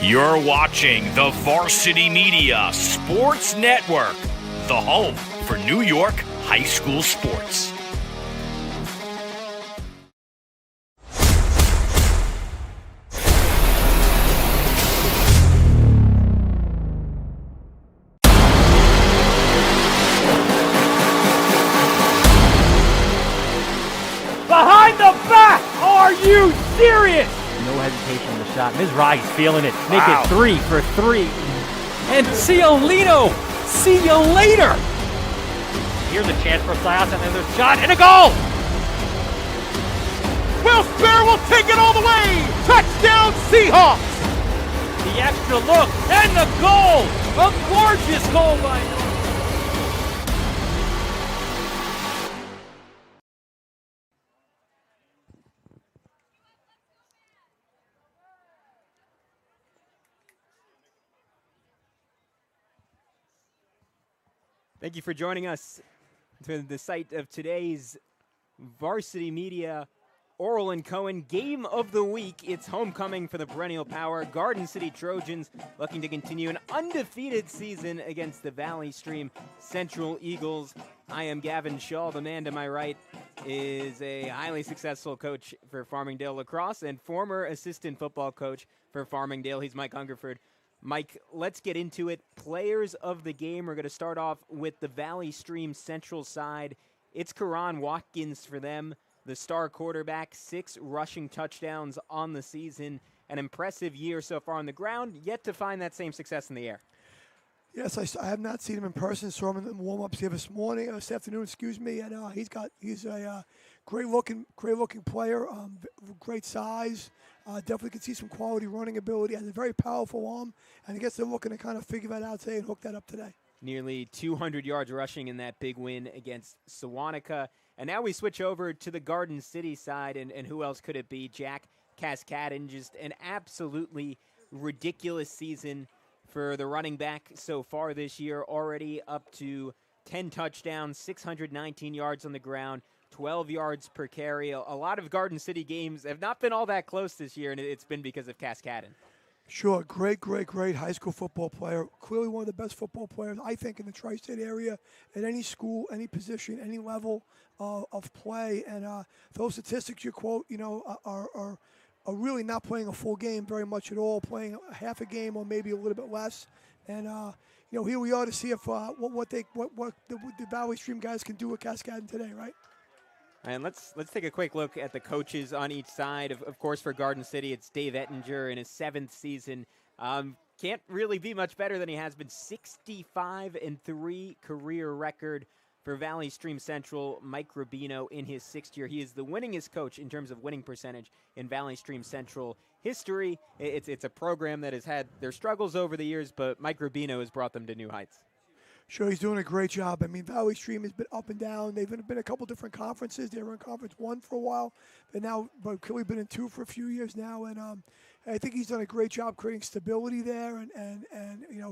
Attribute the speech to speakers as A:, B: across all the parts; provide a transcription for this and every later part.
A: You're watching the Varsity Media Sports Network, the home for New York high school sports.
B: Behind the back! Are you serious? No hesitation on the shot. Ms. Rice feeling it. Make it 3 for 3. And Ciolino, see you later. Here's a chance for Playoffs, and then there's a shot and a goal.
C: Will Sperr will take it all the way. Touchdown Seahawks.
B: The extra look and the goal. A gorgeous goal by
D: Thank you for joining us to the site of today's Varsity Media Oral and Cohen Game of the Week. It's homecoming for the perennial power Garden City Trojans, looking to continue an undefeated season against the Valley Stream Central Eagles. I am Gavin Shaw. The man to my right is a highly successful coach for Farmingdale Lacrosse and former assistant football coach for Farmingdale. He's Mike Hungerford. Mike, let's get into it. Players of the game, we're going to start off with the Valley Stream Central side. It's Karan Watkins for them, the star quarterback, 6 rushing touchdowns on the season. An impressive year so far on the ground, yet to find that same success in the air.
E: Yes, I have not seen him in person. Saw him in the warm-ups here this afternoon, and he's a great-looking player, great size. Definitely can see some quality running ability. Has a very powerful arm, and I guess they're looking to kind of figure that out today and hook that up today. Nearly
D: 200 yards rushing in that big win against Sewanaka. And now we switch over to the Garden City side, and who else could it be? Jack Cascadin, just an absolutely ridiculous season for the running back so far this year, already up to 10 touchdowns, 619 yards on the ground, 12 yards per carry. A lot of Garden City games have not been all that close this year, and it's been because of Cascadin.
E: Sure, great high school football player. Clearly one of the best football players, I think, in the tri-state area at any school, any position, any level of play. And those statistics you quote, are really not playing a full game very much at all, playing a half a game or maybe a little bit less. And here we are to see if what the Valley Stream guys can do with Cascadin today, right?
D: And let's take a quick look at the coaches on each side. Of course, for Garden City, it's Dave Ettinger in his 7th season. Can't really be much better than he has been. 65-3 career record for Valley Stream Central. Mike Rubino in his 6th year. He is the winningest coach in terms of winning percentage in Valley Stream Central history. It's a program that has had their struggles over the years, but Mike Rubino has brought them to new heights.
E: Sure, he's doing a great job. I mean, Valley Stream has been up and down. They've been a couple different conferences. They were in Conference 1 for a while, but clearly been in 2 for a few years now. And I think he's done a great job creating stability there and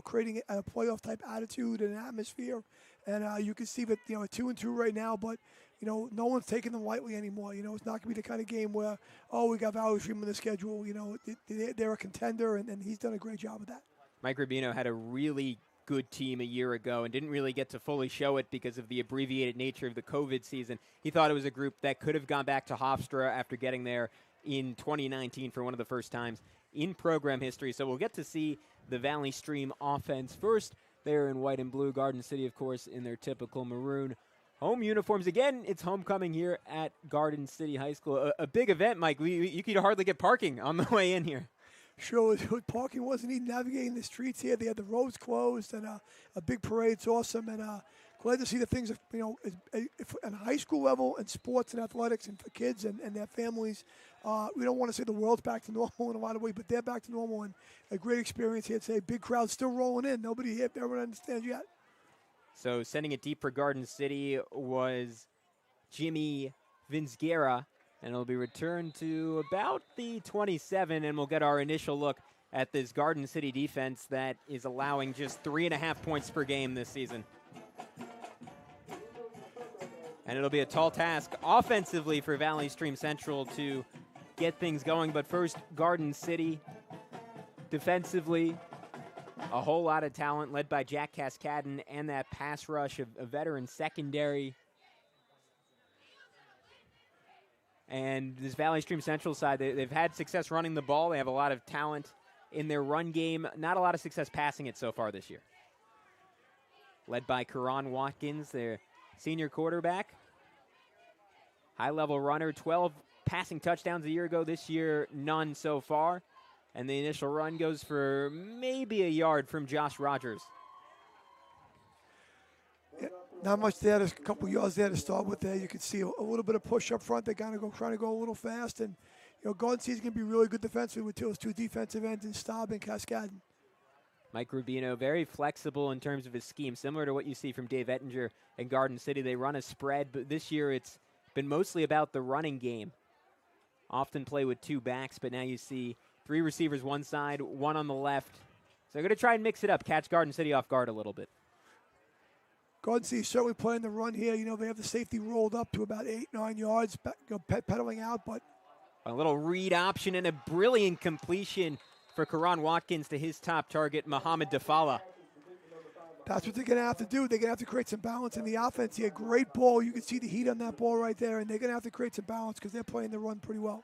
E: creating a playoff type attitude and atmosphere. And you can see that at 2-2 right now, but no one's taking them lightly anymore. It's not going to be the kind of game where we got Valley Stream on the schedule. They're a contender, and he's done a great job of that.
D: Mike Rubino had a really good team a year ago and didn't really get to fully show it because of the abbreviated nature of the COVID season. He thought it was a group that could have gone back to Hofstra after getting there in 2019 for one of the first times in program history. So we'll get to see the Valley Stream offense first. They're in white and blue. Garden City, of course, in their typical maroon home uniforms. Again, it's homecoming here at Garden City High School. A big event, Mike. You could hardly get parking on the way in here.
E: Sure, parking wasn't even navigating the streets here. They had the roads closed and a big parade. It's awesome, and glad to see the things, on a high school level and sports and athletics and for kids and their families. We don't want to say the world's back to normal in a lot of ways, but they're back to normal, and a great experience here today. Big crowd still rolling in. Nobody here, everyone understands yet.
D: So sending it deep for Garden City was Jimmy Vinsguerra. And it'll be returned to about the 27, and we'll get our initial look at this Garden City defense that is allowing just 3.5 points per game this season. And it'll be a tall task offensively for Valley Stream Central to get things going. But first, Garden City Defensively, a whole lot of talent led by Jack Cascadden and that pass rush of a veteran secondary. And this Valley Stream Central side, they've had success running the ball. They have a lot of talent in their run game. Not a lot of success passing it so far this year. Led by Karan Watkins, their senior quarterback. High-level runner, 12 passing touchdowns a year ago. This year, none so far. And the initial run goes for maybe a yard from Josh Rogers.
E: Yeah, not much there. There's a couple yards there to start with there. You can see a little bit of push up front. They're trying to go a little fast. And, Garden City's going to be really good defensively with those two defensive ends in Staub and Cascadden.
D: Mike Rubino, very flexible in terms of his scheme, similar to what you see from Dave Ettinger and Garden City. They run a spread, but this year it's been mostly about the running game. Often play with two backs, but now you see three receivers one side, one on the left. So they're going to try and mix it up, catch Garden City off guard a little bit.
E: Garden City certainly playing the run here. They have the safety rolled up to about 8-9 yards, pedaling out, but
D: a little read option and a brilliant completion for Karan Watkins to his top target, Muhammad Dafala.
E: That's what they're going to have to do. They're going to have to create some balance in the offense here. Great ball. You can see the heat on that ball right there, and they're going to have to create some balance because they're playing the run pretty well.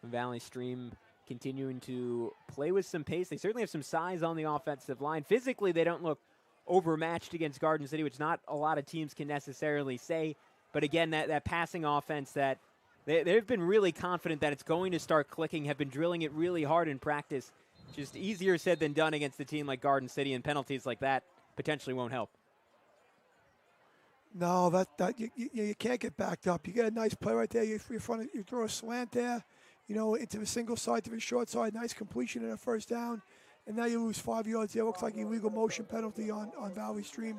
D: Valley Stream continuing to play with some pace. They certainly have some size on the offensive line. Physically, they don't look overmatched against Garden City, which not a lot of teams can necessarily say. But again, that passing offense that they've been really confident that it's going to start clicking, have been drilling it really hard in practice. Just easier said than done against a team like Garden City, and penalties like that potentially won't help.
E: No, you can't get backed up. You get a nice play right there. You throw a slant there, into the single side to the short side. Nice completion and a first down. And now you lose 5 yards there. Looks like an illegal motion penalty on Valley Stream.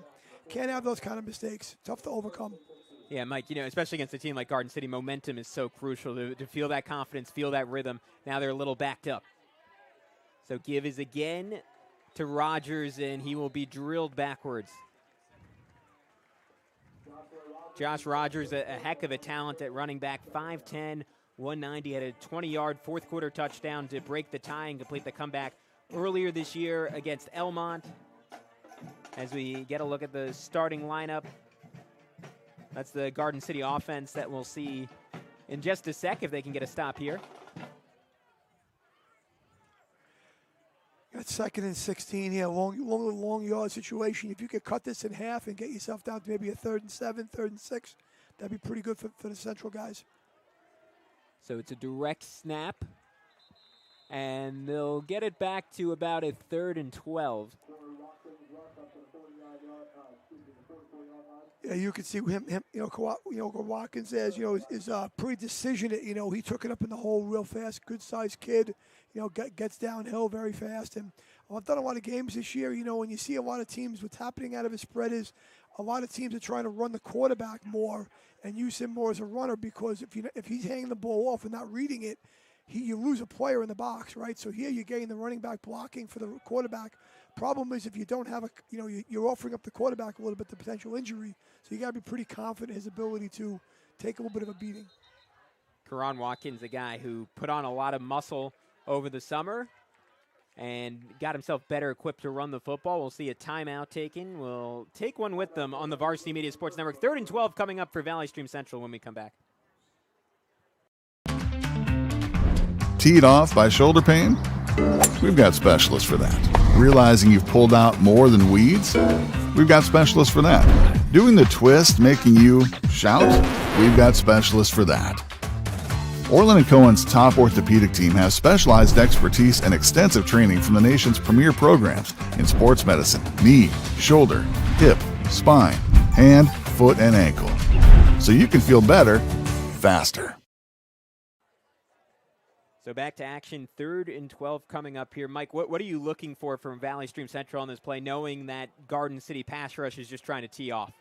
E: Can't have those kind of mistakes. Tough to overcome.
D: Yeah, Mike, especially against a team like Garden City, momentum is so crucial to feel that confidence, feel that rhythm. Now they're a little backed up. So give is again to Rogers, and he will be drilled backwards. Josh Rogers, a heck of a talent at running back, 5'10", 190, had a 20-yard fourth-quarter touchdown to break the tie and complete the comeback earlier this year against Elmont. As we get a look at the starting lineup, that's the Garden City offense that we'll see in just a sec if they can get a stop here.
E: Got 2nd and 16 here, long yard situation. If you could cut this in half and get yourself down to maybe a 3rd and 7, 3rd and 6, that'd be pretty good for the Central guys.
D: So it's a direct snap, and they'll get it back to about a 3rd and 12.
E: Yeah, you can see him. Watkins is pre-decision. He took it up in the hole real fast. Good-sized kid. Gets downhill very fast. And I've done a lot of games this year. When you see a lot of teams, what's happening out of his spread is a lot of teams are trying to run the quarterback more and use him more as a runner, because if he's hanging the ball off and not reading it, you lose a player in the box, right? So here you're getting the running back blocking for the quarterback. Problem is, if you don't have you're offering up the quarterback a little bit the potential injury. So you got to be pretty confident in his ability to take a little bit of a beating.
D: Karan Watkins, a guy who put on a lot of muscle over the summer and got himself better equipped to run the football. We'll see a timeout taken. We'll take one with them on the Varsity Media Sports Network. 3rd and 12 coming up for Valley Stream Central when we come back.
F: Teed off by shoulder pain? We've got specialists for that. Realizing you've pulled out more than weeds? We've got specialists for that. Doing the twist making you shout? We've got specialists for that. Orland & Cohen's top orthopedic team has specialized expertise and extensive training from the nation's premier programs in sports medicine, knee, shoulder, hip, spine, hand, foot, and ankle. So you can feel better, faster.
D: So back to action, 3rd and 12 coming up here. Mike, what are you looking for from Valley Stream Central on this play, knowing that Garden City pass rush is just trying to tee off?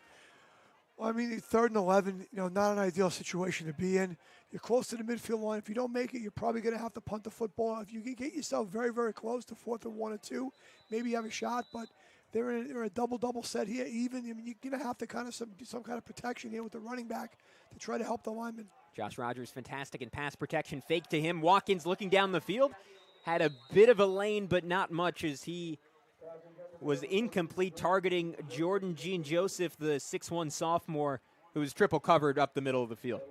E: Well, 3rd and 11, not an ideal situation to be in. You're close to the midfield line. If you don't make it, you're probably going to have to punt the football. If you can get yourself very, very close to 4th and 1 or 2, maybe you have a shot, but they're in a double set here. Even, you're going to have to some kind of protection here with the running back to try to help the lineman.
D: Josh Rogers, fantastic in pass protection. Fake to him. Watkins looking down the field. Had a bit of a lane, but not much, as he was incomplete, targeting Jordan Jean-Joseph, the 6'1 sophomore, who was triple covered up the middle of the field.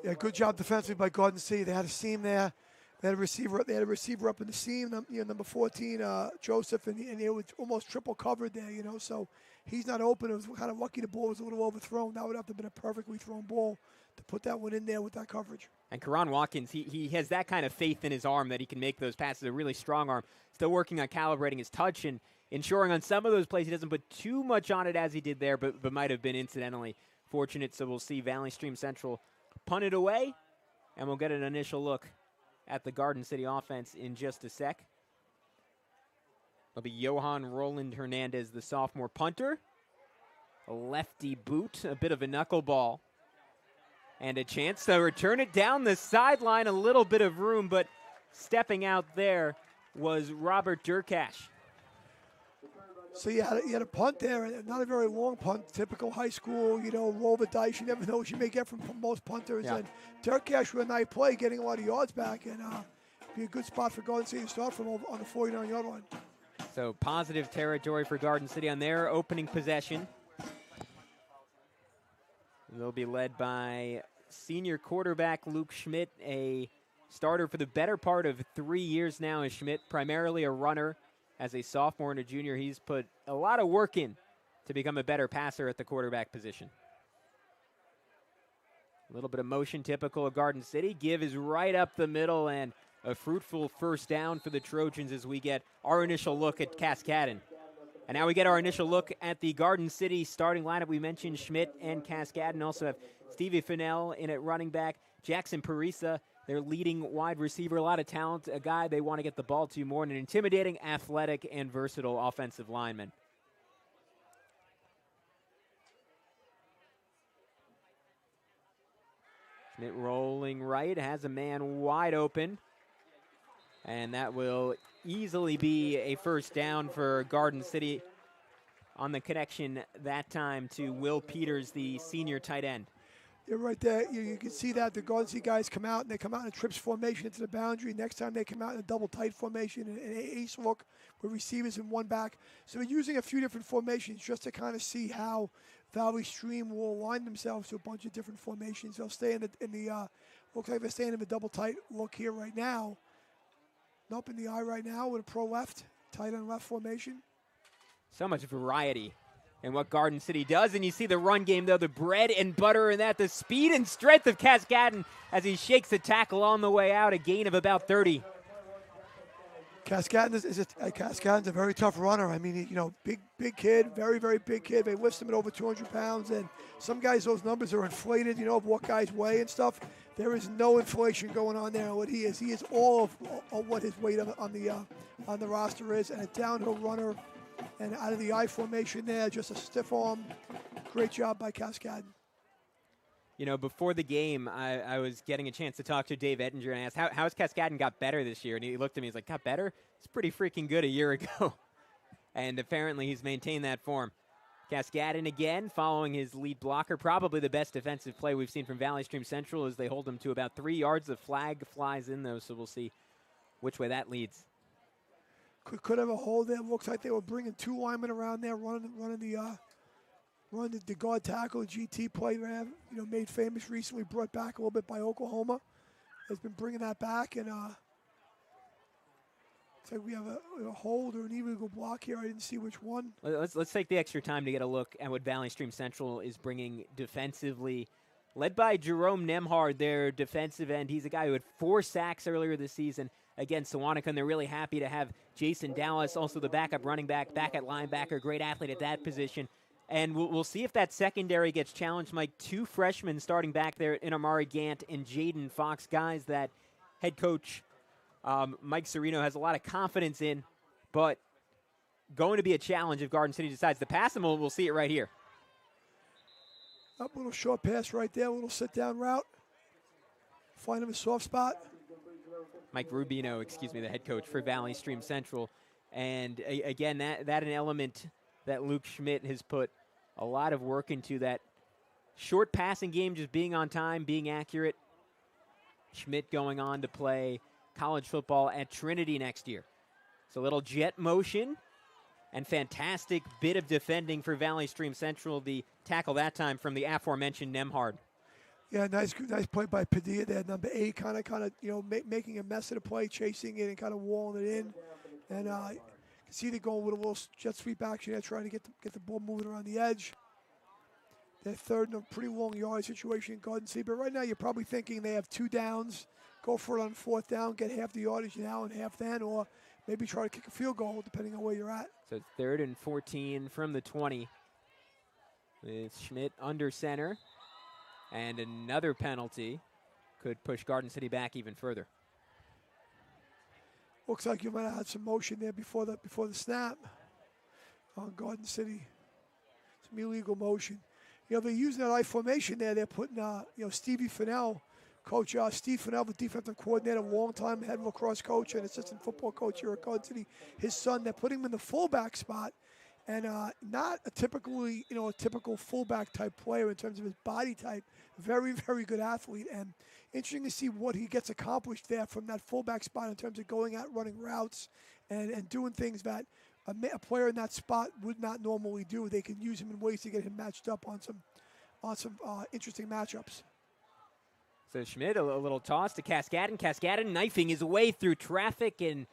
E: Yeah, good job defensively by Garden City. They had a seam there. They had a receiver up in the seam, number 14, Joseph, and it was almost triple covered there, So he's not open. It was kind of lucky the ball was a little overthrown. That would have to have been a perfectly thrown ball to put that one in there with that coverage.
D: And Karan Watkins, he has that kind of faith in his arm that he can make those passes. A really strong arm. Still working on calibrating his touch and ensuring on some of those plays he doesn't put too much on it as he did there, but might have been incidentally fortunate. So we'll see Valley Stream Central punt it away, and we'll get an initial look at the Garden City offense in just a sec. It'll be Johan Roland Hernandez, the sophomore punter. A lefty boot, a bit of a knuckleball. And a chance to return it down the sideline. A little bit of room, but stepping out there was Robert Durkash.
E: So you had a punt there, and not a very long punt, typical high school, roll the dice. You never know what you may get from most punters.
D: Yeah.
E: And Durkash with a nice play, getting a lot of yards back, and be a good spot for Garden City to start from on the 49-yard line.
D: So positive territory for Garden City on their opening possession. They'll be led by senior quarterback Luke Schmidt, a starter for the better part of 3 years now as Schmidt, primarily a runner. As a sophomore and a junior, he's put a lot of work in to become a better passer at the quarterback position. A little bit of motion typical of Garden City. Give is right up the middle, and a fruitful first down for the Trojans as we get our initial look at Cascadon. And now we get our initial look at the Garden City starting lineup. We mentioned Schmidt and Cascadon. Also have Stevie Fennell in at running back, Jackson Parisa, their leading wide receiver. A lot of talent, a guy they want to get the ball to more, and an intimidating, athletic, and versatile offensive lineman. Schmidt rolling right, has a man wide open. And that will easily be a first down for Garden City on the connection that time to Will Peters, the senior tight end.
E: You're right there. You can see that the Garden City guys come out, and they come out in a trips formation into the boundary. Next time they come out in a double tight formation, an ace look with receivers and one back. So we're using a few different formations just to kind of see how Valley Stream will align themselves to a bunch of different formations. They'll stay in the looks like they're staying in the double tight look here right now. Up in the eye right now with a pro left, tight end left formation.
D: So much variety in what Garden City does. And you see the run game, though, the bread and butter in that, the speed and strength of Cascadon as he shakes the tackle on the way out, a gain of about 30.
E: Cascadon's a very tough runner. I mean, big kid, very, very big kid. They lift him at over 200 pounds. And some guys, those numbers are inflated, of what guys weigh and stuff. There is no inflation going on there. What he is all of what his weight on the roster is, and a downhill runner, and out of the I formation there, just a stiff arm. Great job by Cascadon.
D: Before the game, I was getting a chance to talk to Dave Ettinger and I asked, how has Cascadon got better this year? And he looked at me, he's like, got better? It's pretty freaking good a year ago. And apparently he's maintained that form. Cascadon again, following his lead blocker, probably the best defensive play we've seen from Valley Stream Central as they hold him to about 3 yards. The flag flies in, though, so we'll see which way that leads.
E: Could have a hold there. Looks like they were bringing two linemen around there, running the guard tackle, GT play there, made famous recently, brought back a little bit by Oklahoma. Has been bringing that back, and looks like we have a hold or an illegal block here. I didn't see which one.
D: Let's take the extra time to get a look at what Valley Stream Central is bringing defensively. Led by Jerome Nemhard, their defensive end. He's a guy who had 4 sacks earlier this season against Sewanee, and they're really happy to have Jason Dallas, also the backup running back, back at linebacker, great athlete at that position. And we'll see if that secondary gets challenged. Mike, 2 freshmen starting back there in Amari Gant and Jaden Fox, guys that head coach Mike Serino has a lot of confidence in, but going to be a challenge if Garden City decides to pass them. We'll see it right here.
E: Up a little short pass right there, a little sit-down route. Find him a soft spot.
D: Mike Rubino, the head coach for Valley Stream Central. And again, that an element that Luke Schmidt has put a lot of work into, that short passing game, just being on time, being accurate, Schmidt going on to play college football at Trinity next year. So a little jet motion and fantastic bit of defending for Valley Stream Central. The tackle that time from the aforementioned Nemhard.
E: Yeah, nice play by Padilla there, number 8, kind of, making a mess of the play, chasing it and kind of walling it in. And you can see they're going with a little jet sweep action there, trying to get the ball moving around the edge. They're third in a pretty long yard situation in Garden City, but right now you're probably thinking they have 2 downs, go for it on 4th down, get half the yardage now and half then, or maybe try to kick a field goal depending on where you're at.
D: So it's 3rd and 14 from the 20 with Schmidt under center. And another penalty could push Garden City back even further.
E: Looks like you might have had some motion there before the snap on Garden City. Some illegal motion. They're using that I formation there. They're putting, Stevie Fennell, Coach Steve Fennell, the defensive coordinator, long time head lacrosse coach and assistant football coach here at Garden City. His son, they're putting him in the fullback spot. And not a typical fullback type player in terms of his body type. Very, very good athlete. And interesting to see what he gets accomplished there from that fullback spot in terms of going out, running routes, and doing things that a player in that spot would not normally do. They can use him in ways to get him matched up on some interesting matchups.
D: So Schmidt, a little toss to Cascadden. Cascadden knifing his way through traffic, and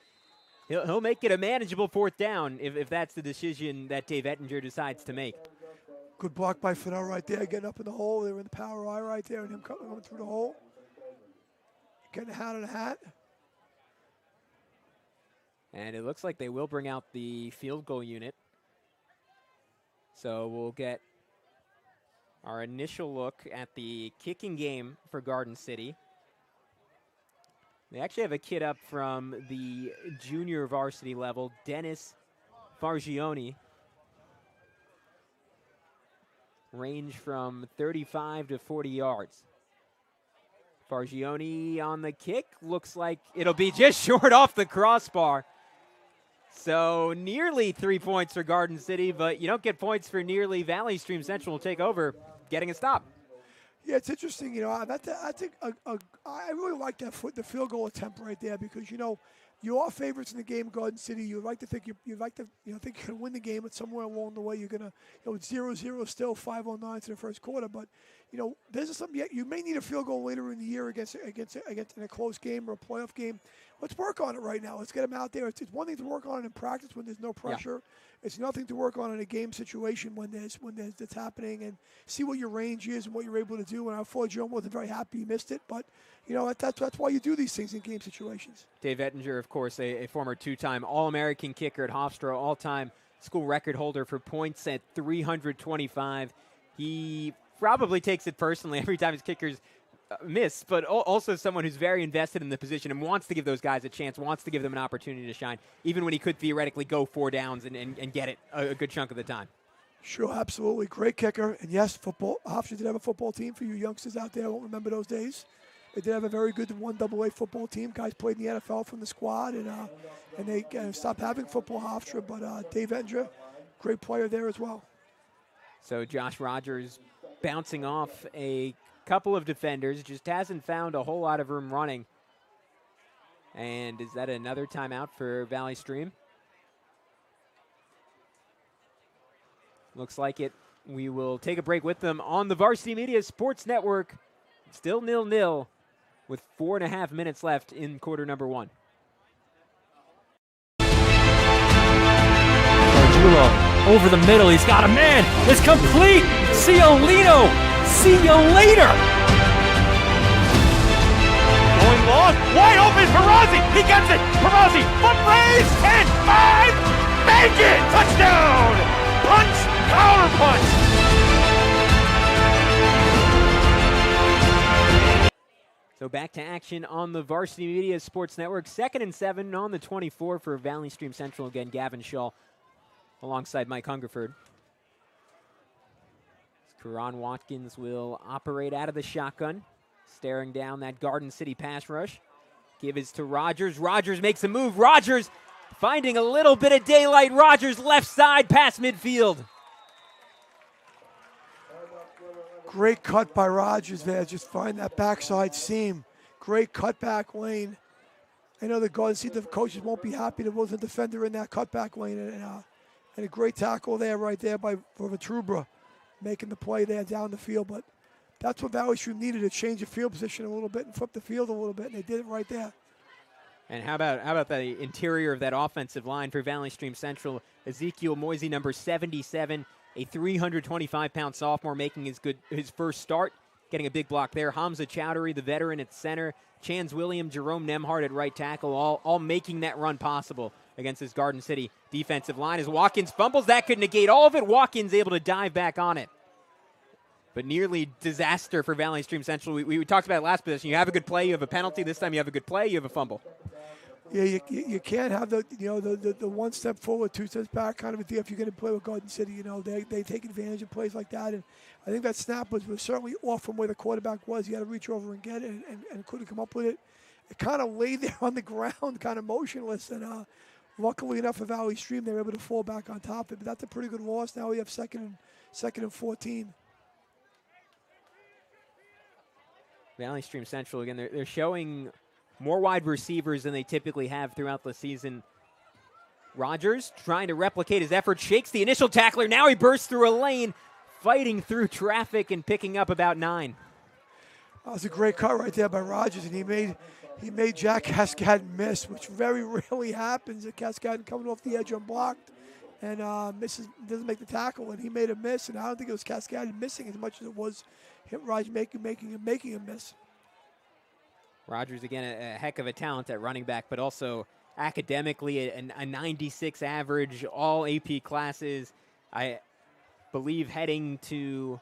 D: he'll make it a manageable 4th down if that's the decision that Dave Ettinger decides to make.
E: Good block by Fennell right there, getting up in the hole. They were in the power eye right there, and him coming through the hole. Getting a hat on a hat.
D: And it looks like they will bring out the field goal unit. So we'll get our initial look at the kicking game for Garden City. They actually have a kid up from the junior varsity level, Dennis Fargione. Range from 35 to 40 yards. Fargione on the kick. Looks like it'll be just short off the crossbar. So nearly 3 points for Garden City, but you don't get points for nearly. Valley Stream Central will take over, getting a stop.
E: Yeah, it's interesting. I think I really like that the field goal attempt right there because you are favorites in the game, Garden City. You'd like to think think you're gonna win the game, but somewhere along the way you're gonna it's 0-0 still, 5:09 to the first quarter. But there's something you may need a field goal later in the year against in a close game or a playoff game. Let's work on it right now. Let's get them out there. It's one thing to work on in practice when there's no pressure. Yeah. It's nothing to work on in a game situation when it's happening, and see what your range is and what you're able to do. And I thought Joe wasn't very happy he missed it, but that's why you do these things in game situations.
D: Dave Ettinger, of course, a former 2-time All-American kicker at Hofstra, all-time school record holder for points at 325. He probably takes it personally every time his kickers miss, but also someone who's very invested in the position and wants to give those guys a chance, wants to give them an opportunity to shine, even when he could theoretically go 4 downs and get it a good chunk of the time.
E: Sure, absolutely. Great kicker. And yes, Hofstra did have a football team for you youngsters out there. I won't remember those days. They did have a very good 1AA football team. Guys played in the NFL from the squad, and they stopped having football Hofstra, but Dave Ettinger, great player there as well.
D: So Josh Rogers bouncing off a couple of defenders, just hasn't found a whole lot of room running. And is that another timeout for Valley Stream? Looks like it. We will take a break with them on the Varsity Media Sports Network. Still 0-0 with 4.5 minutes left in quarter number 1.
B: Gargiulo over the middle. He's got a man. It's complete. Ciolino. See you later.
C: Going long, wide open, Perazzi, he gets it, Perazzi, foot raise, 10, 5, make it, touchdown, punch, counter punch.
D: So back to action on the Varsity Media Sports Network, 2nd and 7 on the 24 for Valley Stream Central. Again, Gavin Shaw alongside Mike Hungerford. Karan Watkins will operate out of the shotgun, staring down that Garden City pass rush. Give it to Rogers. Rogers makes a move. Rogers finding a little bit of daylight. Rogers left side past midfield.
E: Great cut by Rogers there. Just find that backside seam. Great cutback lane. I know the Garden City coaches won't be happy there wasn't a defender in that cutback lane. And a great tackle there right there by Vertrubra, making the play there down the field. But that's what Valley Stream needed, to change the field position a little bit and flip the field a little bit, and they did it right there.
D: And how about the interior of that offensive line for Valley Stream Central? Ezekiel Moisey, number 77, a 325-pound sophomore, making his first start, getting a big block there. Hamza Chowdhury, the veteran at center. Chance William, Jerome Nemhart at right tackle, all making that run possible against this Garden City defensive line. As Watkins fumbles, that could negate all of it. Watkins able to dive back on it. But nearly disaster for Valley Stream Central. We talked about it last possession. You have a good play, you have a penalty. This time you have a good play, you have a fumble.
E: Yeah, you can't have the one step forward, two steps back kind of a deal if you're going to play with Garden City. They take advantage of plays like that, and I think that snap was certainly off from where the quarterback was. He had to reach over and get it, and couldn't come up with it. It kind of lay there on the ground, kind of motionless, and luckily enough for Valley Stream, they were able to fall back on top of it. But that's a pretty good loss. Now we have second and 14.
D: Valley Stream Central, again, they're showing more wide receivers than they typically have throughout the season. Rogers trying to replicate his effort, shakes the initial tackler. Now he bursts through a lane, fighting through traffic and picking up about 9.
E: That was a great cut right there by Rogers, and he made Jack Cascadden miss, which very rarely happens. Cascadden coming off the edge unblocked and doesn't make the tackle, and he made a miss. And I don't think it was Cascadden missing as much as it was Rogers making a miss.
D: Rogers, again, a heck of a talent at running back, but also academically a 96 average, all AP classes. I believe heading to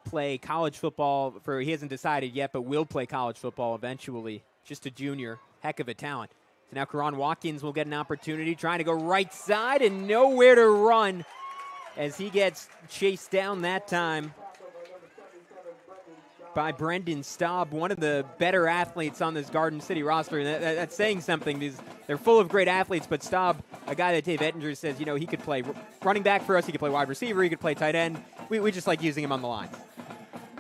D: play college football he hasn't decided yet, but will play college football eventually. Just a junior, heck of a talent. So now Karan Watkins will get an opportunity, trying to go right side and nowhere to run as he gets chased down that time by Brendan Staub, one of the better athletes on this Garden City roster. And that's saying something. They're full of great athletes, but Staub, a guy that Dave Ettinger says, he could play running back for us, he could play wide receiver, he could play tight end. We just like using him on the line.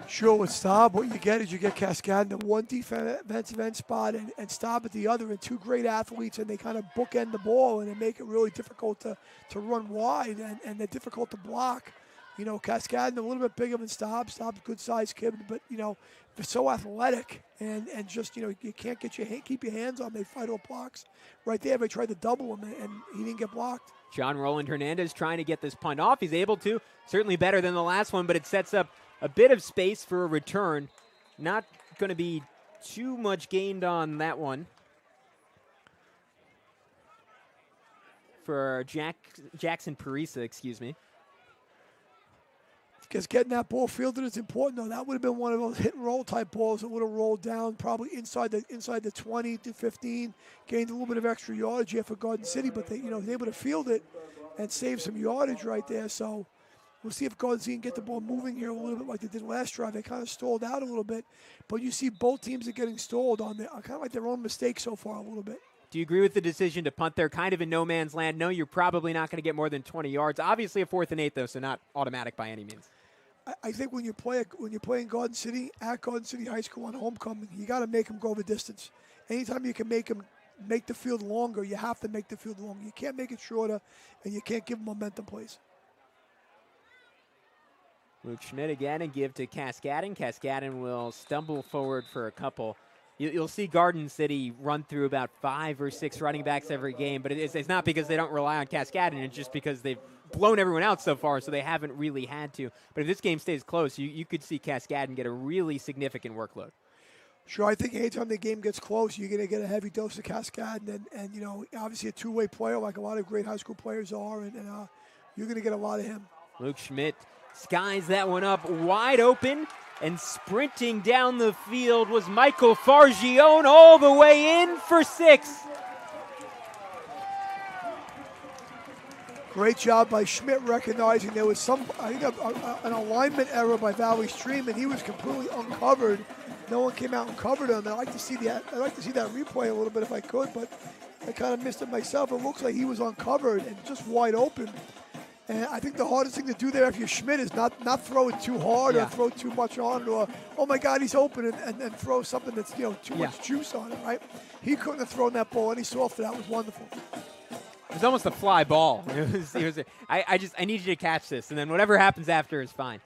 E: Sure, with Staub, what you get Cascadden at one defensive end spot and Staub at the other, and two great athletes, and they kind of bookend the ball, and they make it really difficult to run wide, and they're difficult to block. Cascadden a little bit bigger than Staub. Staub's a good-sized kid, but, they're so athletic, and just, you can't keep your hands on them. They fight all blocks. Right there, they tried to double him, and he didn't get blocked.
D: John Roland Hernandez trying to get this punt off. He's able to. Certainly better than the last one, but it sets up a bit of space for a return. Not going to be too much gained on that one for Jackson Parisa, excuse me.
E: Because getting that ball fielded is important, though. That would have been one of those hit and roll type balls that would have rolled down probably inside the 20 to 15, gained a little bit of extra yardage here for Garden City, but they were able to field it and save some yardage right there. So we'll see if Garden City can get the ball moving here a little bit like they did last drive. They kind of stalled out a little bit, but you see both teams are getting stalled on kind of like their own mistakes so far a little bit.
D: Do you agree with the decision to punt there, kind of in no man's land? No, you're probably not going to get more than 20 yards. Obviously a 4th and 8, though, so not automatic by any means.
E: I think when you're playing Garden City at Garden City High School on homecoming, you got to make them go the distance. Anytime you can make the field longer, you have to make the field longer. You can't make it shorter, and you can't give them momentum plays.
D: Luke Schmidt again and give to Cascadden. Cascadden will stumble forward for a couple. You'll see Garden City run through about 5 or 6 running backs every game, but it's not because they don't rely on Cascadden. It's just because they've blown everyone out so far, so they haven't really had to. But if this game stays close, you could see Cascadden get a really significant workload.
E: Sure, I think anytime the game gets close, you're going to get a heavy dose of Cascadden, and obviously a two-way player like a lot of great high school players are, and you're going to get a lot of him.
D: Luke Schmidt skies that one up wide open, and sprinting down the field was Michael Fargione all the way in for 6.
E: Great job by Schmidt recognizing there was an alignment error by Valley Stream, and he was completely uncovered. No one came out and covered him. I'd like to see that replay a little bit if I could, but I kind of missed it myself. It looks like he was uncovered and just wide open. And I think the hardest thing to do there if you're Schmidt is not throw it too hard or throw too much on it, or, oh my God, he's open, and throw something that's, too much juice on it, right? He couldn't have thrown that ball any softer. That was wonderful.
D: It was almost a fly ball. I need you to catch this, and then whatever happens after is fine.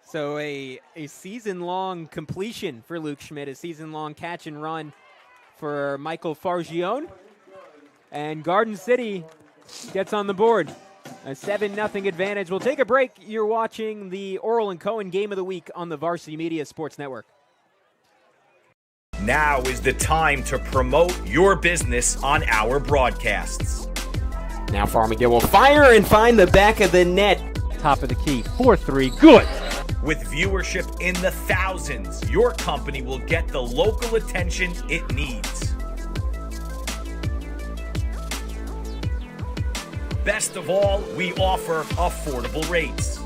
D: So a season-long completion for Luke Schmidt, a season-long catch and run for Michael Fargione. And Garden City gets on the board. A 7-0 advantage. We'll take a break. You're watching the Oral and Cohen Game of the Week on the Varsity Media Sports Network.
A: Now is the time to promote your business on our broadcasts.
D: Now Farmiga will fire and find the back of the net. Top of the key, 4-3, good.
A: With viewership in the thousands, your company will get the local attention it needs. Best of all, we offer affordable rates.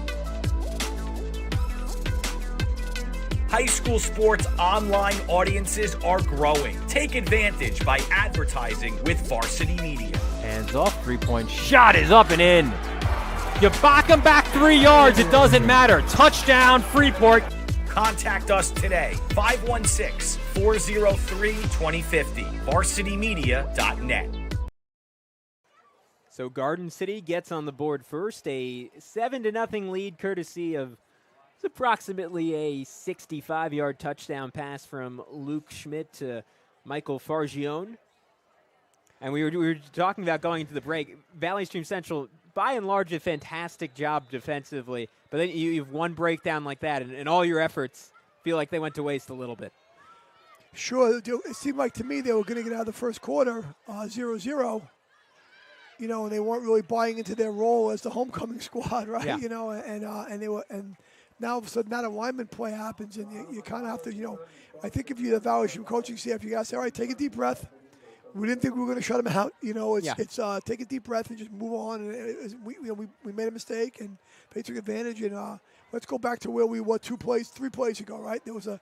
A: High school sports online audiences are growing. Take advantage by advertising with Varsity Media.
B: Hands off, 3-point shot is up and in. You back him back 3 yards, it doesn't matter. Touchdown, Freeport.
A: Contact us today, 516-403-2050, varsitymedia.net.
D: So Garden City gets on the board first, a 7-0 lead courtesy of approximately a 65-yard touchdown pass from Luke Schmidt to Michael Fargione. And we were talking about going into the break. Valley Stream Central, by and large, a fantastic job defensively. But then you have one breakdown like that, and all your efforts feel like they went to waste a little bit.
E: Sure, it seemed like to me they were going to get out of the first quarter 0-0. And they weren't really buying into their role as the homecoming squad, right?
D: Yeah.
E: And now all of a sudden that alignment play happens, and you kind of have to, I think if you're the Valley Stream coaching staff, you got to say, all right, take a deep breath. We didn't think we were going to shut them out. It's take a deep breath and just move on. And we made a mistake, and they took advantage. And let's go back to where we were 3 plays ago, right? There was a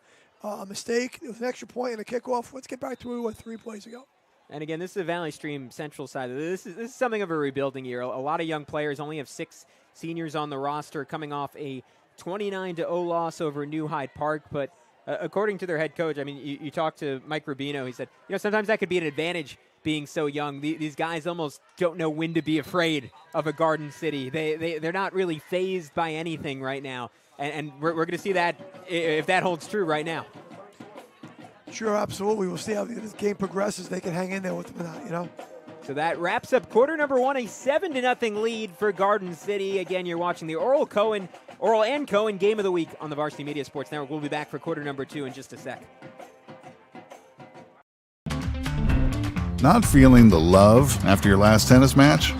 E: mistake. There was an extra point and a kickoff. Let's get back to where we were 3 plays ago.
D: And again, this is the Valley Stream Central side. This is something of a rebuilding year. A lot of young players, only have 6 seniors on the roster, coming off a 29-0 loss over New Hyde Park. But according to their head coach, I mean, you talked to Mike Rubino. He said, sometimes that could be an advantage being so young. These guys almost don't know when to be afraid of a Garden City. They're not really fazed by anything right now. And we're going to see that if that holds true right now.
E: Sure, absolutely. We'll see how this game progresses. They can hang in there with them or not,
D: So that wraps up quarter number 1, a 7-0 lead for Garden City. Again, you're watching the Oral and Cohen Game of the Week on the Varsity Media Sports Network. We'll be back for quarter number 2 in just a sec.
F: Not feeling the love after your last tennis match?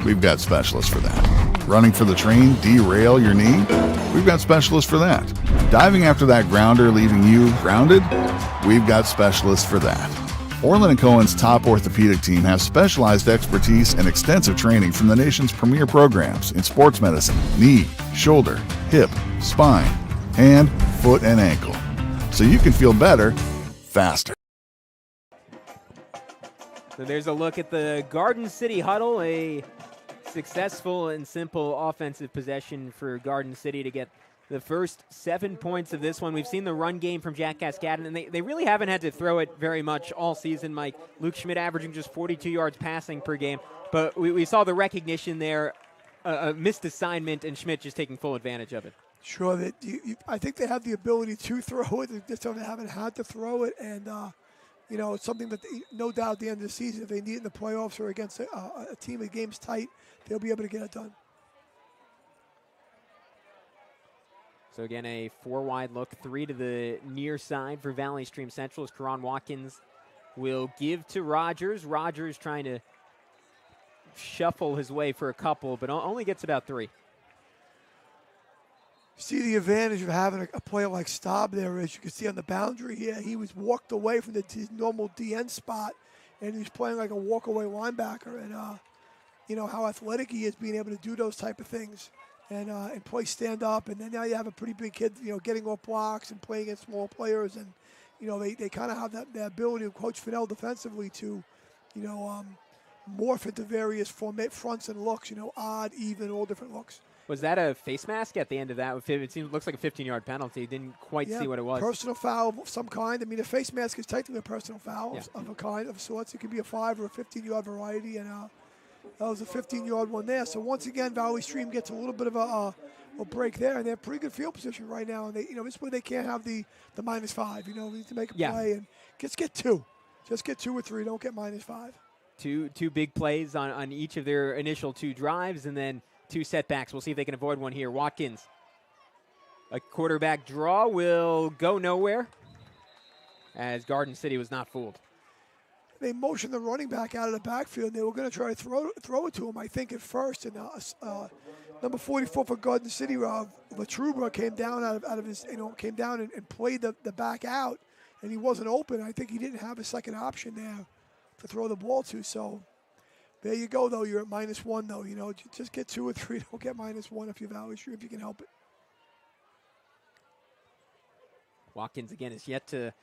F: We've got specialists for that. Running for the train, derail your knee? We've got specialists for that. Diving after that grounder, leaving you grounded? We've got specialists for that. Orland & Cohen's top orthopedic team has specialized expertise and extensive training from the nation's premier programs in sports medicine, knee, shoulder, hip, spine, hand, foot, and ankle. So you can feel better, faster.
D: So there's a look at the Garden City huddle, a successful and simple offensive possession for Garden City to get the first 7 points of this one. We've seen the run game from Jack Cascadon, and they really haven't had to throw it very much all season, Mike. Luke Schmidt averaging just 42 yards passing per game. But we saw the recognition there, a missed assignment, and Schmidt just taking full advantage of it.
E: Sure. I think they have the ability to throw it. They just haven't had to throw it. And, it's something that, no doubt, at the end of the season, if they need it in the playoffs or against a team that game's tight, they'll be able to get it done.
D: So again, a 4-wide look, 3 to the near side for Valley Stream Central as Karan Watkins will give to Rogers. Rogers trying to shuffle his way for a couple, but only gets about 3.
E: See the advantage of having a player like Staub there, as you can see on the boundary here. He was walked away from his normal DN spot, and he's playing like a walk-away linebacker. And, how athletic he is being able to do those type of things. And play stand up, and then now you have a pretty big kid, getting off blocks and playing against small players, and they kind of have that ability of Coach Fennell defensively to, morph into various fronts and looks, odd, even, all different looks.
D: Was that a face mask at the end of that? Looks like a 15-yard penalty. Didn't quite see what it was.
E: Personal foul of some kind. I mean, a face mask is technically a personal foul of a kind of sorts. It could be a 5 or a 15-yard variety, and that was a 15-yard one there. So once again, Valley Stream gets a little bit of a break there, and they're pretty good field position right now. And they, this way they can't have the -5. We need to make a play and just get 2. Just get 2 or 3. Don't get -5.
D: Two big plays on each of their initial 2 drives, and then 2 setbacks. We'll see if they can avoid one here. Watkins, a quarterback draw will go nowhere as Garden City was not fooled.
E: They motioned the running back out of the backfield. They were going to try to throw it to him, I think, at first. And number 44 for Garden City, Latruba came down out of his, came down and played the back out, and he wasn't open. I think he didn't have a second option there to throw the ball to. So there you go, though. You're at -1, though. Just get 2 or 3. Don't get -1 if you're Valley Stream, if you can help it.
D: Watkins, again, is yet to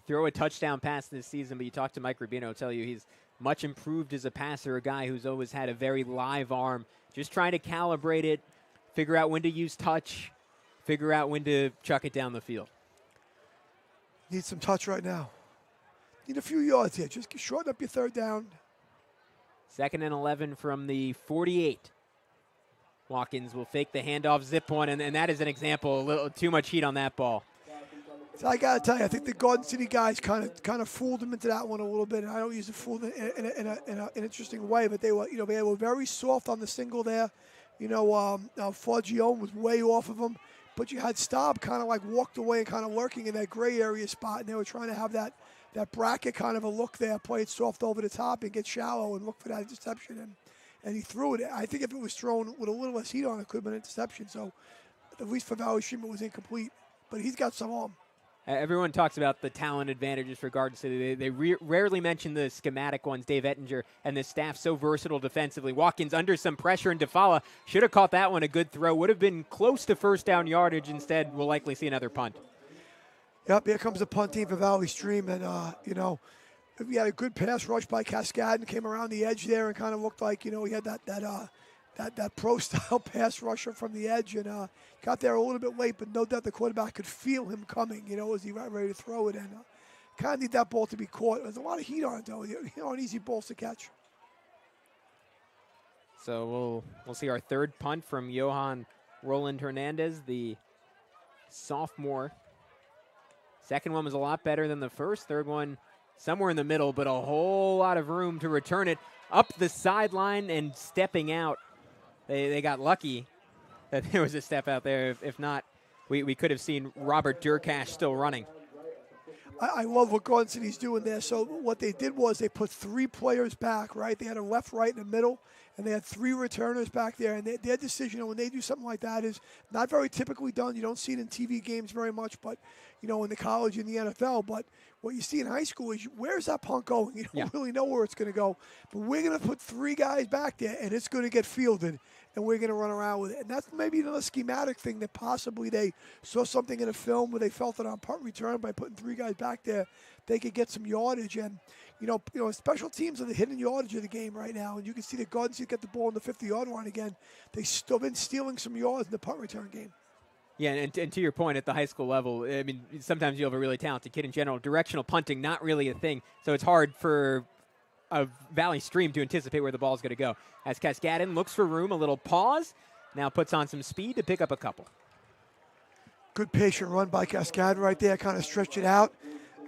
D: throw a touchdown pass this season, but you talk to Mike Rubino, he'll tell you he's much improved as a passer, a guy who's always had a very live arm, just trying to calibrate it, figure out when to use touch, figure out when to chuck it down the field.
E: Need some touch right now. Need a few yards here. Just shorten up your 3rd down.
D: 2nd and 11 from the 48. Watkins will fake the handoff, zip one, and that is an example, a little too much heat on that ball.
E: So I got to tell you, I think the Garden City guys kind of fooled him into that one a little bit. And I don't use the fool in an interesting way, but they were very soft on the single there. Fagione was way off of him, but you had Staub kind of like walked away and kind of lurking in that gray area spot, and they were trying to have that bracket kind of a look there, play it soft over the top and get shallow and look for that interception. And he threw it. I think if it was thrown with a little less heat on it, could have been an interception. So at least for Valley Stream, it was incomplete. But he's got some arm.
D: Everyone talks about the talent advantages for Garden City. They rarely mention the schematic ones. Dave Ettinger and the staff so versatile defensively. Watkins under some pressure, and DeFala should have caught that one. A good throw. Would have been close to 1st down yardage. Instead, we'll likely see another punt.
E: Yep, here comes the punt team for Valley Stream. And, we had a good pass rush by Cascade and came around the edge there and kind of looked like, he had that pro-style pass rusher from the edge and got there a little bit late, but no doubt the quarterback could feel him coming, as he got ready to throw it. And kind of need that ball to be caught. There's a lot of heat on it, though. Aren't easy balls to catch.
D: So we'll see our 3rd punt from Johan Roland Hernandez, the sophomore. 2nd one was a lot better than the 1st. 3rd one somewhere in the middle, but a whole lot of room to return it up the sideline and stepping out. They got lucky that there was a step out there. If not, we could have seen Robert Durkash still running.
E: I love what Garden City's doing there. So what they did was they put 3 players back, right? They had a left, right, and a middle, and they had 3 returners back there. And their decision when they do something like that is not very typically done. You don't see it in TV games very much, but, in the college and the NFL. But what you see in high school is where's that punt going? You don't really know where it's going to go. But we're going to put 3 guys back there, and it's going to get fielded, and we're going to run around with it. And that's maybe another schematic thing that possibly they saw something in a film where they felt it on punt return by putting 3 guys back there, they could get some yardage. And, special teams are the hidden yardage of the game right now. And you can see the Garden City get the ball on the 50-yard line again. They've still been stealing some yards in the punt return game.
D: Yeah, and to your point, at the high school level, I mean, sometimes you have a really talented kid in general. Directional punting, not really a thing. So it's hard for a Valley Stream to anticipate where the ball is going to go. As Cascadin looks for room, a little pause, now puts on some speed to pick up a couple.
E: Good patient run by Cascade right there, kind of stretched it out.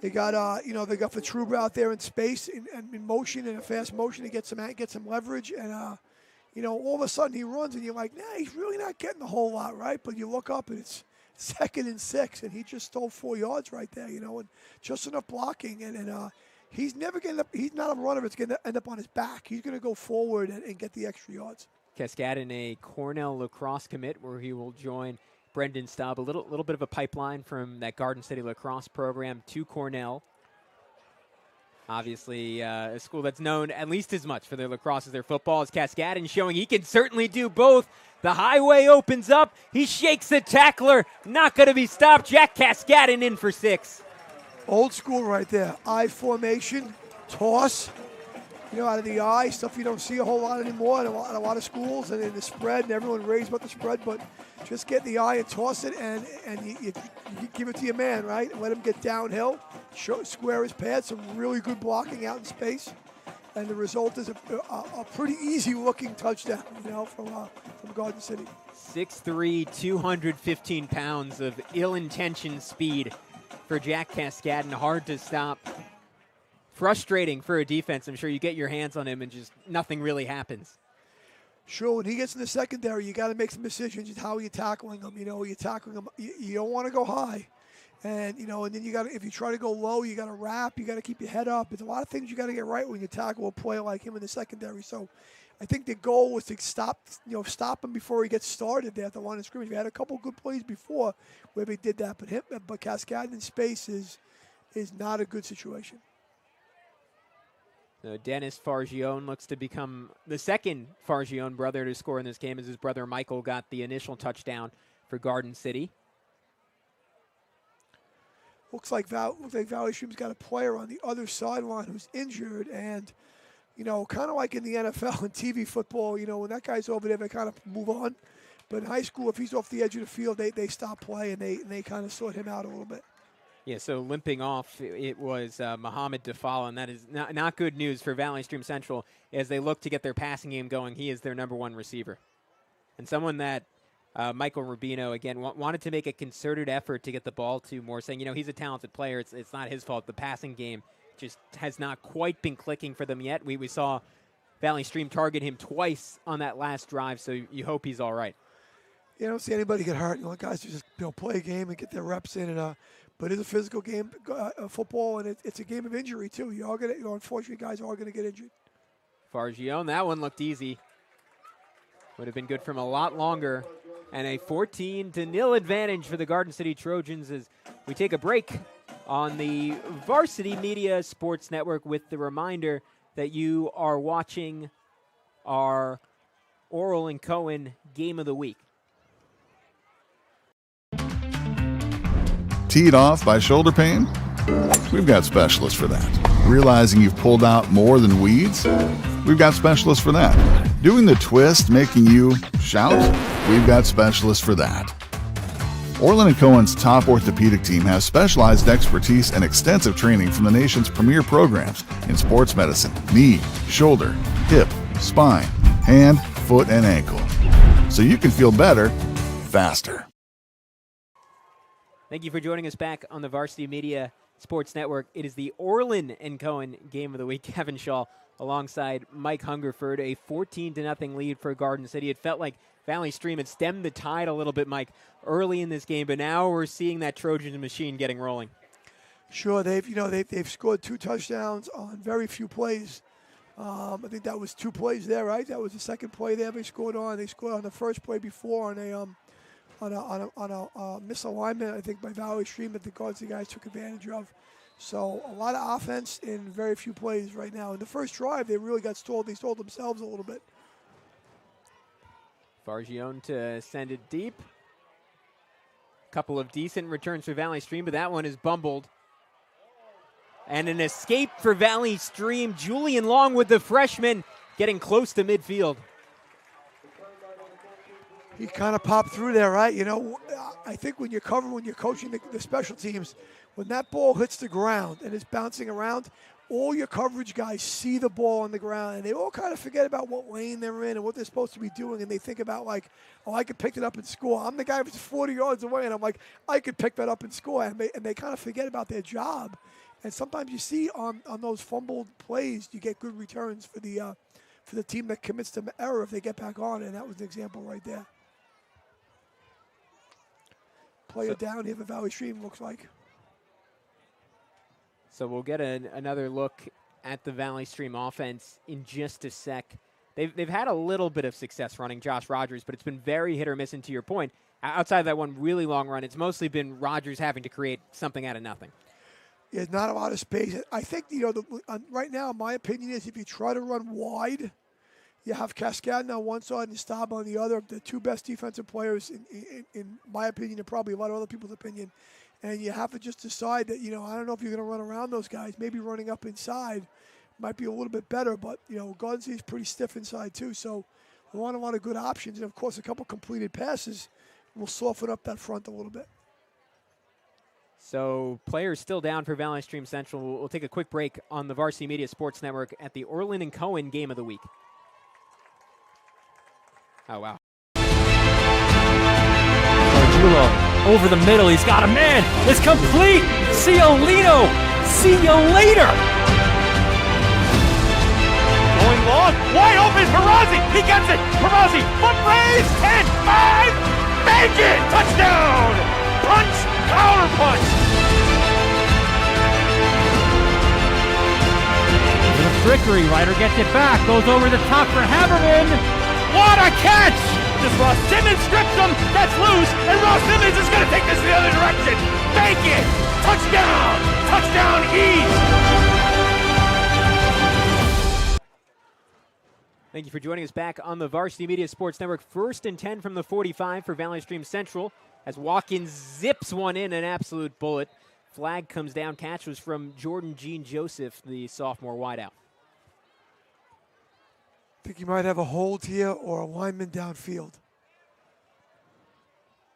E: They got, they got Fatruba out there in space, in motion, in a fast motion to get some leverage. And, all of a sudden he runs and you're like, nah, he's really not getting a whole lot, right? But you look up and it's 2nd and 6, and he just stole 4 yards right there, and just enough blocking. And he's never going to, he's not a runner that's going to end up on his back. He's going to go forward and get the extra yards.
D: Cascade in a Cornell lacrosse commit where he will join Brendan Staub. A little bit of a pipeline from that Garden City lacrosse program to Cornell. Obviously, a school that's known at least as much for their lacrosse as their football. As Cascadin showing he can certainly do both. The highway opens up. He shakes the tackler. Not going to be stopped. Jack Cascadin in for 6.
E: Old school right there. I formation, toss, out of the eye, stuff you don't see a whole lot anymore in a lot of schools, and in the spread, and everyone raves about the spread, but just get the eye and toss it, and you give it to your man, right? Let him get downhill, square his pads, some really good blocking out in space, and the result is a pretty easy-looking touchdown, from Garden City.
D: 6'3", 215 pounds of ill-intentioned speed for Jack Cascadden, hard to stop. Frustrating for a defense. I'm sure you get your hands on him and just nothing really happens.
E: Sure, when he gets in the secondary, you got to make some decisions. How are you tackling him? You're tackling him. You don't want to go high, and and then you got to, if you try to go low, you got to wrap. You got to keep your head up. There's a lot of things you got to get right when you tackle a player like him in the secondary. So, I think the goal was to stop him before he gets started there at the line of scrimmage. We had a couple good plays before where we did that, but Cascadden in space is not a good situation.
D: So Dennis Fargione looks to become the second Fargione brother to score in this game, as his brother Michael got the initial touchdown for Garden City.
E: Looks like Valley Stream's got a player on the other sideline who's injured, and kind of like in the NFL and TV football, when that guy's over there, they kind of move on. But in high school, if he's off the edge of the field, they stop play and they kind of sort him out a little bit.
D: Yeah, so limping off, it was Muhammad Dafala, and that is not good news for Valley Stream Central as they look to get their passing game going. He is their number one receiver. And someone that Michael Rubino, again, wanted to make a concerted effort to get the ball to more, saying, he's a talented player. It's not his fault. The passing game just has not quite been clicking for them yet. We saw Valley Stream target him twice on that last drive, so you hope he's all right.
E: You don't see anybody get hurt. Guys just play a game and get their reps in, but it's a physical game, football, and it's a game of injury too. Unfortunately, guys are gonna get injured.
D: Fargione, that one looked easy. Would have been good from a lot longer. And a 14-0 advantage for the Garden City Trojans as we take a break on the Varsity Media Sports Network, with the reminder that you are watching our Oral and Cohen Game of the Week.
F: Teed off by shoulder pain? We've got specialists for that. Realizing you've pulled out more than weeds? We've got specialists for that. Doing the twist making you shout? We've got specialists for that. Orland & Cohen's top orthopedic team has specialized expertise and extensive training from the nation's premier programs in sports medicine, knee, shoulder, hip, spine, hand, foot, and ankle. So you can feel better, faster.
D: Thank you for joining us back on the Varsity Media Sports Network. It is the Orland & Cohen Game of the Week. Kevin Shaw alongside Mike Hungerford, a 14-0 lead for Garden City. It felt like Valley Stream had stemmed the tide a little bit, Mike, early in this game, but now we're seeing that Trojans machine getting rolling.
E: Sure, they've scored 2 touchdowns on very few plays. I think that was 2 plays there, right? That was the second play there they scored on. They scored on the first play before on a misalignment, I think, by Valley Stream that the Garden City guys took advantage of. So a lot of offense in very few plays right now. In the first drive, they really got stalled. They stalled themselves a little bit.
D: Fargione to send it deep. Couple of decent returns for Valley Stream, but that one is bumbled. And an escape for Valley Stream. Julian Long with the freshman getting close to midfield.
E: He kind of popped through there, right? I think when you're coaching the special teams, when that ball hits the ground and it's bouncing around, all your coverage guys see the ball on the ground, and they all kind of forget about what lane they're in and what they're supposed to be doing, and they think about, like, I could pick it up and score. I'm the guy who's 40 yards away, and I'm like, I could pick that up and score, and they kind of forget about their job. And sometimes you see on those fumbled plays, you get good returns for the team that commits to error if they get back on, and that was an example right there. Player down here for Valley Stream, looks like.
D: So we'll get another look at the Valley Stream offense in just a sec. They've had a little bit of success running Josh Rogers, but it's been very hit or miss. And to your point, outside of that one really long run, it's mostly been Rogers having to create something out of nothing.
E: Yeah, not a lot of space. I think, right now, my opinion is if you try to run wide, you have Cascadden on one side and Staub on the other, the 2 best defensive players, in my opinion, and probably a lot of other people's opinion. And you have to just decide that, I don't know if you're going to run around those guys, maybe running up inside. might be a little bit better, but, Garden City's pretty stiff inside too, so we want a lot of good options, and of course a couple completed passes will soften up that front a little bit.
D: So players still down for Valley Stream Central. We'll take a quick break on the Varsity Media Sports Network at the Orland and Cohen Game of the Week. Oh, wow.
B: Argiulo over the middle. He's got a man. It's complete. Ciolino. See you later.
C: Going long, wide open, Perazzi, he gets it, Perazzi, foot raise, 10, 5, make it, touchdown, punch, counter punch.
B: The trickery, Ryder gets it back, goes over the top for Haberman. What a catch!
C: Just Ross Simmons strips him, that's loose, and Ross Simmons is going to take this the other direction, make it, touchdown, touchdown East.
D: Thank you for joining us back on the Varsity Media Sports Network. 1st and 10 from the 45 for Valley Stream Central as Watkins zips one in, an absolute bullet. Flag comes down. Catch was from Jordan Jean Joseph, the sophomore wideout.
E: I think you might have a hold here or a lineman downfield.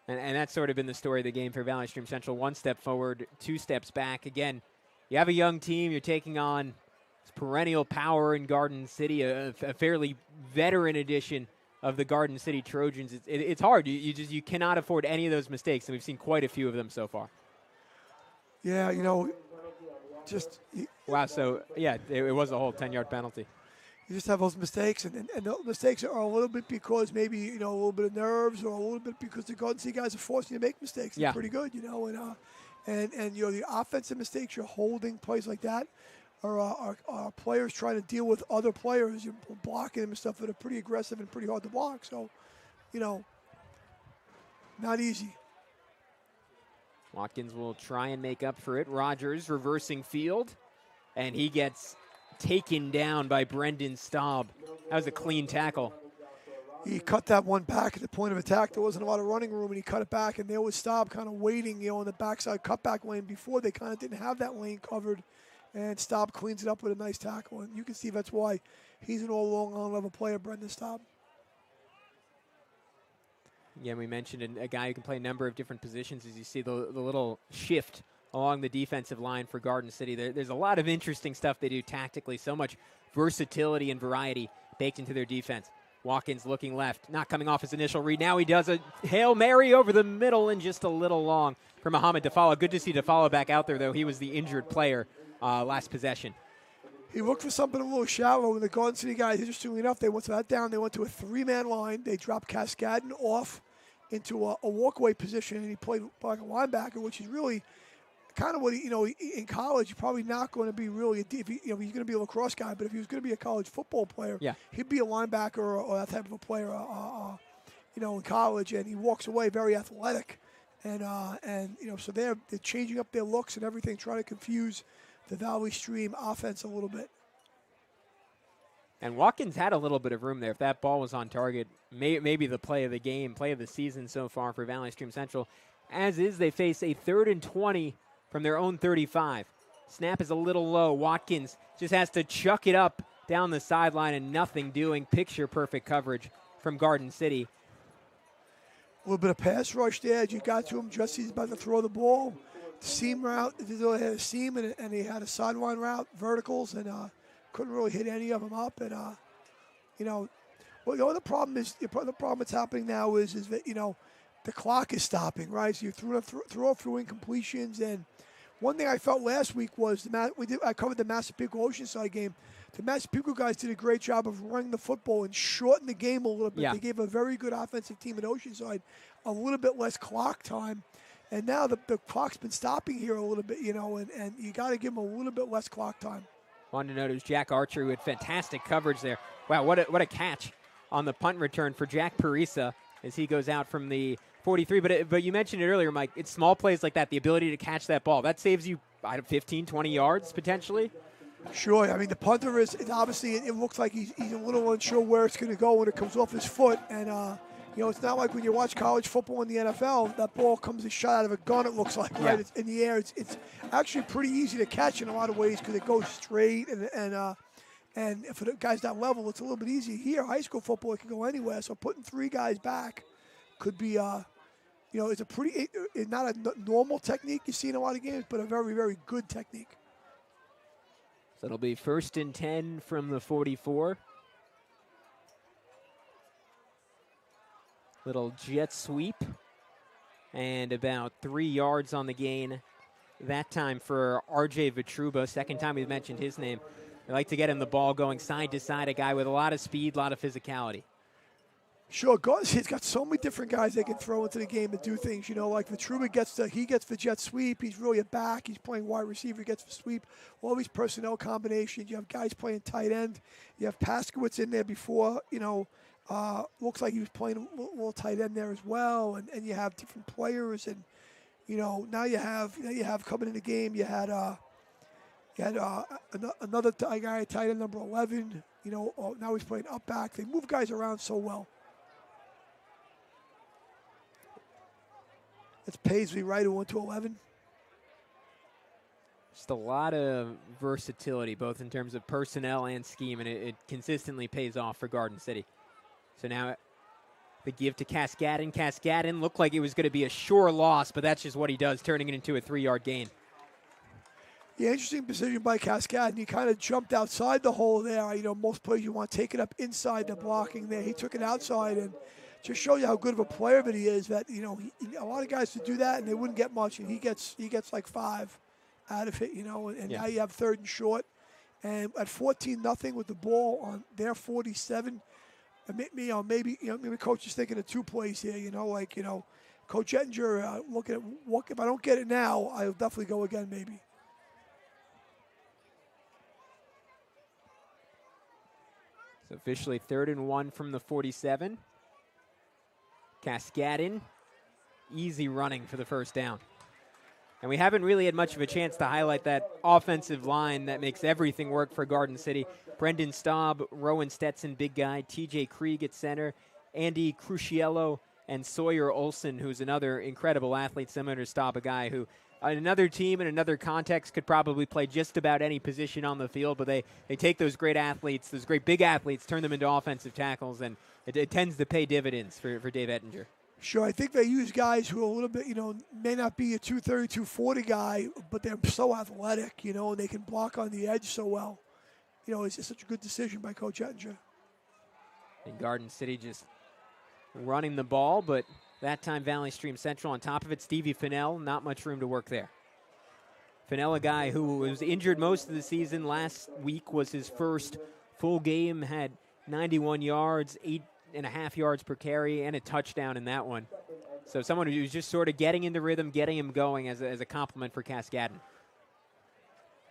D: And that's sort of been the story of the game for Valley Stream Central. 1 step forward, 2 steps back. Again, you have a young team. You're taking on perennial power in Garden City, a fairly veteran edition of the Garden City Trojans. It's hard. You cannot afford any of those mistakes, and we've seen quite a few of them so far.
E: Yeah,
D: wow. So yeah, it was a whole 10-yard penalty.
E: You just have those mistakes, and the mistakes are a little bit because maybe a little bit of nerves, or a little bit because the Garden City guys are forcing you to make mistakes. They're pretty good, and the offensive mistakes, you're holding plays like that. Are players trying to deal with other players, you're blocking them and stuff that are pretty aggressive and pretty hard to block. So, not easy.
D: Watkins will try and make up for it. Rogers reversing field, and he gets taken down by Brendan Staub. That was a clean tackle.
E: He cut that one back at the point of attack. There wasn't a lot of running room, and he cut it back, and there was Staub kind of waiting, in the backside cutback lane before they kind of didn't have that lane covered. And Staub cleans it up with a nice tackle. And you can see that's why he's an all-along on-level player, Brendan Staub.
D: Yeah, we mentioned a guy who can play a number of different positions. As you see the little shift along the defensive line for Garden City. There's a lot of interesting stuff they do tactically. So much versatility and variety baked into their defense. Watkins looking left, not coming off his initial read. Now he does a Hail Mary over the middle and just a little long for Muhammad Dafala. Good to see Dafala back out there, though. He was the injured player last possession.
E: He looked for something a little shallow, and the Garden City guys, interestingly enough, they went to that down. They went to a 3-man line. They dropped Cascadden off into a walkaway position, and he played like a linebacker, which is really kind of what in college, you're probably not going to be really he's going to be a lacrosse guy, but if he was going to be a college football player, he'd be a linebacker or that type of a player, in college, and he walks away very athletic, and so they're changing up their looks and everything, trying to confuse the Valley Stream offense a little bit.
D: And Watkins had a little bit of room there. If that ball was on target, maybe the play of the game, play of the season so far for Valley Stream Central. As is, they face a 3rd and 20 from their own 35. Snap is a little low. Watkins just has to chuck it up down the sideline and nothing doing. Picture perfect coverage from Garden City.
E: A little bit of pass rush there. As you got to him just as he's about to throw the ball. Seam route, they had a seam and he had a sideline route, verticals, and couldn't really hit any of them up. And well, the other problem is the problem that's happening now is that the clock is stopping, right? So you throw through incompletions. And one thing I felt last week was I covered the Massapequa Oceanside game. The Massapequa guys did a great job of running the football and shorten the game a little bit.
D: Yeah.
E: They gave a very good offensive team at Oceanside a little bit less clock time. And now the clock's been stopping here a little bit, and you got to give them a little bit less clock time.
D: Wanted to note it was Jack Archer who had fantastic coverage there. Wow, what a catch on the punt return for Jack Parisa as he goes out from the 43. But you mentioned it earlier, Mike. It's small plays like that, the ability to catch that ball. That saves you 15, 20 yards potentially.
E: Sure. I mean, the punter it looks like he's a little unsure where it's going to go when it comes off his foot. And, it's not like when you watch college football in the NFL, that ball comes a shot out of a gun, it looks like, right? It's in the air. It's actually pretty easy to catch in a lot of ways because it goes straight and And if a guy's that level, it's a little bit easier. Here, high school football, it can go anywhere. So putting 3 guys back could be, it's a pretty, it's not a normal technique you see in a lot of games, but a very, very good technique.
D: So it'll be 1st and 10 from the 44. Little jet sweep. And about 3 yards on the gain. That time for R.J. Vitruba. Second time we've mentioned his name. They like to get him the ball going side to side, a guy with a lot of speed, a lot of physicality.
E: Sure, he's got so many different guys they can throw into the game and do things. Like Vitruba gets the jet sweep. He's really a back. He's playing wide receiver. He gets the sweep. All these personnel combinations. You have guys playing tight end. You have Paskowitz in there before. Looks like he was playing a little tight end there as well. And you have different players. And now you have coming in the game. You had another guy, tight end number 11. Now he's playing up back. They move guys around so well. It's Paisley, right, who went to 11.
D: Just a lot of versatility, both in terms of personnel and scheme, and it consistently pays off for Garden City. So now the give to Cascadin. Cascadin looked like it was going to be a sure loss, but that's just what he does, turning it into a 3-yard gain.
E: Yeah, interesting decision by Cascadin. He kind of jumped outside the hole there. Most players you want to take it up inside the blocking there. He took it outside, and just show you how good of a player that he is. That a lot of guys would do that and they wouldn't get much, and he gets like 5 out of it. And now you have 3rd and short, and at 14-0 with the ball on their 47. Maybe coach is thinking of 2 plays here. Coach Ettinger looking at if I don't get it now, I'll definitely go again maybe.
D: So officially 3rd and 1 from the 47. Cascadin, easy running for the first down. And we haven't really had much of a chance to highlight that offensive line that makes everything work for Garden City. Brendan Staub, Rowan Stetson, big guy, TJ Krieg at center, Andy Cruciello, and Sawyer Olson, who's another incredible athlete, similar to Staub, a guy who on another team in another context could probably play just about any position on the field, but they take those great athletes, those great big athletes, turn them into offensive tackles, and it tends to pay dividends for Dave Ettinger.
E: Sure, I think they use guys who are a little bit, may not be a 230, 240 guy, but they're so athletic, and they can block on the edge so well. It's just such a good decision by Coach Ettinger.
D: And Garden City just running the ball, but that time Valley Stream Central on top of it. Stevie Fennell, not much room to work there. Fennell, a guy who was injured most of the season. Last week was his first full game, had 91 yards, 8.5 yards per carry, and a touchdown in that one. So someone who's just sort of getting into rhythm, getting him going as a compliment for Cascadin.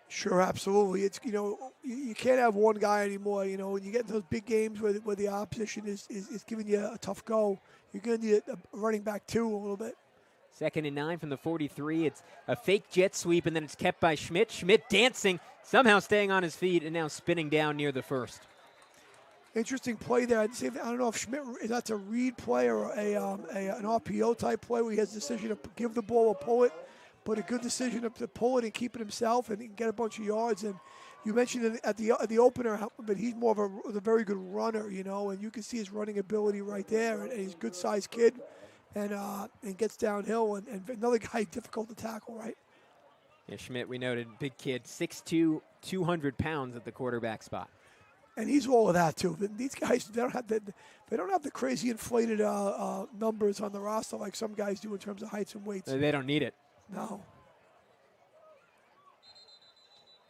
E: Sure, absolutely. It's you can't have one guy anymore. When you get in those big games where the opposition is giving you a tough go, you're going to need a running back too a little bit.
D: 2nd and 9 from the 43. It's a fake jet sweep, and then it's kept by Schmidt. Schmidt dancing, somehow staying on his feet, and now spinning down near the 1st.
E: Interesting play there. I don't know if Schmidt, that's a read play or an RPO type play where he has a decision to give the ball or pull it, but a good decision to pull it and keep it himself and get a bunch of yards. And you mentioned it at the opener, but he's more of a very good runner, and you can see his running ability right there. And he's a good-sized kid and gets downhill. And another guy difficult to tackle, right?
D: Yeah, Schmidt, we noted, big kid, 6'2", 200 pounds at the quarterback spot.
E: And he's all of that too. These guys, they don't have the crazy inflated numbers on the roster like some guys do in terms of heights and weights.
D: They don't need it.
E: No.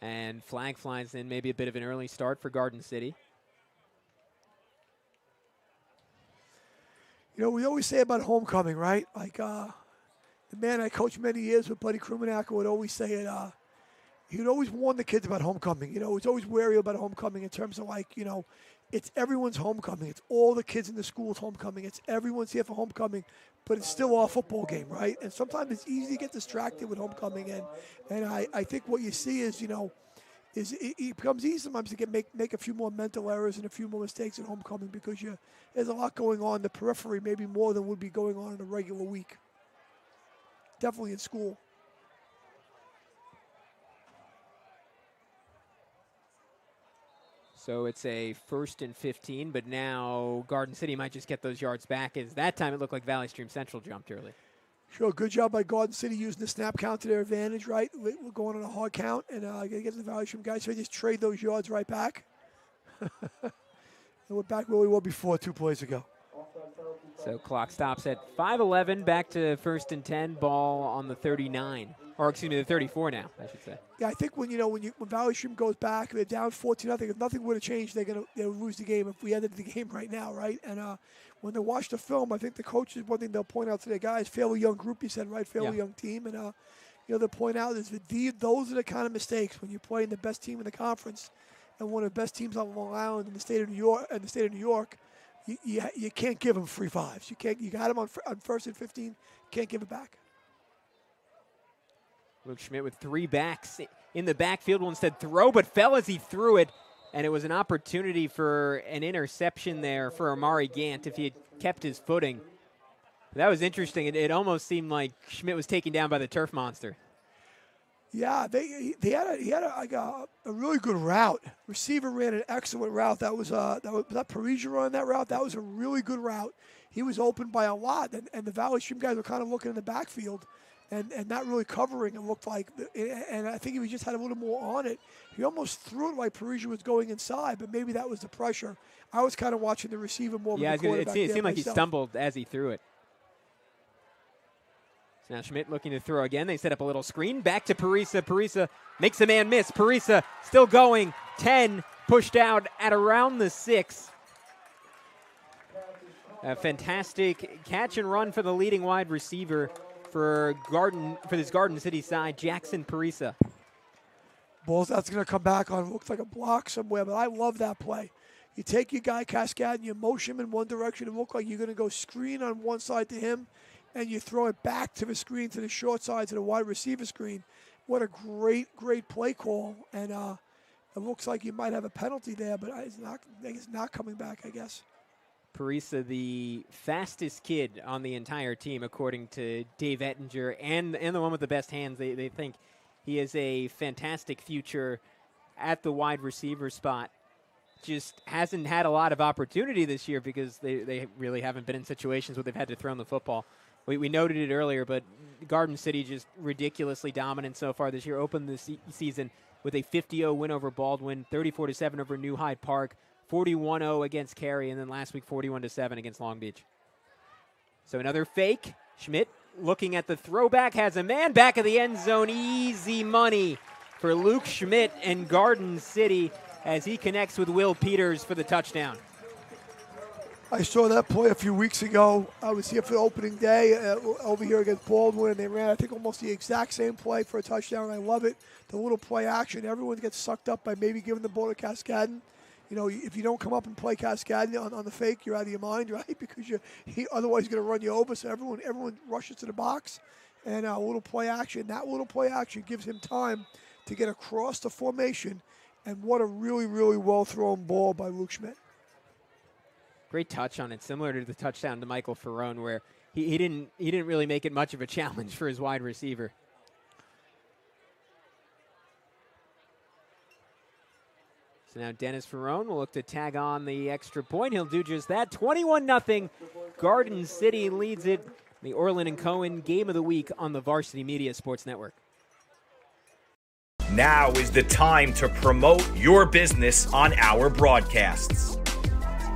D: And flag flies in, maybe a bit of an early start for Garden City.
E: We always say about homecoming, right? Like the man I coached many years with, Buddy Krumenacker, would always say it. He would always warn the kids about homecoming. He was always wary about homecoming in terms of it's everyone's homecoming. It's all the kids in the school's homecoming. It's everyone's here for homecoming, but it's still our football game, right? And sometimes it's easy to get distracted with homecoming. And I think what you see is, it becomes easy sometimes to make a few more mental errors and a few more mistakes at homecoming because there's a lot going on in the periphery, maybe more than would be going on in a regular week. Definitely in school.
D: So it's a 1st and 15, but now Garden City might just get those yards back, as that time it looked like Valley Stream Central jumped early.
E: Sure, good job by Garden City using the snap count to their advantage, right? We're going on a hard count, and got to get the Valley Stream guys, so they just trade those yards right back. And we're back where we were before 2 plays ago.
D: So clock stops at 5:11, back to 1st and 10, ball on the 39. Or excuse me, the 34 now, I should say.
E: Yeah, I think when Valley Stream goes back, they're down 14-0. If nothing would have changed, they'll lose the game if we ended the game right now, right? And when they watch the film, I think the coaches, one thing they'll point out to their guys, fairly young group, you said, right? Fairly young team, and they'll point out is that those are the kind of mistakes when you're playing the best team in the conference and one of the best teams on Long Island in the state of New York. You can't give them free fives. You got them on 1st and 15. Can't give it back.
D: Luke Schmidt with 3 backs in the backfield will instead throw, but fell as he threw it, and it was an opportunity for an interception there for Amari Gant if he had kept his footing. That was interesting. It almost seemed like Schmidt was taken down by the turf monster.
E: Yeah, he had a really good route. Receiver ran an excellent route. That was Parisia running that route. That was a really good route. He was open by a lot, and the Valley Stream guys were kind of looking in the backfield and not really covering. It looked like, and I think he just had a little more on it. He almost threw it like Parisia was going inside, but maybe that was the pressure. I was kind of watching the receiver more.
D: Yeah,
E: than the
D: it seemed like
E: myself.
D: he stumbled as he threw it. So now Schmidt looking to throw again. They set up a little screen. Back to Parisa. Parisa makes a man miss. Parisa still going. 10 pushed out at around the 6. A fantastic catch and run for the leading wide receiver for this Garden City side, Jackson Parisa.
E: Ball's that's going to come back on. Looks like a block somewhere, but I love that play. You take your guy Cascade and you motion him in one direction. It look like you're going to go screen on one side to him, and you throw it back to the screen, to the short side, to the wide receiver screen. What a great play call. And it looks like you might have a penalty there, but it's not coming back, I guess.
D: Parisa, the fastest kid on the entire team, according to Dave Ettinger, and the one with the best hands. They think he has a fantastic future at the wide receiver spot. Just hasn't had a lot of opportunity this year because they really haven't been in situations where they've had to throw the football. We noted it earlier, but Garden City just ridiculously dominant so far this year. Opened the season with a 50-0 win over Baldwin, 34-7 over New Hyde Park, 41-0 against Cary, and then last week 41-7 against Long Beach. So another fake. Schmidt looking at the throwback, has a man back of the end zone. Easy money for Luke Schmidt and Garden City as he connects with Will Peters for the touchdown.
E: I saw that play a few weeks ago. I was here for the opening day over here against Baldwin, and they ran, I think, almost the exact same play for a touchdown. I love it. The little play action. Everyone gets sucked up by maybe giving the ball to Cascadden. You know, if you don't come up and play Cascadden on the fake, you're out of your mind, right? Because he otherwise going to run you over. So everyone rushes to the box, and a little play action. That little play action gives him time to get across the formation. And what a really, really well-thrown ball by Luke Schmidt.
D: Great touch on it, similar to the touchdown to Michael Ferrone, where he didn't really make it much of a challenge for his wide receiver. So now Dennis Ferrone will look to tag on the extra point. He'll do just that. 21-0. Garden City leads it. The Orland and Cohen Game of the Week on the Varsity Media Sports Network.
A: Now is the time to promote your business on our broadcasts.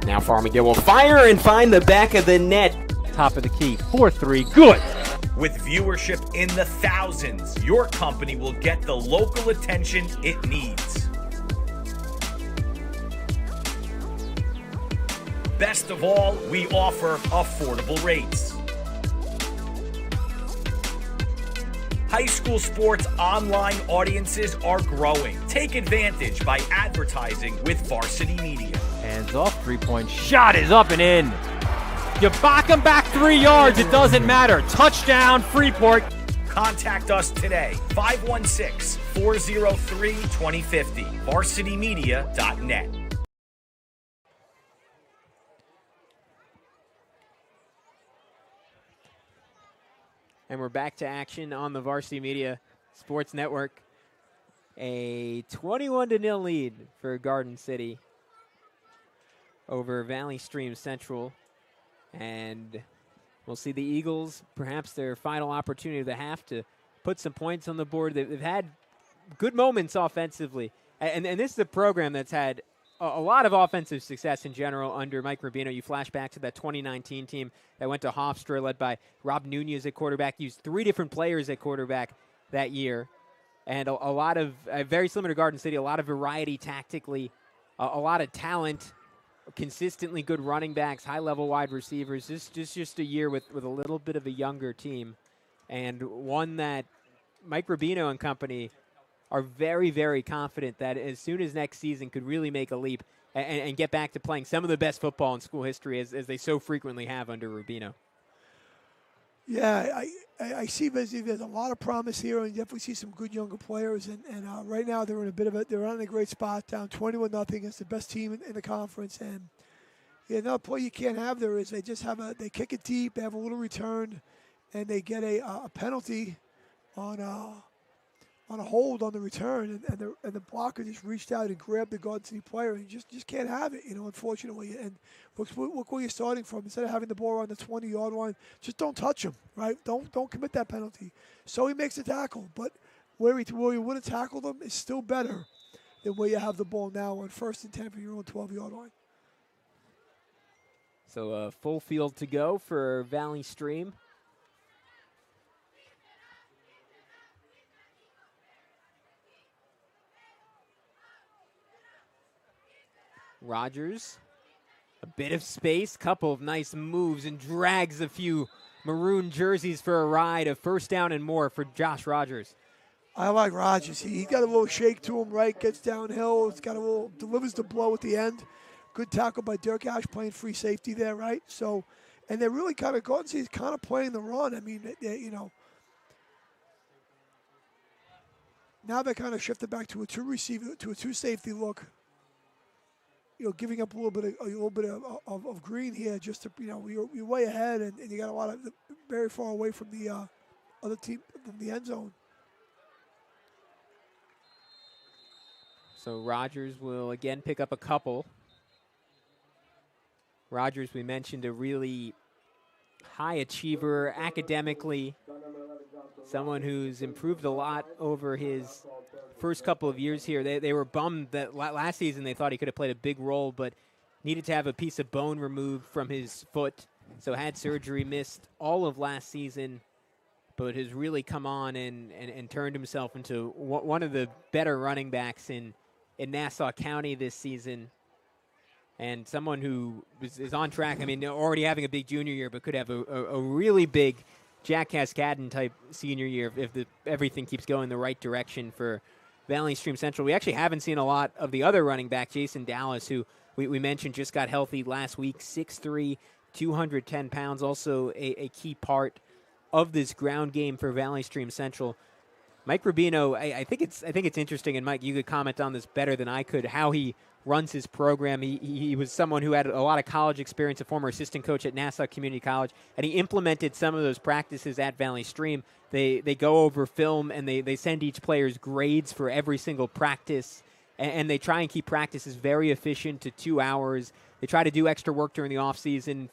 D: Now Farmiga will fire and find the back of the net.
B: Top of the key, 4-3, good.
A: With viewership in the thousands, your company will get the local attention it needs. Best of all, we offer affordable rates. High school sports online audiences are growing. Take advantage by advertising with Varsity Media.
B: Hands off, 3-point shot is up and in. You back him back 3 yards, it doesn't matter. Touchdown, Freeport.
A: Contact us today, 516-403-2050, varsitymedia.net.
D: And we're back to action on the Varsity Media Sports Network. A 21-0 lead for Garden City over Valley Stream Central. And we'll see the Eagles, perhaps their final opportunity of the half to put some points on the board. They've had good moments offensively. And this is a program that's had a lot of offensive success in general under Mike Rubino. You flash back to that 2019 team that went to Hofstra, led by Rob Nunez at quarterback. Used 3 different players at quarterback that year. And a lot of, very similar to Garden City, a lot of variety tactically, a lot of talent, consistently good running backs, high-level wide receivers. Just a year with a little bit of a younger team, and one that Mike Rubino and company are very, very confident that as soon as next season could really make a leap and get back to playing some of the best football in school history as they so frequently have under Rubino.
E: Yeah, I see there's a lot of promise here, and you definitely see some good younger players. And right now they're in they're on a great spot, down 21-0 against the best team in the conference. And another play you can't have there is they kick it deep, they have a little return, and they get a penalty on a hold on the return, and the blocker just reached out and grabbed the Garden City player, and you just can't have it, unfortunately. And look where you're starting from. Instead of having the ball on the 20-yard line, just don't touch him, right? Don't commit that penalty. So he makes the tackle, but where he would have tackled him is still better than where you have the ball now on 1st and 10 for your own 12-yard line.
D: So a full field to go for Valley Stream. Rogers, a bit of space, couple of nice moves, and drags a few maroon jerseys for a ride. A first down and more for Josh Rogers.
E: I like Rogers. He's got a little shake to him, right? Gets downhill. It's got a little, delivers the blow at the end. Good tackle by Dirk Ash, playing free safety there, right? So, and they're really kind of going. He's kind of playing the run. I mean, now they kind of shifted back to a 2 safety look. Giving up a little bit of green here, just to you're way ahead, and you got a lot of very far away from the other team from the end zone.
D: So Rogers will again pick up a couple. Rogers, we mentioned, a really high achiever academically, someone who's improved a lot over his first couple of years here. They were bummed that last season they thought he could have played a big role, but needed to have a piece of bone removed from his foot, so had surgery, missed all of last season, but has really come on and turned himself into one of the better running backs in Nassau County this season, and someone who is on track. I mean, already having a big junior year, but could have a really big Jack Cascadden type senior year if everything keeps going the right direction for Valley Stream Central. We actually haven't seen a lot of the other running back, Jason Dallas, who we mentioned just got healthy last week, 6'3", 210 pounds, also a key part of this ground game for Valley Stream Central. Mike Rubino, I think it's interesting, and Mike, you could comment on this better than I could, how he runs his program. He was someone who had a lot of college experience, a former assistant coach at Nassau Community College, and he implemented some of those practices at Valley Stream. They go over film, and they send each player's grades for every single practice, and they try and keep practices very efficient to 2 hours. They try to do extra work during the offseason.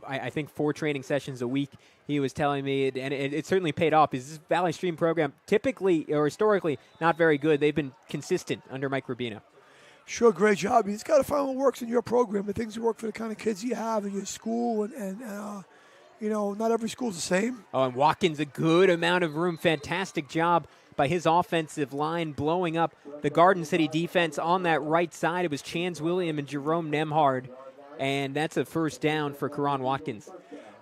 D: I think 4 training sessions a week, he was telling me, and it certainly paid off. This Valley Stream program, typically or historically, not very good. They've been consistent under Mike Rubino.
E: Sure, great job. It's got to find what works in your program, the things that work for the kind of kids you have in your school, and not every school's the same.
D: Oh, and Watkins, a good amount of room. Fantastic job by his offensive line, blowing up the Garden City defense on that right side. It was Chance William and Jerome Nemhard, and that's a first down for Karan Watkins.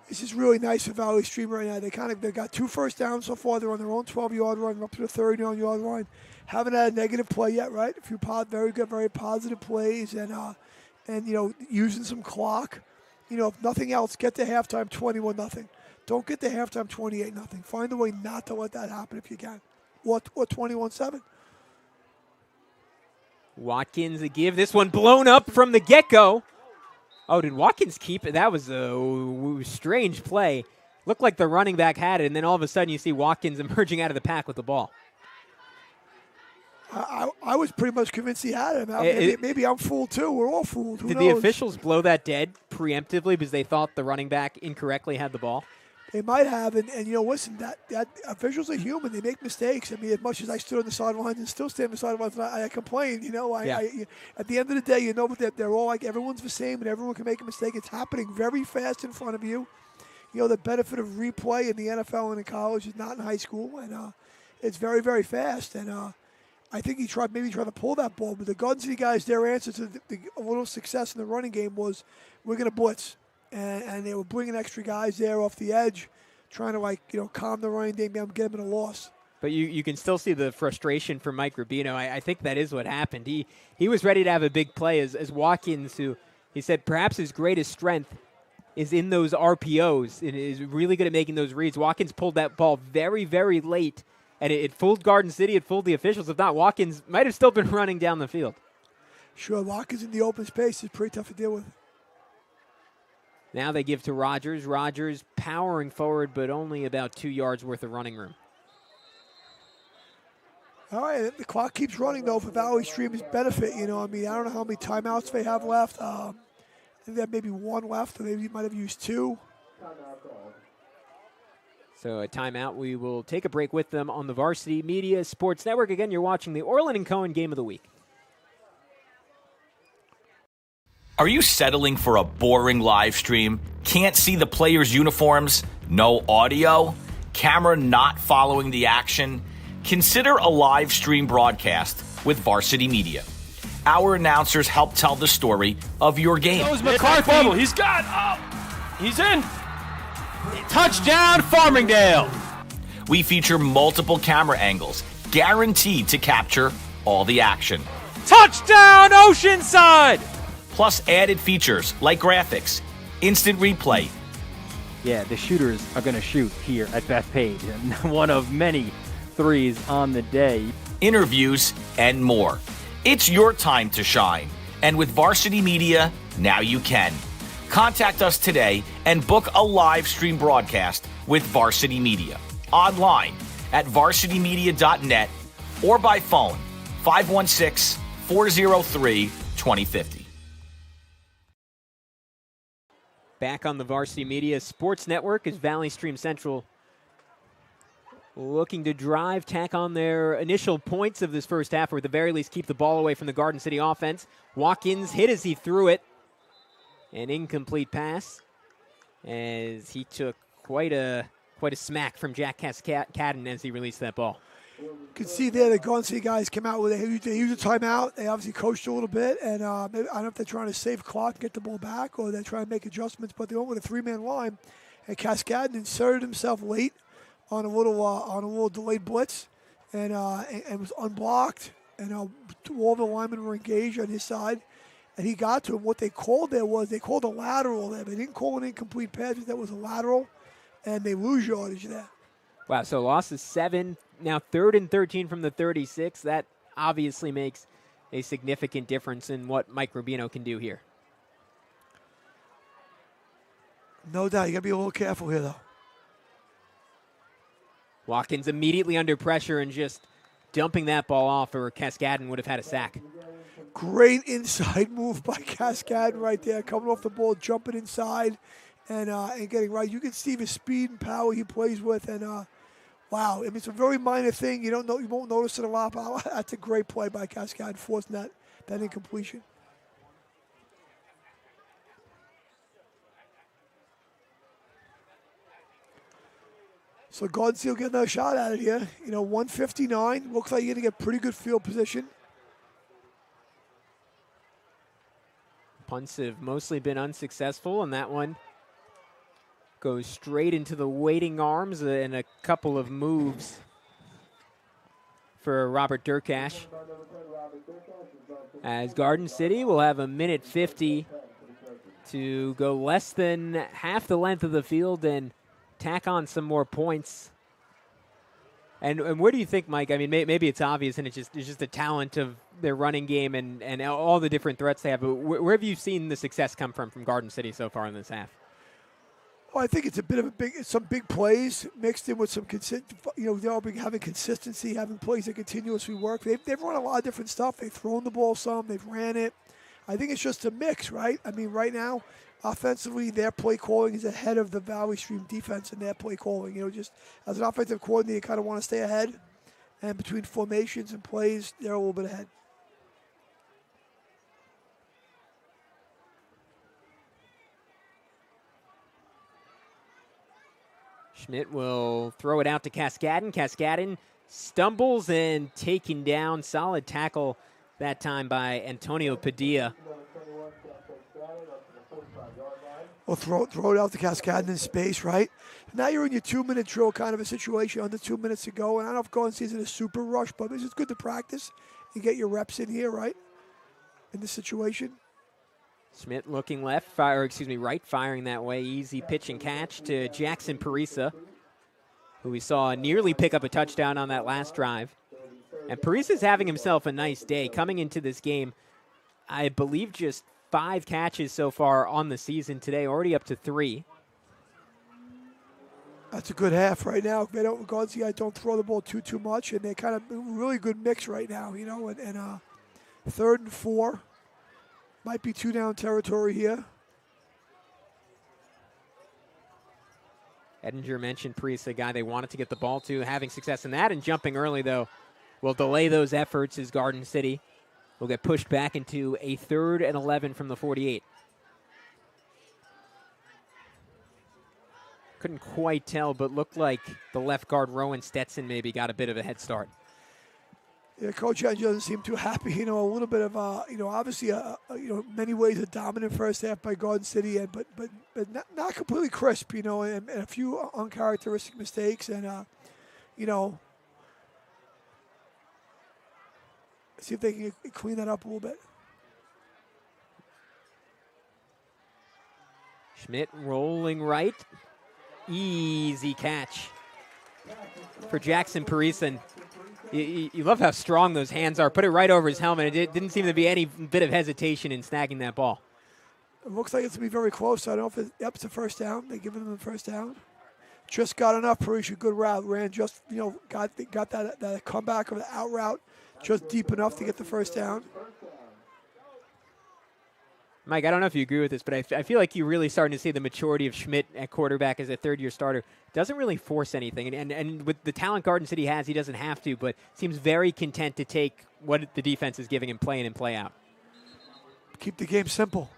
E: This is really nice for Valley Stream right now. They got 2 first downs so far. They're on their own 12-yard line, up to the 39-yard line. Haven't had a negative play yet, right? A few very good, very positive plays, and using some clock. If nothing else, get to halftime 21-0. Don't get to halftime 28-0. Find a way not to let that happen if you can. Or 21-7.
D: Watkins a give. This one blown up from the get-go. Oh, did Watkins keep it? That was a strange play. Looked like the running back had it, and then all of a sudden you see Watkins emerging out of the pack with the ball.
E: I was pretty much convinced he had it. Maybe I'm fooled too. We're all fooled. Who
D: Did
E: knows?
D: the officials blow that dead preemptively because they thought the running back incorrectly had the ball?
E: They might have, and listen, that officials are human. They make mistakes. I mean, as much as I stood on the sidelines and still stand on the sidelines, and I complain. At the end of the day, but they're all like, everyone's the same, and everyone can make a mistake. It's happening very fast in front of you. The benefit of replay in the NFL and in college is not in high school, and it's very, very fast. And I think he tried to pull that ball, but the Garden City guys, their answer to a little success in the running game was, we're going to blitz. And they were bringing extra guys there off the edge, trying to calm the running game down, get them in a loss.
D: But you can still see the frustration from Mike Rubino. I think that is what happened. He was ready to have a big play as Watkins, who he said perhaps his greatest strength is in those RPOs and is really good at making those reads. Watkins pulled that ball very, very late, and it fooled Garden City. It fooled the officials. If not, Watkins might have still been running down the field.
E: Sure, Watkins in the open space is pretty tough to deal with.
D: Now they give to Rogers. Rogers powering forward, but only about 2 yards worth of running room.
E: All right, the clock keeps running, though, for Valley Stream's benefit. I don't know how many timeouts they have left. I think they have maybe one left, or maybe you might have used two.
D: So a timeout. We will take a break with them on the Varsity Media Sports Network. Again, you're watching the Orland and Cohen Game of the Week.
A: Are you settling for a boring live stream? Can't see the players' uniforms? No audio? Camera not following the action? Consider a live stream broadcast with Varsity Media. Our announcers help tell the story of your game.
B: Goes McCarthy.
C: He's got. He's in.
B: Touchdown, Farmingdale.
A: We feature multiple camera angles, guaranteed to capture all the action.
B: Touchdown, Oceanside.
A: Plus added features like graphics, instant replay.
B: Yeah, the shooters are going to shoot here at Bethpage, and one of many threes on the day.
A: Interviews, and more. It's your time to shine. And with Varsity Media, now you can. Contact us today and book a live stream broadcast with Varsity Media. Online at varsitymedia.net or by phone 516-403-2050.
D: Back on the Varsity Media Sports Network is Valley Stream Central looking to drive, tack on their initial points of this first half, or at the very least keep the ball away from the Garden City offense. Watkins hit as he threw it. An incomplete pass as he took quite a smack from Jack Cascadden as he released that ball.
E: You can see there the Garden City guys came out with they used a timeout. They obviously coached a little bit, and maybe, I don't know if they're trying to save clock and get the ball back, or they're trying to make adjustments, but they went with a three-man line, and Cascadden inserted himself late on a little delayed blitz, and was unblocked, and all the linemen were engaged on his side, and he got to him. What they called there was they called a lateral there. They didn't call an incomplete pass, that was a lateral, and they lose yardage there.
D: Wow, so loss is 7. Now 3rd and 13 from the 36. That obviously makes a significant difference in what Mike Rubino can do here.
E: No doubt. You got to be a little careful here, though.
D: Watkins immediately under pressure and just dumping that ball off, or Cascadden would have had a sack.
E: Great inside move by Cascadden right there, coming off the ball, jumping inside, and getting right. You can see the speed and power he plays with, and wow, I mean, it's a very minor thing. You won't notice it a lot, but that's a great play by Cascadden, forcing that incompletion. So Garden City will get another shot at it here. 159. Looks like you're going to get pretty good field position.
D: Punts have mostly been unsuccessful, and that one goes straight into the waiting arms and a couple of moves for Robert Durkash. As Garden City will have 1:50 to go less than half the length of the field and tack on some more points. And where do you think, Mike? I mean, maybe it's obvious, and it's just the talent of their running game and all the different threats they have. But where have you seen the success come from Garden City so far in this half?
E: Well, I think it's a bit of some big plays mixed in with some they'll be having consistency, having plays that continuously work. They've run a lot of different stuff. They've thrown the ball some, they've ran it. I think it's just a mix, right? I mean, right now, offensively, their play calling is ahead of the Valley Stream defense in their play calling. Just as an offensive coordinator, you kind of want to stay ahead, and between formations and plays, they're a little bit ahead.
D: Schmidt will throw it out to Cascadin. Cascadin stumbles and taken down. Solid tackle that time by Antonio Padilla.
E: Well, throw it out to Cascadin in space, right? Now you're in your 2-minute drill kind of a situation, under 2 minutes to go. And I don't know if Garden City's in a super rush, but it's just good to practice and get your reps in here, right? In this situation.
D: Schmidt looking right, firing that way. Easy pitch and catch to Jackson Parisa, who we saw nearly pick up a touchdown on that last drive. And Parisa's having himself a nice day. Coming into this game, I believe just 5 catches so far on the season today, already up to 3.
E: That's a good half right now. They don't, Garden don't throw the ball too much, and they're kind of really good mix right now, and 3rd and 4. Might be 2-down territory here.
D: Edinger mentioned Parisa, a guy they wanted to get the ball to, having success in that, and jumping early, though, will delay those efforts as Garden City will get pushed back into a 3rd and 11 from the 48. Couldn't quite tell, but looked like the left guard, Rowan Stetson, maybe got a bit of a head start.
E: Yeah, Coach Edge doesn't seem too happy. A little bit of, obviously, many ways a dominant first half by Garden City, but not completely crisp, and a few uncharacteristic mistakes, and, see if they can clean that up a little bit.
D: Schmidt rolling right. Easy catch for Jackson Parisa. You love how strong those hands are. Put it right over his helmet. It didn't seem to be any bit of hesitation in snagging that ball.
E: It looks like it's going to be very close. I don't know if it's a first down. They're giving them the first down. Just got enough. Parisa, good route. Ran just, got that comeback or the out route just deep enough to get the first down.
D: Mike, I don't know if you agree with this, but I feel like you're really starting to see the maturity of Schmidt at quarterback as a third-year starter. Doesn't really force anything, and with the talent Garden City has, he doesn't have to, but seems very content to take what the defense is giving him play in and play out.
E: Keep the game simple.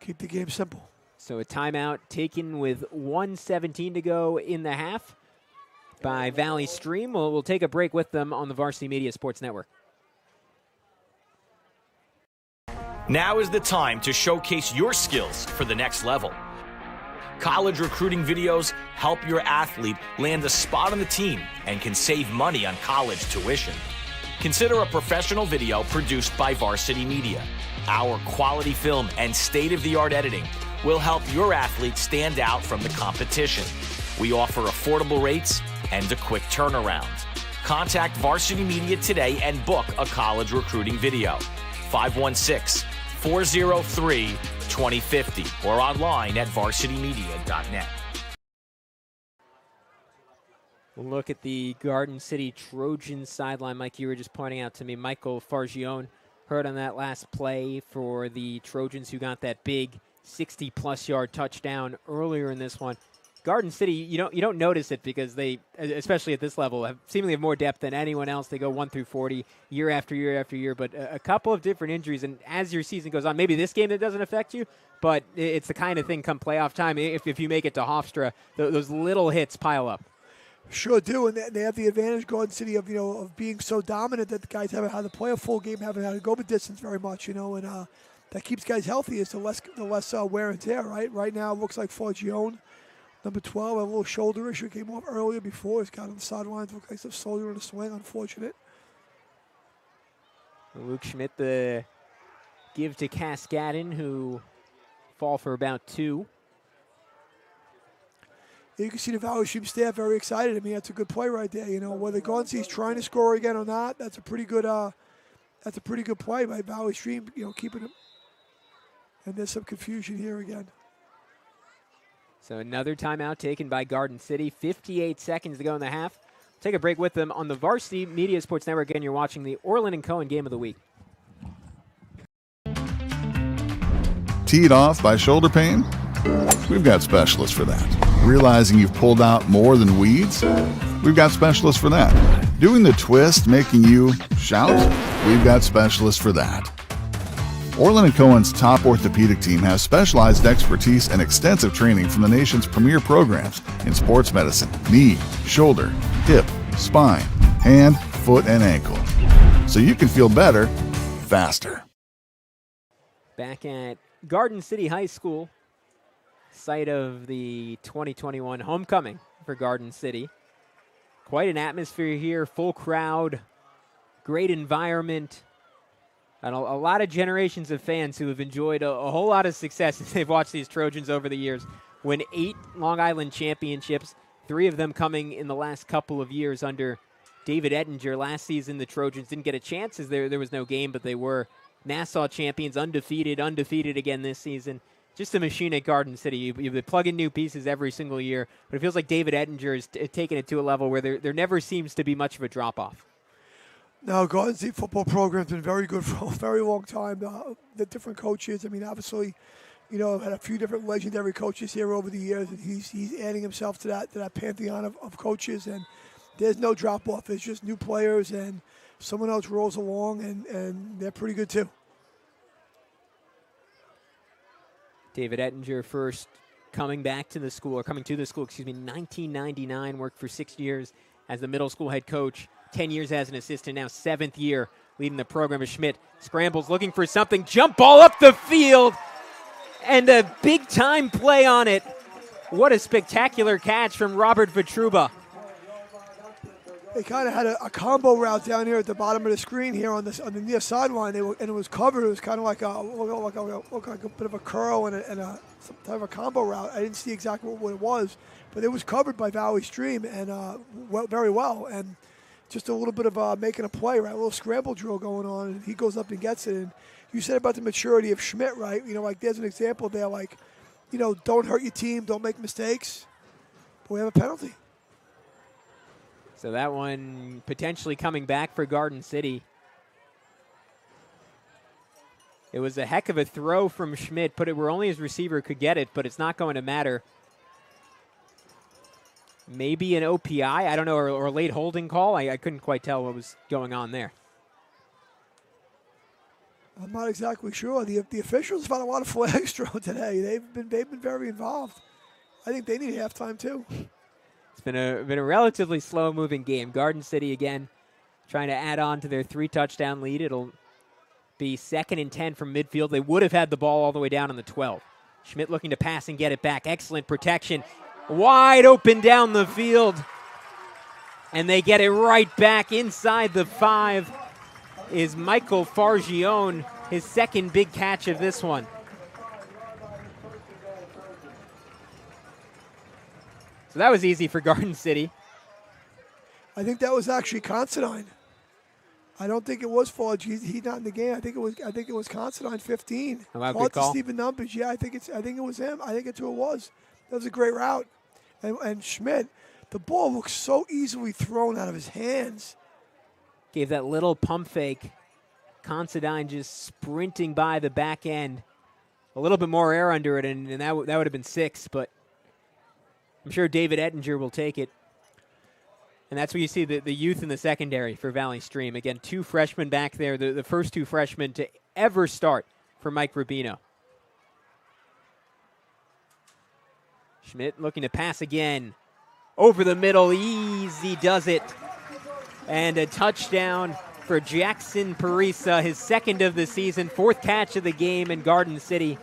E: Keep the game simple.
D: So a timeout taken with 1:17 to go in the half by Valley Stream. We'll take a break with them on the Varsity Media Sports Network.
A: Now is the time to showcase your skills for the next level. College recruiting videos help your athlete land a spot on the team and can save money on college tuition. Consider a professional video produced by Varsity Media. Our quality film and state-of-the-art editing will help your athlete stand out from the competition. We offer affordable rates and a quick turnaround. Contact Varsity Media today and book a college recruiting video. 516-403-2050 or online at varsitymedia.net.
D: We'll look at the Garden City Trojans sideline. Mike, you were just pointing out to me, Michael Fargione heard on that last play for the Trojans who got that big 60-plus yard touchdown earlier in this one. Garden City, you don't notice it because they, especially at this level, seemingly have more depth than anyone else. They go 1 through 40 year after year after year, but a couple of different injuries. And as your season goes on, maybe this game that doesn't affect you, but it's the kind of thing come playoff time. If you make it to Hofstra, those little hits pile up.
E: Sure do, and they have the advantage, Garden City, of of being so dominant that the guys haven't had to play a full game, haven't had to go the distance very much, and that keeps guys healthy. Is the less wear and tear, right? Right now, it looks like Fargione, number 12, a little shoulder issue, came off earlier before. He's got on the sidelines, looks like some shoulder in a swing. Unfortunate.
D: Luke Schmidt, the give to Cascadin, who fall for about 2.
E: You can see the Valley Stream staff very excited. I mean, that's a good play right there. Whether Garden City's trying to score again or not, that's a pretty good play by Valley Stream. Keeping it. And there's some confusion here again.
D: So another timeout taken by Garden City. 58 seconds to go in the half. Take a break with them on the Varsity Media Sports Network. Again, you're watching the Orland and Cohen Game of the Week.
F: Teed off by shoulder pain? We've got specialists for that. Realizing you've pulled out more than weeds? We've got specialists for that. Doing the twist making you shout? We've got specialists for that. Orland & Cohen's top orthopedic team has specialized expertise and extensive training from the nation's premier programs in sports medicine, knee, shoulder, hip, spine, hand, foot, and ankle. So you can feel better, faster.
D: Back at Garden City High School, site of the 2021 homecoming for Garden City. Quite an atmosphere here, full crowd, great environment, and a lot of generations of fans who have enjoyed a whole lot of success as they've watched these Trojans over the years. Win 8 Long Island championships, 3 of them coming in the last couple of years under David Ettinger. Last season, the Trojans didn't get a chance as there was no game, but they were Nassau champions, undefeated again this season. Just a machine at Garden City. You plug in new pieces every single year, but it feels like David Ettinger has taken it to a level where there never seems to be much of a drop-off.
E: No, Garden City football program's been very good for a very long time. The different coaches, I mean, obviously, you know, had a few different legendary coaches here over the years, and he's adding himself to that pantheon of coaches, and there's no drop-off. There's just new players, and someone else rolls along, and they're pretty good too.
D: David Ettinger first coming to the school, 1999, worked for 6 years as the middle school head coach, 10 years as an assistant, now 7th year leading the program. As Schmidt scrambles, looking for something, jump ball up the field, and a big-time play on it. What a spectacular catch from Robert Vitruba.
E: They kind of had a combo route down here at the bottom of the screen here on the near sideline, and it was covered. It was kind of like a bit of a curl and some type of a combo route. I didn't see exactly what it was, but it was covered by Valley Stream and very well. And just a little bit of making a play, right? A little scramble drill going on, and he goes up and gets it. And you said about the maturity of Schmidt, right? You know, like there's an example there, like, you know, don't hurt your team, don't make mistakes, but we have a penalty.
D: So that one potentially coming back for Garden City. It was a heck of a throw from Schmidt, put it where only his receiver could get it, but it's not going to matter. Maybe an OPI, I don't know, or a late holding call. I couldn't quite tell what was going on there.
E: I'm not exactly sure. The officials found a lot of flags thrown today. They've been very involved. I think they need halftime too.
D: It's been a relatively slow-moving game. Garden City, again, trying to add on to their 3-touchdown lead. It'll be 2nd and 10 from midfield. They would have had the ball all the way down on the 12. Schmidt looking to pass and get it back. Excellent protection. Wide open down the field. And they get it right back inside the 5 is Michael Fargione, his 2nd big catch of this one. So that was easy for Garden City.
E: I think that was actually Considine. I don't think it was Forge. He's not in the game. I think it was Considine 15.
D: Good call.
E: Stephen Numbers. Yeah, I think it was him. I think it's who it was. That was a great route. And Schmidt, the ball looks so easily thrown out of his hands.
D: Gave that little pump fake. Considine just sprinting by the back end. A little bit more air under it, and that would have been 6, but I'm sure David Ettinger will take it. And that's where you see the youth in the secondary for Valley Stream. Again, 2 freshmen back there, the first 2 freshmen to ever start for Mike Rubino. Schmidt looking to pass again. Over the middle, easy does it. And a touchdown for Jackson Parisa, his 2nd of the season, 4th catch of the game, in Garden City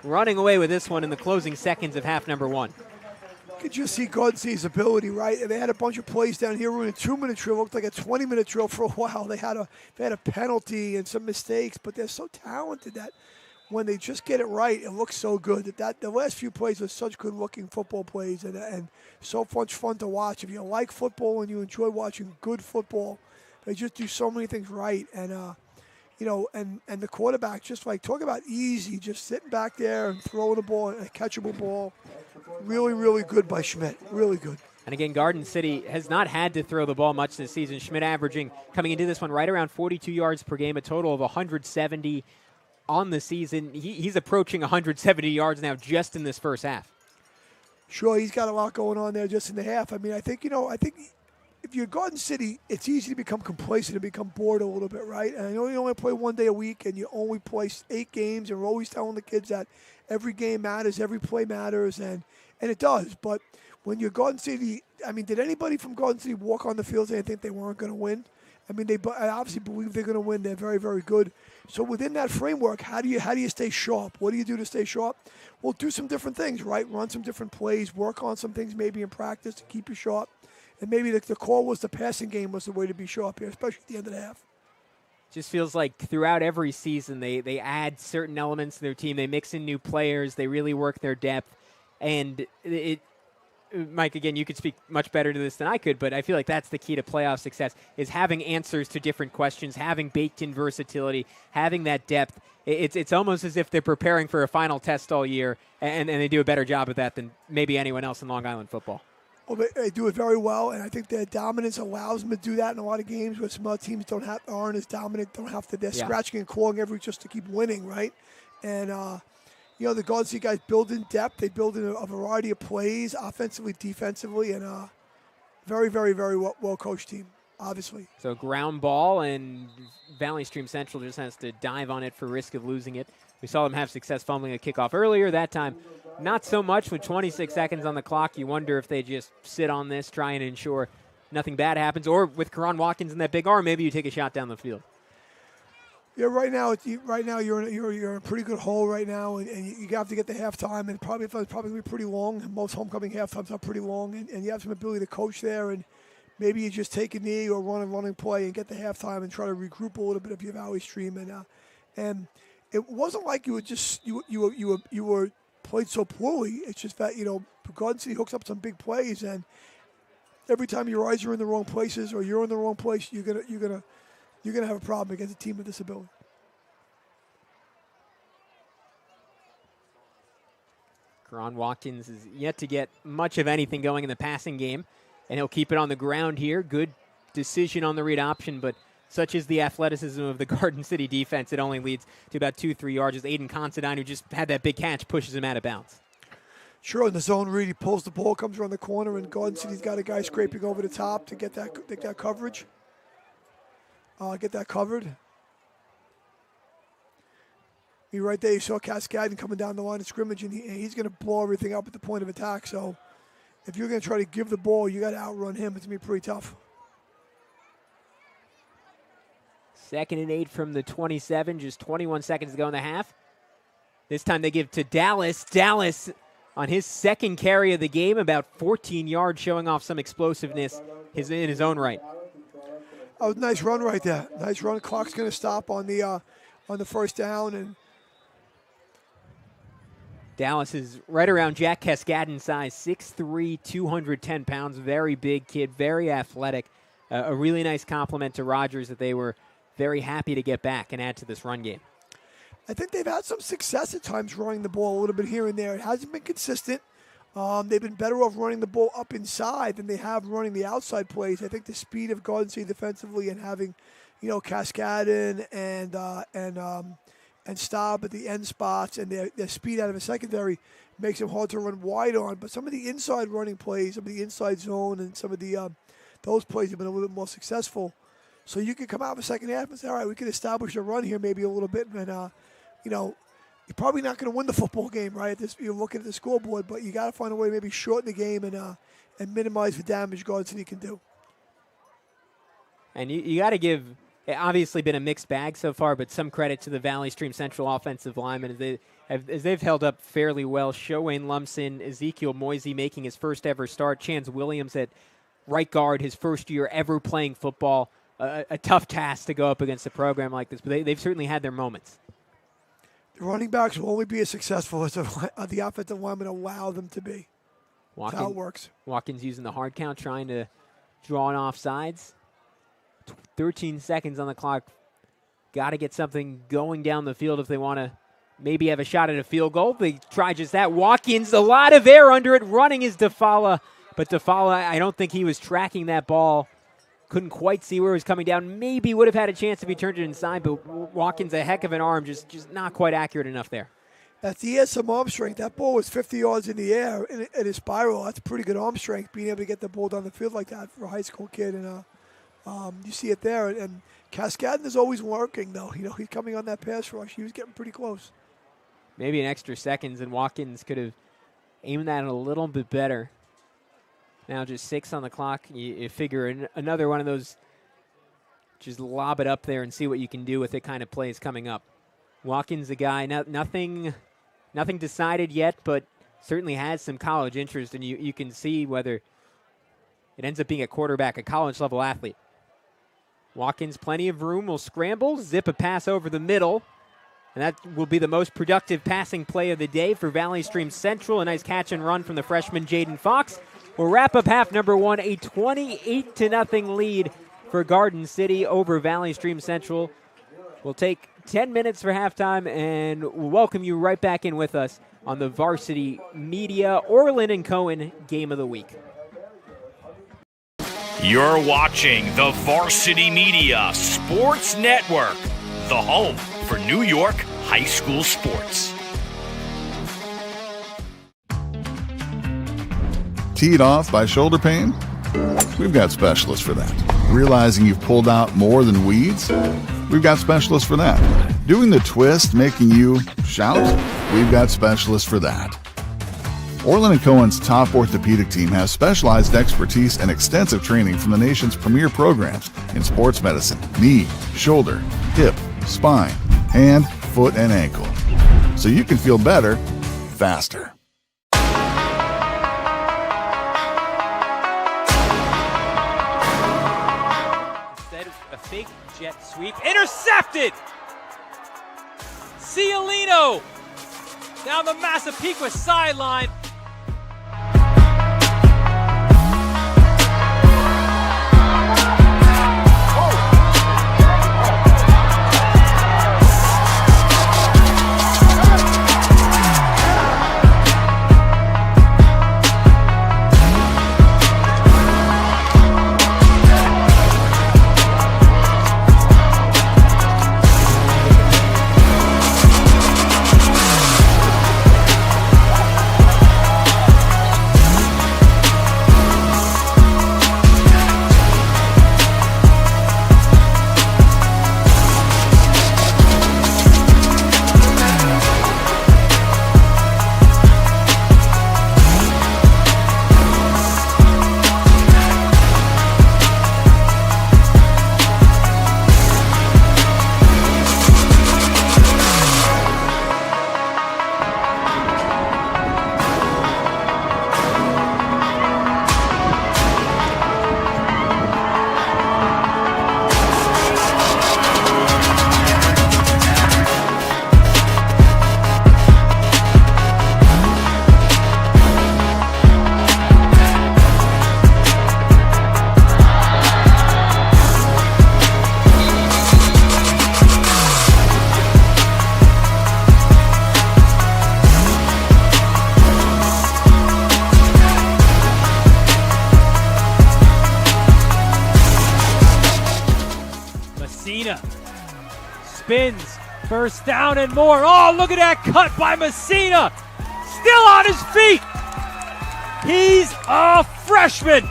D: running away with this one in the closing seconds of half number 1.
E: Could just see Garden City's ability, right? And they had a bunch of plays down here. We were in a 2-minute drill. It looked like a 20-minute drill for a while. They had a penalty and some mistakes, but they're so talented that when they just get it right, it looks so good. That the last few plays were such good-looking football plays and so much fun to watch. If you like football and you enjoy watching good football, they just do so many things right. And and the quarterback just like talk about easy, just sitting back there and throwing the ball, a catchable ball. Really, really good by Schmidt. Really good.
D: And again, Garden City has not had to throw the ball much this season. Schmidt averaging, coming into this one, right around 42 yards per game, a total of 170 on the season. He's approaching 170 yards now just in this first half. Sure,
E: he's got a lot going on there just in the half. I mean, I think if you're Garden City, it's easy to become complacent and become bored a little bit, right? And I know you only play one day a week and you only play 8 games, and we're always telling the kids that every game matters, every play matters, and it does. But when you're Garden City, I mean, did anybody from Garden City walk on the field and think they weren't going to win? I mean, I obviously believe they're going to win. They're very, very good. So within that framework, how do you stay sharp? What do you do to stay sharp? Well, do some different things, right? Run some different plays, work on some things maybe in practice to keep you sharp. And maybe the call was the passing game was the way to be sharp here, especially at the end of the half.
D: Just feels like throughout every season they add certain elements to their team. They mix in new players. They really work their depth. And Mike, again, you could speak much better to this than I could, but I feel like that's the key to playoff success, is having answers to different questions, having baked-in versatility, having that depth. It's almost as if they're preparing for a final test all year, and they do a better job of that than maybe anyone else in Long Island football.
E: Well, they do it very well, and I think their dominance allows them to do that in a lot of games where some other teams aren't as dominant, they're scratching and clawing just to keep winning, right? And the Garden City guys build in depth. They build in a variety of plays, offensively, defensively, and very, very, very well-coached team, obviously.
D: So ground ball, and Valley Stream Central just has to dive on it for risk of losing it. We saw them have success fumbling a kickoff earlier. That time, not so much. With 26 seconds on the clock, you wonder if they just sit on this, try and ensure nothing bad happens. Or with Karan Watkins in that big arm, maybe you take a shot down the field.
E: Yeah, right now you're in a pretty good hole right now, and you have to get to halftime, and it's probably going to be pretty long. Most homecoming halftimes are pretty long, and you have some ability to coach there, and maybe you just take a knee or run a running play and get to halftime and try to regroup a little bit of your Valley Stream, and it wasn't like you were played so poorly. It's just that Garden City hooks up some big plays, and every time your eyes are in the wrong places or you're in the wrong place, you're gonna have a problem against a team with this ability.
D: Karan Watkins is yet to get much of anything going in the passing game, and he'll keep it on the ground here. Good decision on the read option, but such is the athleticism of the Garden City defense, it only leads to about 2-3 yards as Aiden Considine, who just had that big catch, pushes him out of bounds.
E: Sure, in the zone read, he pulls the ball, comes around the corner, and Garden City's got a guy scraping over the top to get that coverage. Get that covered. Right there, you saw Cascading coming down the line of scrimmage, and he's going to blow everything up at the point of attack. So if you're going to try to give the ball, you got to outrun him. It's going to be pretty tough.
D: 2nd and 8 from the 27, just 21 seconds to go in the half. This time they give to Dallas. Dallas on his second carry of the game, about 14 yards, showing off some explosiveness in his own right.
E: Oh, nice run right there. Nice run. Clock's going to stop on the first down, and
D: Dallas is right around Jack Cascadin size, 6'3", 210 pounds, very big kid, very athletic. A really nice compliment to Rogers that they were very happy to get back and add to this run game.
E: I think they've had some success at times running the ball a little bit here and there. It hasn't been consistent. They've been better off running the ball up inside than they have running the outside plays. I think the speed of Garden City defensively and having, Cascadin and Staub at the end spots and their speed out of a secondary makes them hard to run wide on. But some of the inside running plays, some of the inside zone, and some of the those plays have been a little bit more successful. So you can come out in the second half and say, all right, we can establish a run here maybe a little bit, and you're probably not going to win the football game, right? You're looking at the scoreboard, but you got to find a way to maybe shorten the game and minimize the damage Garden City can do.
D: And you got to give, obviously been a mixed bag so far, but some credit to the Valley Stream Central offensive linemen as they've held up fairly well. Showain Lumsden, Ezekiel Moisey making his first ever start. Chance Williams at right guard, his first year ever playing football. A tough task to go up against a program like this, but they've certainly had their moments.
E: The running backs will only be as successful as the offensive linemen allow them to be. That's how it works.
D: Watkins using the hard count, trying to draw on offsides. 13 seconds on the clock got to get something going down the field if they want to maybe have a shot at a field goal. They try just that. Watkins, a lot of air under it. Running is Defala. But Defala, I don't think he was tracking that ball. Couldn't quite see where it was coming down. Maybe would have had a chance if he turned it inside, but Watkins, a heck of an arm, just not quite accurate enough there.
E: He has some arm strength. That ball was 50 yards in the air in a spiral. That's pretty good arm strength, being able to get the ball down the field like that for a high school kid. And you see it there. And Cascadden is always working, though. He's coming on that pass rush. He was getting pretty close.
D: Maybe an extra seconds, and Watkins could have aimed that a little bit better. Now just 6 on the clock. You figure another one of those, just lob it up there and see what you can do with it kind of plays coming up. Watkins, the guy, nothing decided yet, but certainly has some college interest, and you can see whether it ends up being a quarterback, a college-level athlete. Watkins, plenty of room, will scramble, zip a pass over the middle, and that will be the most productive passing play of the day for Valley Stream Central. A nice catch and run from the freshman Jaden Fox. We'll wrap up half number 1, a 28-0 lead for Garden City over Valley Stream Central. We'll take 10 minutes for halftime, and we'll welcome you right back in with us on the Varsity Media Orland and Cohen Game of the Week.
A: You're watching the Varsity Media Sports Network, the home for New York high school sports.
F: Teed off by shoulder pain? We've got specialists for that. Realizing you've pulled out more than weeds? We've got specialists for that. Doing the twist making you shout? We've got specialists for that. Orland & Cohen's top orthopedic team has specialized expertise and extensive training from the nation's premier programs in sports medicine, knee, shoulder, hip, spine, hand, foot, and ankle. So you can feel better, faster.
B: A fake jet sweep. Intercepted! Ciolino down the Massapequa sideline. Spins, first down and more. Oh, look at that cut by Messina. Still on his feet. He's a freshman.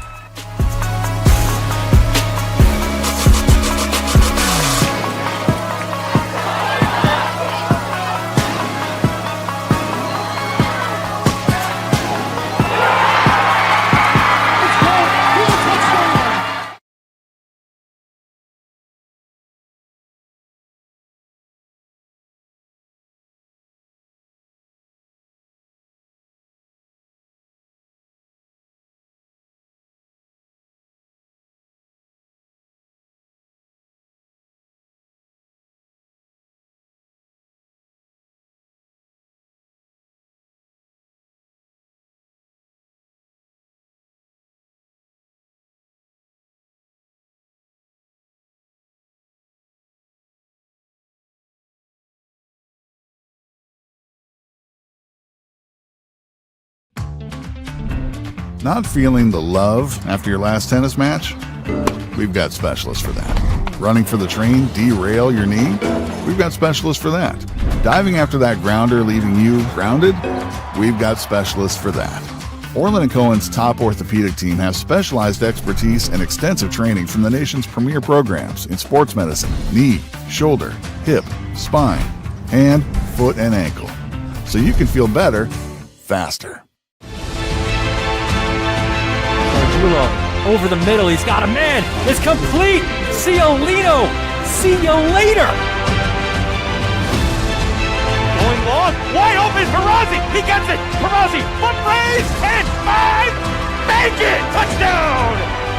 F: Not feeling the love after your last tennis match? We've got specialists for that. Running for the train, derail your knee? We've got specialists for that. Diving after that grounder, leaving you grounded? We've got specialists for that. Orland & Cohen's top orthopedic team has specialized expertise and extensive training from the nation's premier programs in sports medicine, knee, shoulder, hip, spine, hand, foot, and ankle. So you can feel better, faster.
B: Gargiulo over the middle. He's got a man. It's complete. Ciolino. See you later.
C: Going long, wide open for Rossi. He gets it. Rossi, foot raise, 10, 5, make it! Touchdown!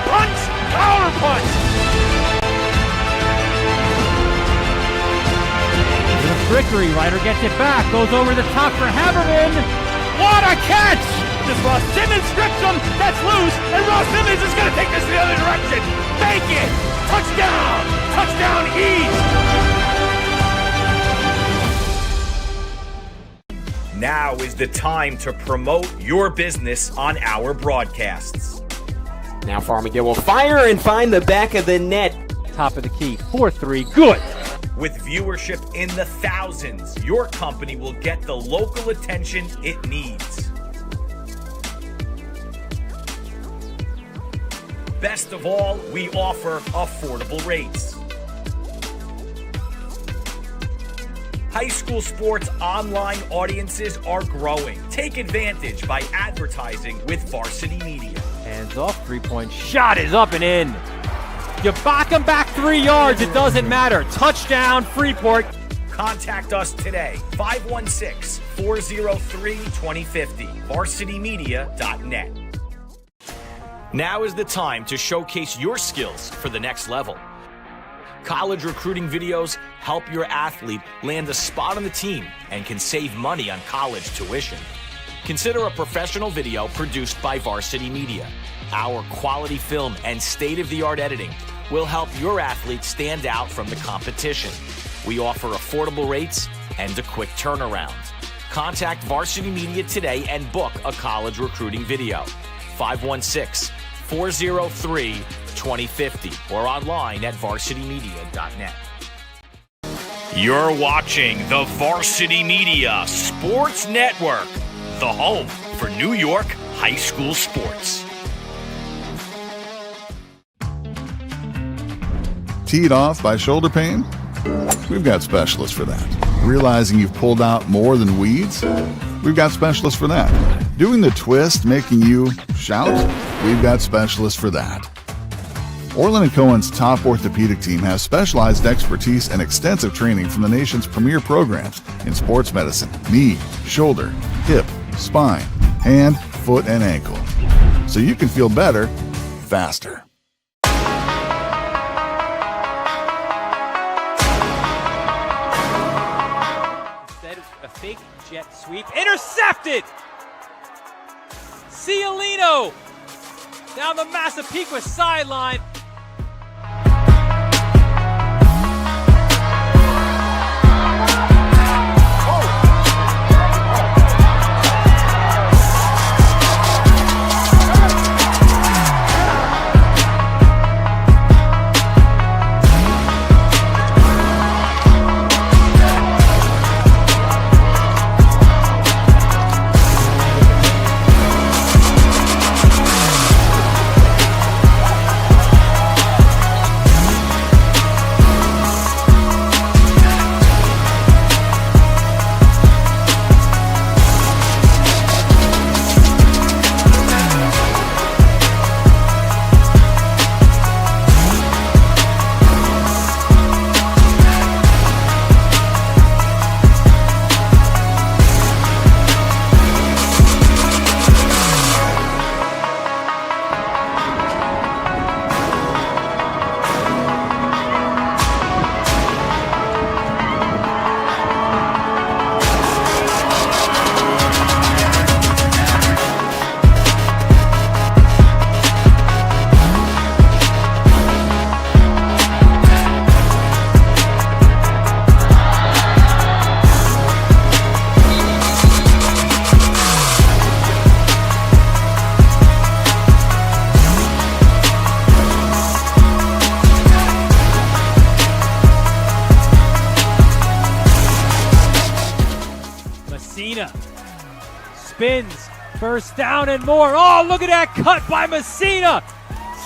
C: Punch, counter punch.
B: The trickery. Ryder gets it back. Goes over the top for Haberman. What a catch!
C: This Ross Simmons strips him. That's loose, and Ross Simmons is going to take this the other direction. Make it! Touchdown! Touchdown East!
A: Now is the time to promote your business on our broadcasts.
G: Now Farmiga will fire and find the back of the net.
B: Top of the key. 4-3. Good.
A: With viewership in the thousands, your company will get the local attention it needs. Best of all, we offer affordable rates. High school sports online audiences are growing. Take advantage by advertising with Varsity Media.
B: Hands off. 3-point shot is up and in. You back him back 3 yards. It doesn't matter. Touchdown, Freeport.
A: Contact us today, 516-403-2050, varsitymedia.net. Now is the time to showcase your skills for the next level. College recruiting videos help your athlete land a spot on the team and can save money on college tuition. Consider a professional video produced by Varsity Media. Our quality film and state-of-the-art editing will help your athlete stand out from the competition. We offer affordable rates and a quick turnaround. Contact Varsity Media today and book a college recruiting video. 516-403-2050 or online at varsitymedia.net. You're watching the Varsity Media Sports Network, the home for New York high school sports.
F: Teed off by shoulder pain? We've got specialists for that. Realizing you've pulled out more than weeds? We've got specialists for that. Doing the twist making you shout? We've got specialists for that. Orland & Cohen's top orthopedic team has specialized expertise and extensive training from the nation's premier programs in sports medicine, knee, shoulder, hip, spine, hand, foot, and ankle. So you can feel better, faster.
D: Instead of a fake jet sweep. Intercepted! Ciolino down the Massapequa sideline.
B: Messina spins, first down and more. Oh, look at that cut by Messina.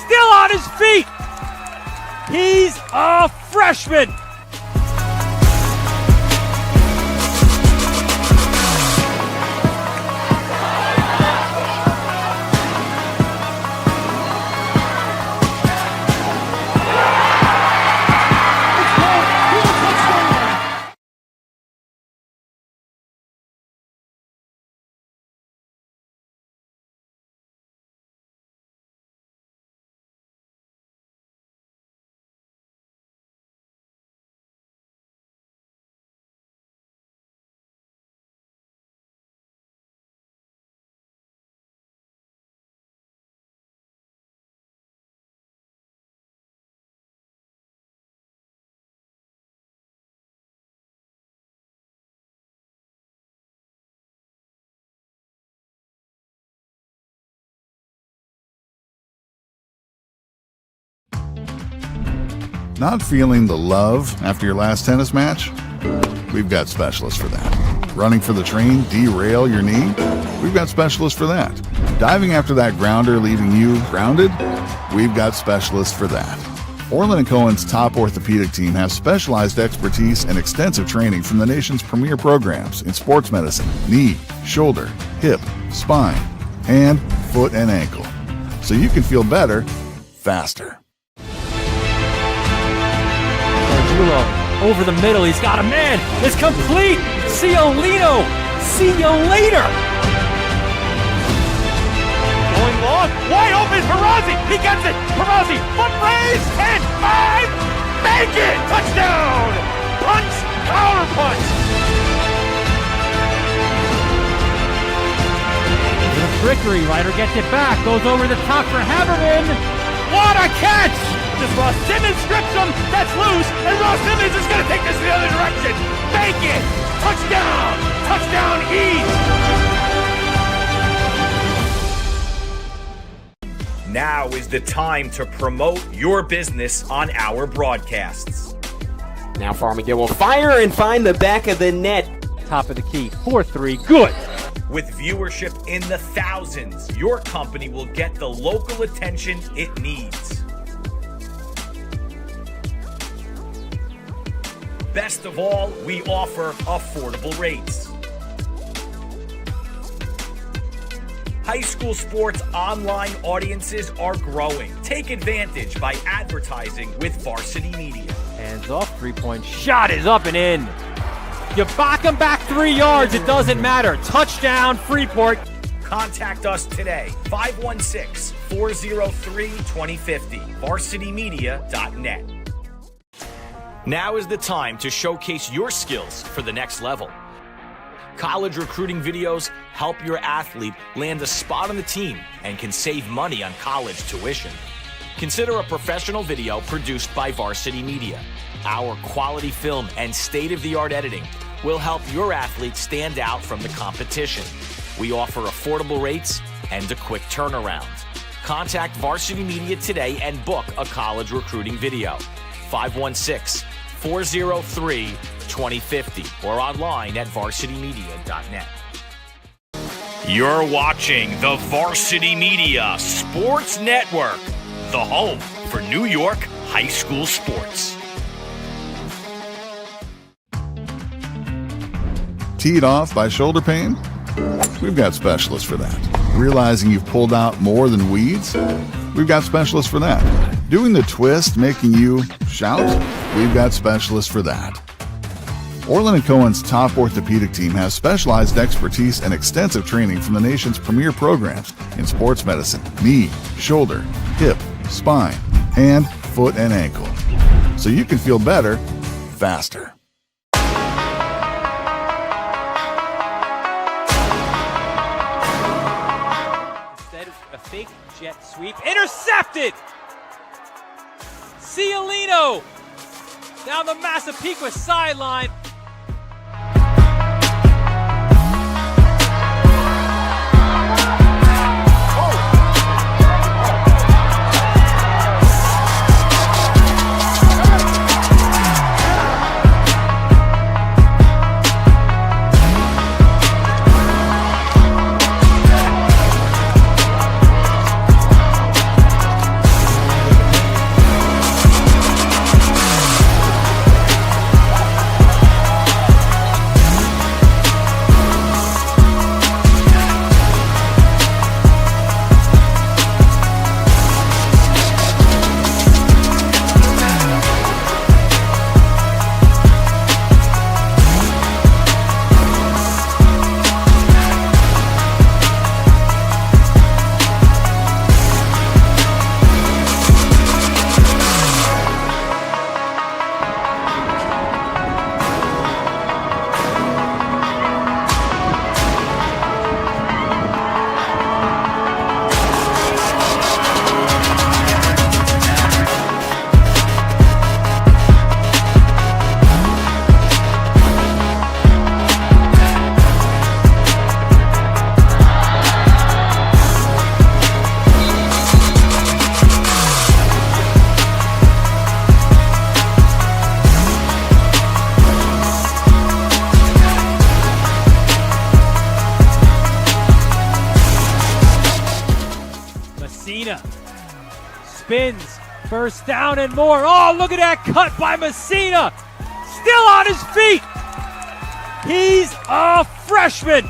B: Still on his feet. He's a freshman.
F: Not feeling the love after your last tennis match? We've got specialists for that. Running for the train, derail your knee? We've got specialists for that. Diving after that grounder, leaving you grounded? We've got specialists for that. Orland & Cohen's top orthopedic team has specialized expertise and extensive training from the nation's premier programs in sports medicine, knee, shoulder, hip, spine, hand, foot, and ankle. So you can feel better, faster.
B: Over the middle, he's got a man. It's complete. Ciolino. See you later.
C: Going long, wide open, Perazzi, he gets it, Perazzi, foot raise, 10, 5, make it, touchdown, punch, counter punch.
B: The Frickery Ryder gets it back, goes over the top for Haberman. What a catch!
C: This Ross Simmons strips him, that's loose, and Ross Simmons is going to take this the other direction. Make it, touchdown, touchdown East.
A: Now is the time to promote your business on our broadcasts.
G: Now Farmiga will fire and find the back of the net.
B: Top of the key, 4-3, good.
A: With viewership in the thousands, your company will get the local attention it needs. Best of all, we offer affordable rates. High school sports online audiences are growing. Take advantage by advertising with Varsity Media.
B: Hands off, three-point shot is up and in. You back him back 3 yards, it doesn't matter. Touchdown, Freeport.
A: Contact us today, 516-403-2050, varsitymedia.net. Now is the time to showcase your skills for the next level. College recruiting videos help your athlete land a spot on the team and can save money on college tuition. Consider a professional video produced by Varsity Media. Our quality film and state-of-the-art editing will help your athlete stand out from the competition. We offer affordable rates and a quick turnaround. Contact Varsity Media today and book a college recruiting video. 516-403-2050 or online at varsitymedia.net. You're watching the Varsity Media Sports Network, the home for New York high school sports.
F: Teed off by shoulder pain? We've got specialists for that. Realizing you've pulled out more than weeds? We've got specialists for that. Doing the twist making you shout? We've got specialists for that. Orland & Cohen's top orthopedic team has specialized expertise and extensive training from the nation's premier programs in sports medicine, knee, shoulder, hip, spine, hand, foot, and ankle. So you can feel better, faster.
B: Instead of a fake jet sweep, intercepted! Ciolino down the Massapequa sideline. spins. First down and more. Oh, look at that cut by Messina. Still on his feet. He's a freshman.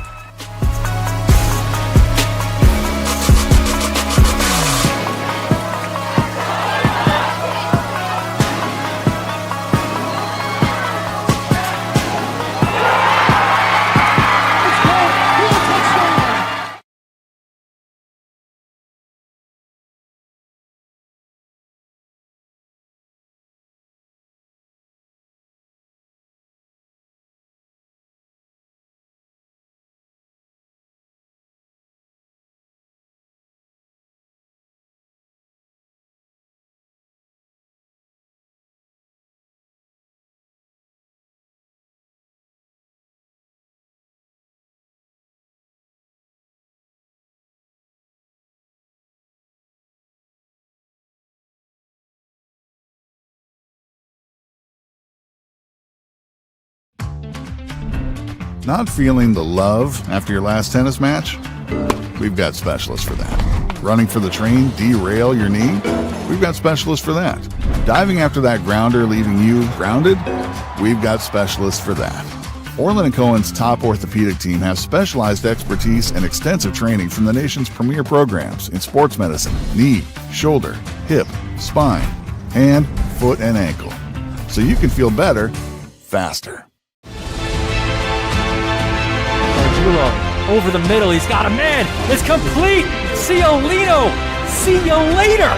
F: Not feeling the love after your last tennis match? We've got specialists for that. Running for the train, derail your knee? We've got specialists for that. Diving after that grounder, leaving you grounded? We've got specialists for that. Orland & Cohen's top orthopedic team has specialized expertise and extensive training from the nation's premier programs in sports medicine, knee, shoulder, hip, spine, hand, foot, and ankle. So you can feel better, faster.
B: Over the middle, he's got a man. It's complete. Ciolino. See you later.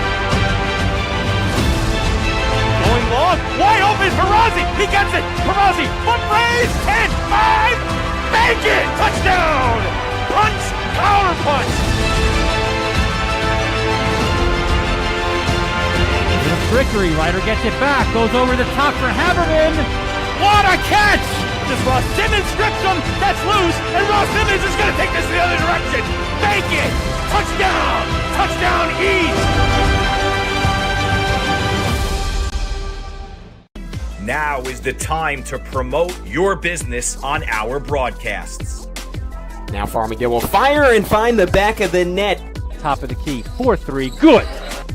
C: Going long, wide open for Rossi. He gets it. Rossi, foot raise, 10, 5, make it. Touchdown. Punch, counter punch.
B: The trickery, Ryder gets it back. Goes over the top for Haberman. What a catch!
C: Just Ross Simmons strips him. That's loose, and Ross Simmons is going to take this the other direction. Make it. Touchdown. Touchdown East.
A: Now is the time to promote your business on our broadcasts.
G: Now Farmiga will fire and find the back of the net.
B: Top of the key, 4-3, good.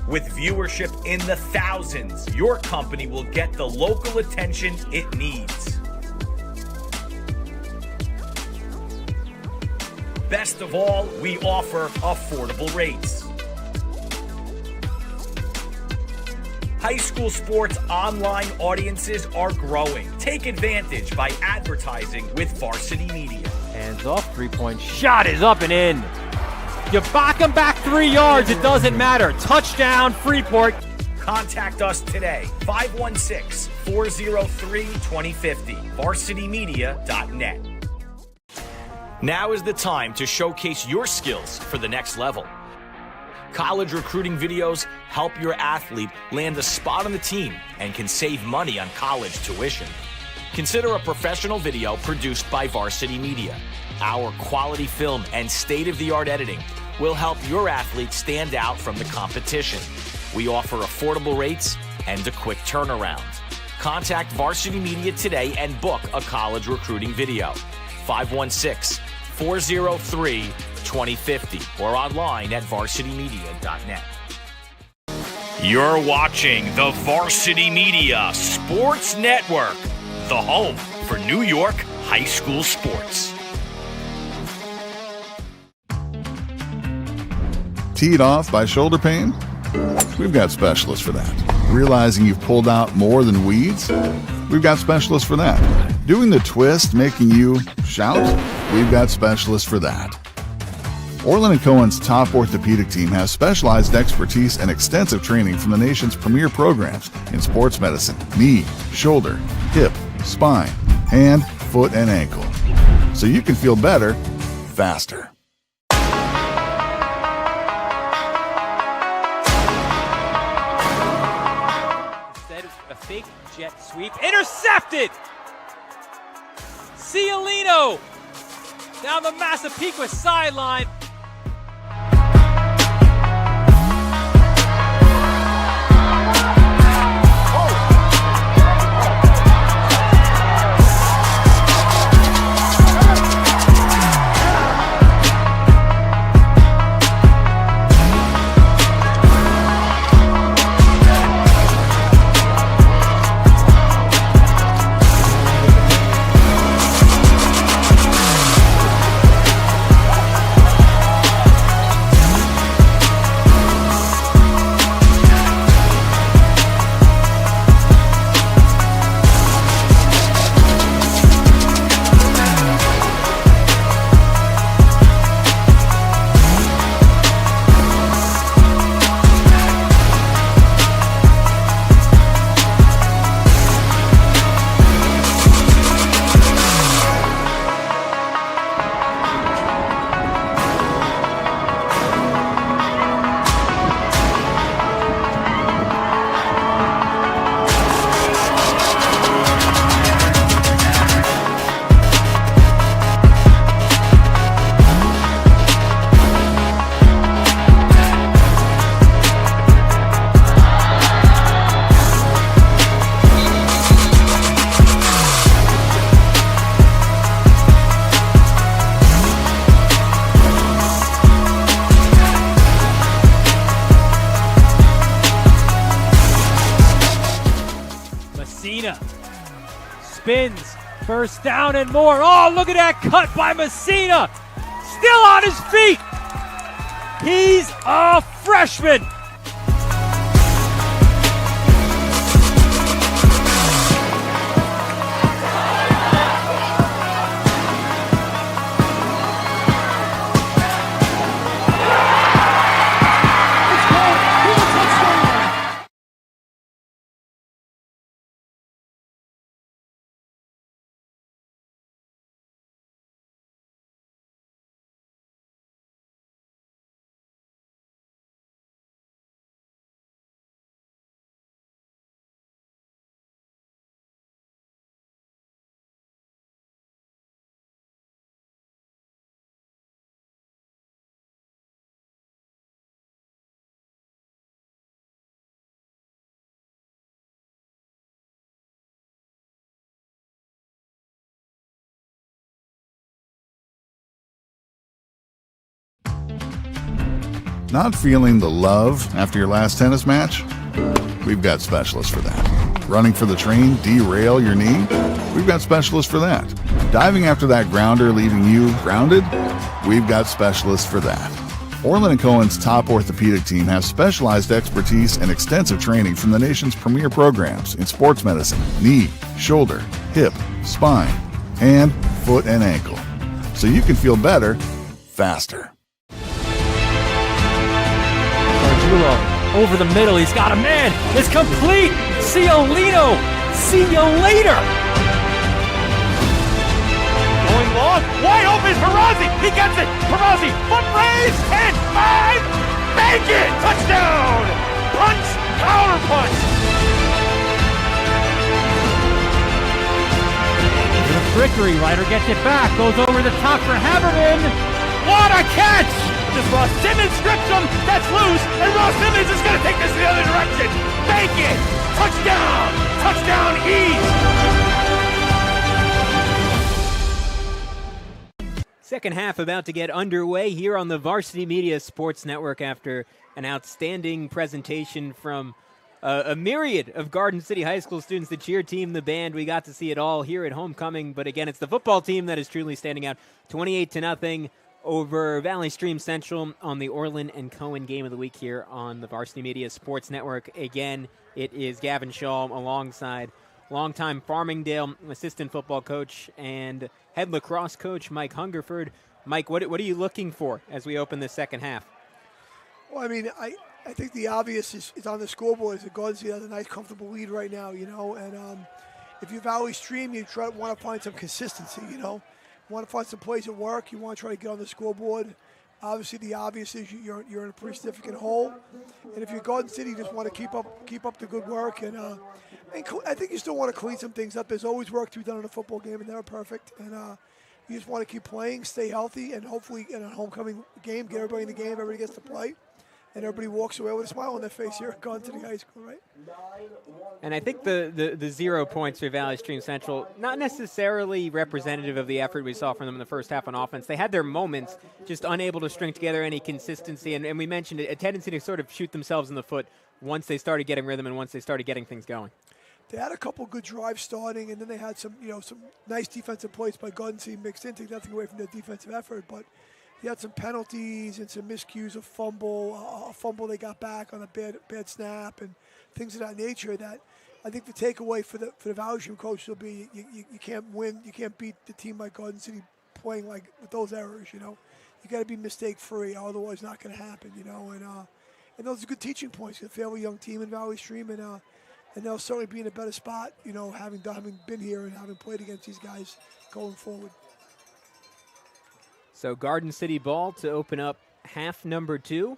A: With viewership in the thousands, your company will get the local attention it needs. Best of all, we offer affordable rates. High school sports online audiences are growing. Take advantage by advertising with Varsity Media.
B: Hands off, three-point shot is up and in. You back him back 3 yards, it doesn't matter. Touchdown, Freeport.
A: Contact us today, 516-403-2050, varsitymedia.net. Now is the time to showcase your skills for the next level. College recruiting videos help your athlete land a spot on the team and can save money on college tuition. Consider a professional video produced by Varsity Media. Our quality film and state-of-the-art editing will help your athlete stand out from the competition. We offer affordable rates and a quick turnaround. Contact Varsity Media today and book a college recruiting video. 516-403-2050 or online at varsitymedia.net. You're watching the Varsity Media Sports Network, the home for New York high school sports.
F: Teed off by shoulder pain? We've got specialists for that. Realizing you've pulled out more than weeds? We've got specialists for that. Doing the twist making you shout? We've got specialists for that. Orland & Cohen's top orthopedic team has specialized expertise and extensive training from the nation's premier programs in sports medicine, knee, shoulder, hip, spine, hand, foot, and ankle. So you can feel better, faster.
B: A fake jet sweep, intercepted! Ciolino down the Massapequa sideline. spins. First down and more. Oh, look at that cut by Messina. Still on his feet. He's a freshman.
F: Not feeling the love after your last tennis match? We've got specialists for that. Running for the train, derail your knee? We've got specialists for that. Diving after that grounder, leaving you grounded? We've got specialists for that. Orland & Cohen's top orthopedic team has specialized expertise and extensive training from the nation's premier programs in sports medicine, knee, shoulder, hip, spine, and foot and ankle. So you can feel better, faster.
B: Over the middle, he's got a man. It's complete. Ciolino. See you later.
C: Going long, wide open is Perazzi. He gets it. Perazzi, foot raise, 10, 5, make it. Touchdown. Punch, counter punch.
B: The trickery, Ryder gets it back. Goes over the top for Haberman. What a catch!
C: Just Ross Simmons strips him. That's loose, and Ross Simmons is going to take this the other direction. Make it. Touchdown. Touchdown East.
D: Second half about to get underway here on the Varsity Media Sports Network after an outstanding presentation from a myriad of Garden City High School students, the cheer team, the band. We got to see it all here at homecoming, but again, it's the football team that is truly standing out. 28-0 over Valley Stream Central on the Orland and Cohen Game of the Week here on the Varsity Media Sports Network. Again, it is Gavin Shaw alongside longtime Farmingdale assistant football coach and head lacrosse coach Mike Hungerford. Mike, what are you looking for as we open the second half?
E: Well, I mean, I think the obvious is on the scoreboard. Is that Garden City has a nice, comfortable lead right now, you know. And if you're Valley Stream, you want to find some consistency, you know. You want to find some plays at work. You want to try to get on the scoreboard. Obviously, the obvious is you're in a pretty significant hole. And if you're Garden City, you just want to keep up the good work. And I think you still want to clean some things up. There's always work to be done in a football game, and they're perfect. And you just want to keep playing, stay healthy, and hopefully in a homecoming game, get everybody in the game, everybody gets to play. And everybody walks away with a smile on their face here at Garden City High School, right?
D: And I think the 0 points for Valley Stream Central, not necessarily representative of the effort we saw from them in the first half on offense. They had their moments, just unable to string together any consistency. And we mentioned a tendency to sort of shoot themselves in the foot once they started getting rhythm and once they started getting things going.
E: They had a couple good drives starting, and then they had some nice defensive plays by Garden City mixed in. Take nothing away from their defensive effort, but he had some penalties and some miscues, a fumble they got back on a bad snap, and things of that nature. That I think the takeaway for the Valley Stream coach will be you can't win, you can't beat the team like Garden City playing like with those errors. You know, you got to be mistake free, otherwise it's not going to happen. You know, and those are good teaching points. A fairly young team in Valley Stream, and they'll certainly be in a better spot. You know, having been here and having played against these guys going forward.
D: So Garden City ball to open up half number 2.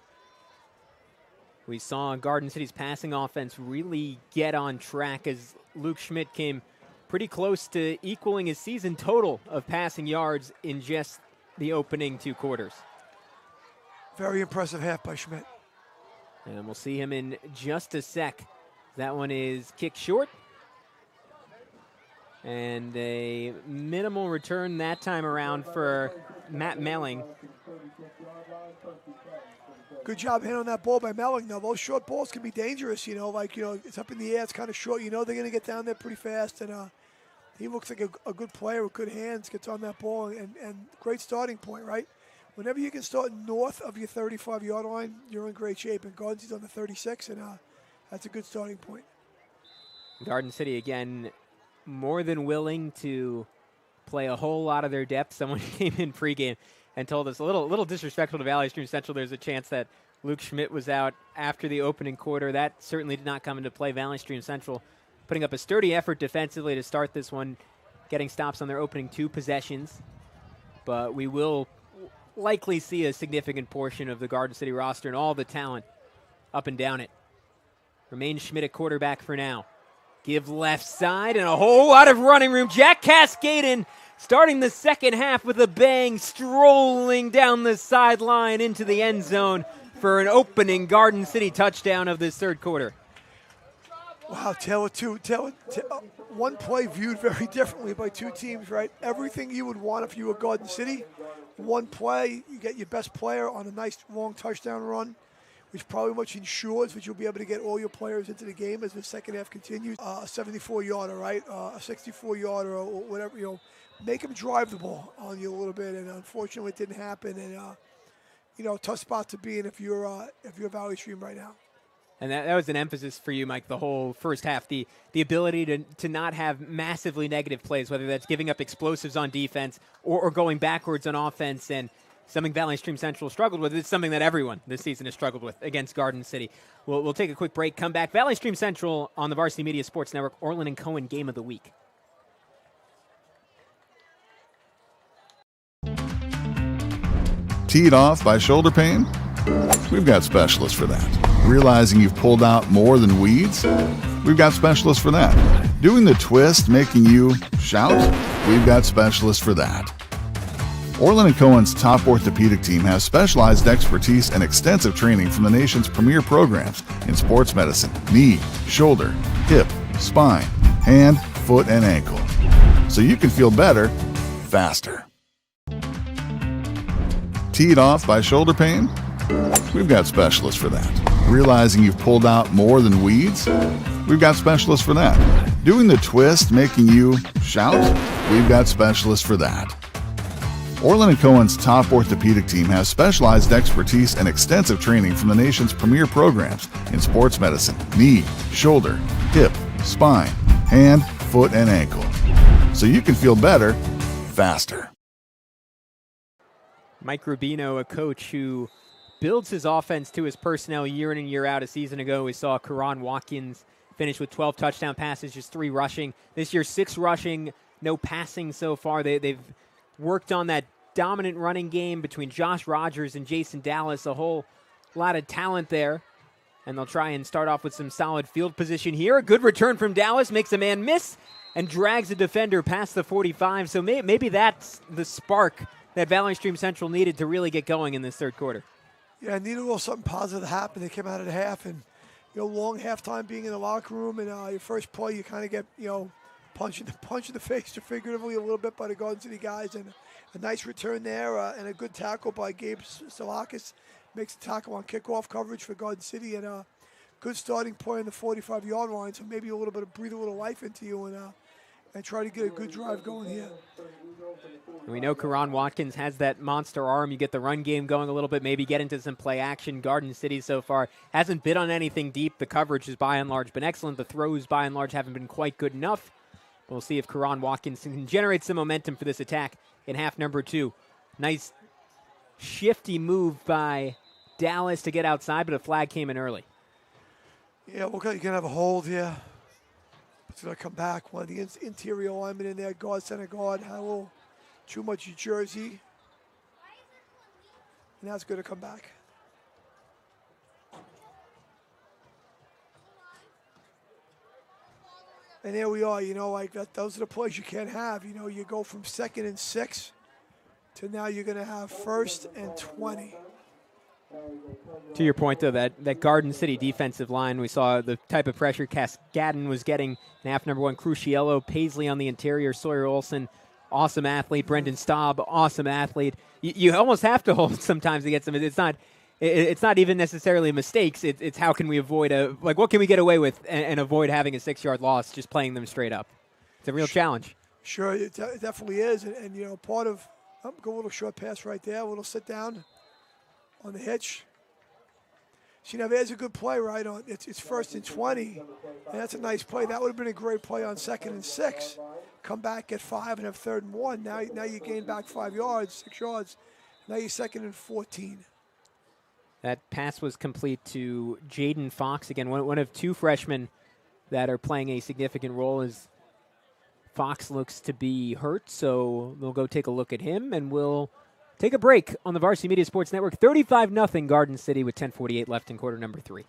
D: We saw Garden City's passing offense really get on track as Luke Schmidt came pretty close to equaling his season total of passing yards in just the opening 2 quarters.
E: Very impressive half by Schmidt.
D: And we'll see him in just a sec. That one is kicked short. And a minimal return that time around for Matt Melling.
E: Good job hitting on that ball by Melling. Now, those short balls can be dangerous, it's up in the air, it's kind of short. They're going to get down there pretty fast, and He looks like a good player with good hands, gets on that ball, and great starting point, right? Whenever you can start north of your 35-yard line, you're in great shape. And Garden City's on the 36, and that's a good starting point.
D: Garden City, again, more than willing to play a whole lot of their depth. Someone came in pregame and told us a little disrespectful to Valley Stream Central. There's a chance that Luke Schmidt was out after the opening quarter. That certainly did not come into play. Valley Stream Central putting up a sturdy effort defensively to start this one, getting stops on their opening 2 possessions. But we will likely see a significant portion of the Garden City roster and all the talent up and down it. Remains Schmidt at quarterback for now. Give left side and a whole lot of running room. Jack Cascaden starting the second half with a bang, strolling down the sideline into the end zone for an opening Garden City touchdown of this third quarter.
E: Wow, Taylor, one play viewed very differently by two teams, right? Everything you would want if you were Garden City. One play, you get your best player on a nice long touchdown run, which probably much ensures that you'll be able to get all your players into the game as the second half continues. A 74-yarder, right? A 64-yarder or whatever, make them drive the ball on you a little bit. And unfortunately, it didn't happen. And, tough spot to be in if you're Valley Stream right now.
D: And that was an emphasis for you, Mike, the whole first half, the ability to not have massively negative plays, whether that's giving up explosives on defense or going backwards on offense, and something Valley Stream Central struggled with. It's something that everyone this season has struggled with against Garden City. We'll take a quick break, come back. Valley Stream Central on the Varsity Media Sports Network, Orland and Cohen Game of the Week.
F: Teed off by shoulder pain? We've got specialists for that. Realizing you've pulled out more than weeds? We've got specialists for that. Doing the twist making you shout? We've got specialists for that. Orland & Cohen's top orthopedic team has specialized expertise and extensive training from the nation's premier programs in sports medicine, knee, shoulder, hip, spine, hand, foot, and ankle. So you can feel better, faster. Teed off by shoulder pain? We've got specialists for that. Realizing you've pulled out more than weeds? We've got specialists for that. Doing the twist making you shout? We've got specialists for that. Orland & Cohen's top orthopedic team has specialized expertise and extensive training from the nation's premier programs in sports medicine, knee, shoulder, hip, spine, hand, foot, and ankle. So you can feel better, faster.
D: Mike Rubino, a coach who builds his offense to his personnel year in and year out. A season ago, we saw Karan Watkins finish with 12 touchdown passes, just 3 rushing. This year, 6 rushing, no passing so far. They've worked on that dominant running game between Josh Rogers and Jason Dallas. A whole lot of talent there. And they'll try and start off with some solid field position here. A good return from Dallas, makes a man miss, and drags a defender past the 45. So maybe that's the spark that Valley Stream Central needed to really get going in this third quarter.
E: Yeah, I needed a little something positive to happen. They came out at the half, and long halftime being in the locker room, and your first play, you kind of get punch in the face, figuratively a little bit by the Garden City guys, and a nice return there, and a good tackle by Gabe Salakis. Makes a tackle on kickoff coverage for Garden City, and a good starting point on the 45-yard line. So maybe a little bit of breathe a little life into you, and try to get a good drive going here.
D: We know Karan Watkins has that monster arm. You get the run game going a little bit, maybe get into some play action. Garden City so far hasn't bid on anything deep. The coverage has by and large been excellent. The throws by and large haven't been quite good enough. We'll see if Karan Watkins can generate some momentum for this attack in half number 2. Nice shifty move by Dallas to get outside, but a flag came in early.
E: Yeah, you're going to have a hold here. It's going to come back. One of the interior linemen in there, guard, center guard, had a little too much jersey. And that's going to come back. And there we are, those are the plays you can't have. You go from 2nd and 6 to now you're going to have 1st and 20.
D: To your point, though, that Garden City defensive line, we saw the type of pressure Cascaden was getting in half number 1. Cruciello, Paisley on the interior, Sawyer Olson, awesome athlete. Brendan Staub, awesome athlete. You almost have to hold sometimes against them. It's not even necessarily mistakes. It's how can we avoid what can we get away with and avoid having a 6-yard loss just playing them straight up. It's a real challenge.
E: Sure, it definitely is. And, you know, part of, go a little short pass right there, a little sit down on the hitch. See, now there's a good play, right? It's 1st and 20, and that's a nice play. That would have been a great play on 2nd and 6. Come back, get 5, and have 3rd and 1. Now you gain back 5 yards, 6 yards. Now you're 2nd and 14.
D: That pass was complete to Jaden Fox. Again, one of 2 freshmen that are playing a significant role as Fox looks to be hurt, so we'll go take a look at him, and we'll take a break on the Varsity Media Sports Network. 35-0 Garden City with 10:48 left in quarter number 3.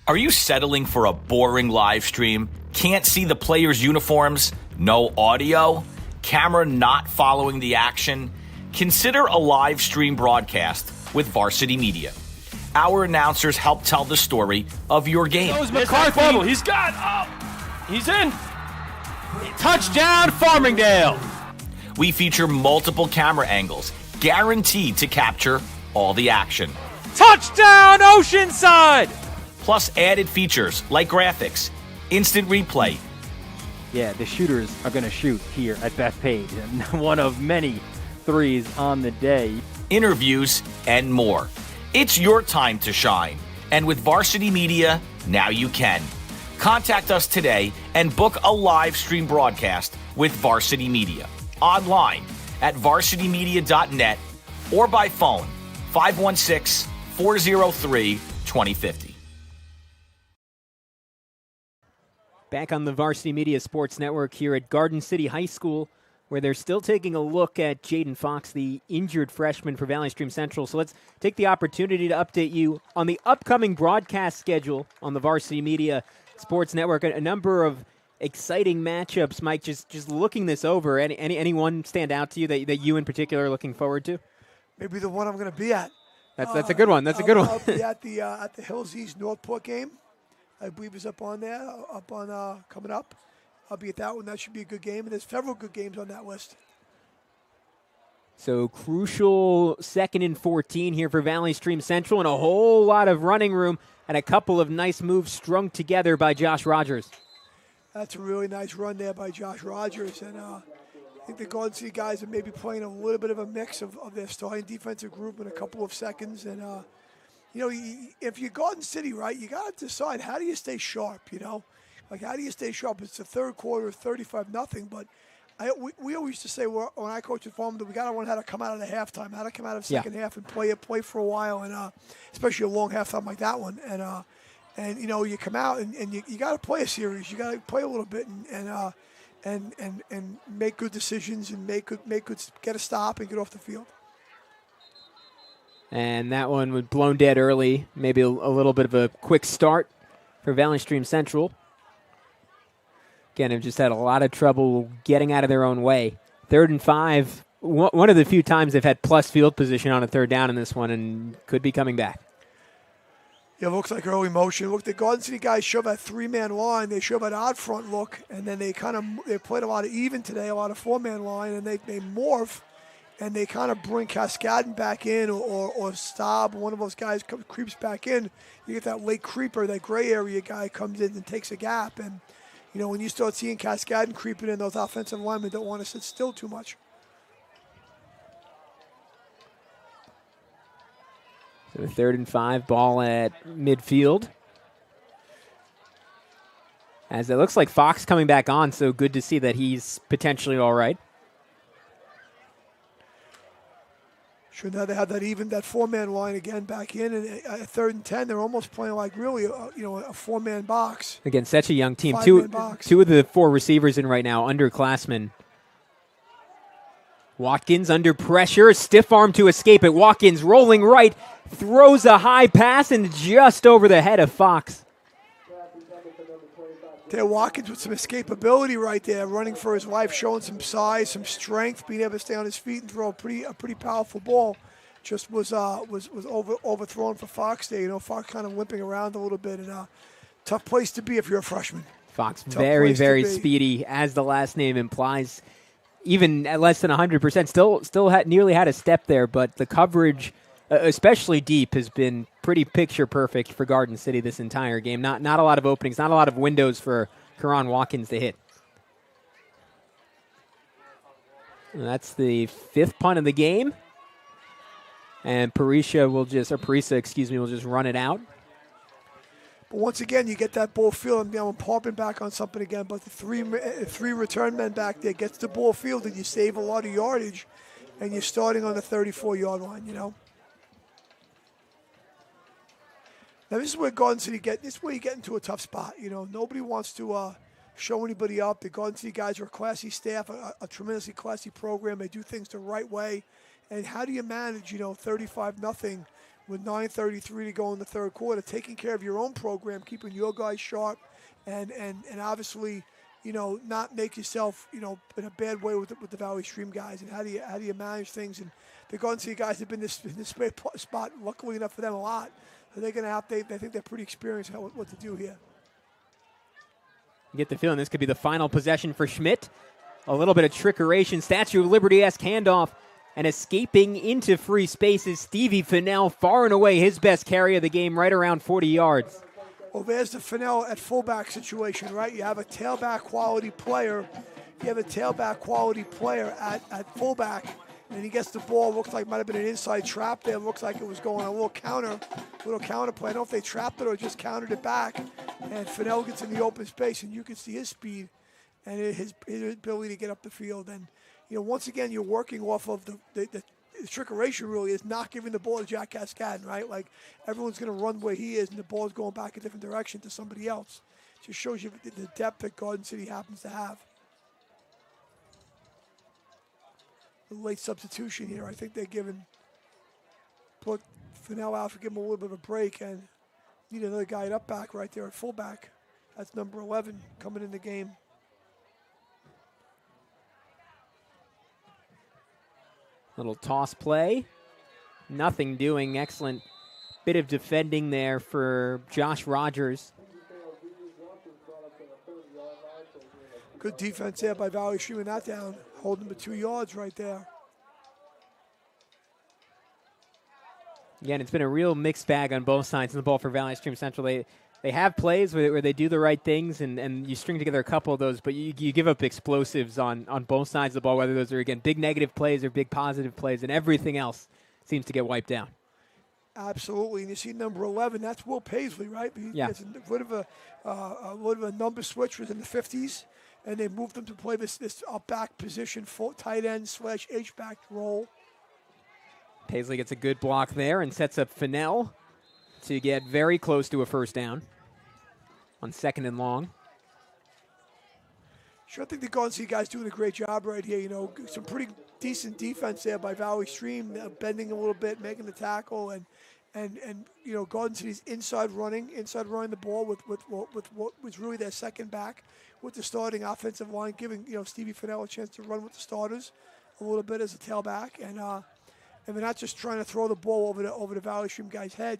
A: Are you settling for a boring live stream? Can't see the players' uniforms? No audio? Camera not following the action? Consider a live stream broadcast with Varsity Media. Our announcers help tell the story of your game.
B: McCarthy.
C: He's got up. He's in.
B: Touchdown, Farmingdale.
A: We feature multiple camera angles, guaranteed to capture all the action.
B: Touchdown, Oceanside.
A: Plus added features like graphics, instant replay.
B: Yeah, the shooters are going to shoot here at Bethpage, and one of many threes on the day.
A: Interviews, and more. It's your time to shine. And with Varsity Media, now you can. Contact us today and book a live stream broadcast with Varsity Media. Online at varsitymedia.net or by phone 516-403-2050.
D: Back on the Varsity Media Sports Network here at Garden City High School, where they're still taking a look at Jaden Fox, the injured freshman for Valley Stream Central. So let's take the opportunity to update you on the upcoming broadcast schedule on the Varsity Media Sports Network. A number of exciting matchups, Mike. Just looking this over, anyone stand out to you that you in particular are looking forward to?
E: Maybe the one I'm going to be at.
D: That's a good one. That's a good one.
E: I'll be at the Hills East Northport game. I believe is up on coming up. I'll be at that one. That should be a good game, and there's several good games on that list.
D: So crucial 2nd and 14 here for Valley Stream Central, and a whole lot of running room and a couple of nice moves strung together by Josh Rogers.
E: That's a really nice run there by Josh Rogers, and I think the Garden City guys are maybe playing a little bit of a mix of their starting defensive group in a couple of seconds. And, you know, if you're Garden City, right, you got to decide how do you stay sharp, you know? Like, how do you stay sharp? It's the third quarter, 35-0, but we always used to say when I coached at Farmingdale, we got to learn how to come out of the halftime, how to come out of second half and play for a while, and especially a long halftime like that one. And you know, you come out and you got to play a series. You got to play a little bit and make good decisions and make good get a stop and get off the field.
D: And that one was blown dead early. Maybe a little bit of a quick start for Valley Stream Central. Again, have just had a lot of trouble getting out of their own way. 3rd and 5. One of the few times they've had plus field position on a 3rd down in this one, and could be coming back.
E: Yeah, it looks like early motion. Look, the Garden City guys shove that 3-man line. They shove an odd front look, and then they played a lot of even today, a lot of 4-man line, and they morph, and they kind of bring Cascadin back in or Staub, one of those guys creeps back in. You get that late creeper, that gray area guy comes in and takes a gap, and you know, when you start seeing Cascadin creeping in, those offensive linemen don't want to sit still too much.
D: So 3rd and 5, ball at midfield. As it looks like Fox coming back on, so good to see that he's potentially all right.
E: Sure, now they have that 4-man line again back in, and at 3rd and 10, they're almost playing like really, a 4-man box.
D: Again, such a young team.
E: 5-man box.
D: Two of the 4 receivers in right now, underclassmen. Watkins under pressure, stiff arm to escape it. Watkins rolling right, throws a high pass, and just over the head of Fox.
E: There, Watkins with some escapability right there, running for his life, showing some size, some strength, being able to stay on his feet and throw a pretty powerful ball. Just was overthrown for Fox there. You know, Fox kind of limping around a little bit, and tough place to be if you're a freshman.
D: Fox very speedy, as the last name implies. Even at less than 100%, still nearly had a step there, but the coverage, especially deep, has been pretty picture perfect for Garden City this entire game. Not a lot of openings, not a lot of windows for Karan Watkins to hit. And that's the 5th punt of the game. And Parisa will just run it out.
E: But once again, you get that ball field. I'm harping back on something again, but the three return men back there gets the ball field, and you save a lot of yardage, and you're starting on the 34-yard line, you know. Now, this is where Garden City this is where you get into a tough spot, you know. Nobody wants to show anybody up. The Garden City guys are a classy staff, a tremendously classy program. They do things the right way. And how do you manage, 35-0 with 9:33 to go in the third quarter, taking care of your own program, keeping your guys sharp, and obviously, not make yourself, in a bad way with the Valley Stream guys. And how do you manage things? And the Garden City guys have been in this spot, luckily enough for them, a lot. So they're going to have. They think they're pretty experienced what to do here.
D: You get the feeling this could be the final possession for Schmidt. A little bit of trickeration, Statue of Liberty-esque handoff. And escaping into free spaces, Stevie Fennell, far and away his best carry of the game, right around 40 yards.
E: Well, there's the Fennell at fullback situation, right? You have a tailback quality player. At fullback, and he gets the ball. Looks like might have been an inside trap there. Looks like it was going a little counter play. I don't know if they trapped it or just countered it back. And Fennell gets in the open space, and you can see his speed and his ability to get up the field. And once again, you're working off of the trickeration really is not giving the ball to Jack Cascadden, right? Like, everyone's going to run where he is, and the ball's going back a different direction to somebody else. Just shows you the depth that Garden City happens to have. The late substitution here. I think they're put Fennell out to give him a little bit of a break, and need another guy up back right there at fullback. That's number 11 coming in the game.
D: Little toss play. Nothing doing. Excellent bit of defending there for Josh Rogers.
E: Good defense there by Valley Streaming that down. Holding him to 2 yards right there.
D: Again, it's been a real mixed bag on both sides of the ball for Valley Stream Central. They have plays where they do the right things, and you string together a couple of those, but you give up explosives on both sides of the ball, whether those are, again, big negative plays or big positive plays, and everything else seems to get wiped out.
E: Absolutely, and you see number 11, that's Will Paisley, right?
D: Yeah.
E: It's a bit of a number switch was in the 50s, and they moved him to play this up back position, full tight end / H-back role.
D: Paisley gets a good block there and sets up Fennell to get very close to a first down on 2nd and long.
E: Sure, I think the Garden City guys doing a great job right here. Some pretty decent defense there by Valley Stream, bending a little bit, making the tackle, and Garden City's inside running the ball with what was really their second back with the starting offensive line, giving Stevie Fennell a chance to run with the starters a little bit as a tailback, and they're not just trying to throw the ball over the Valley Stream guy's head,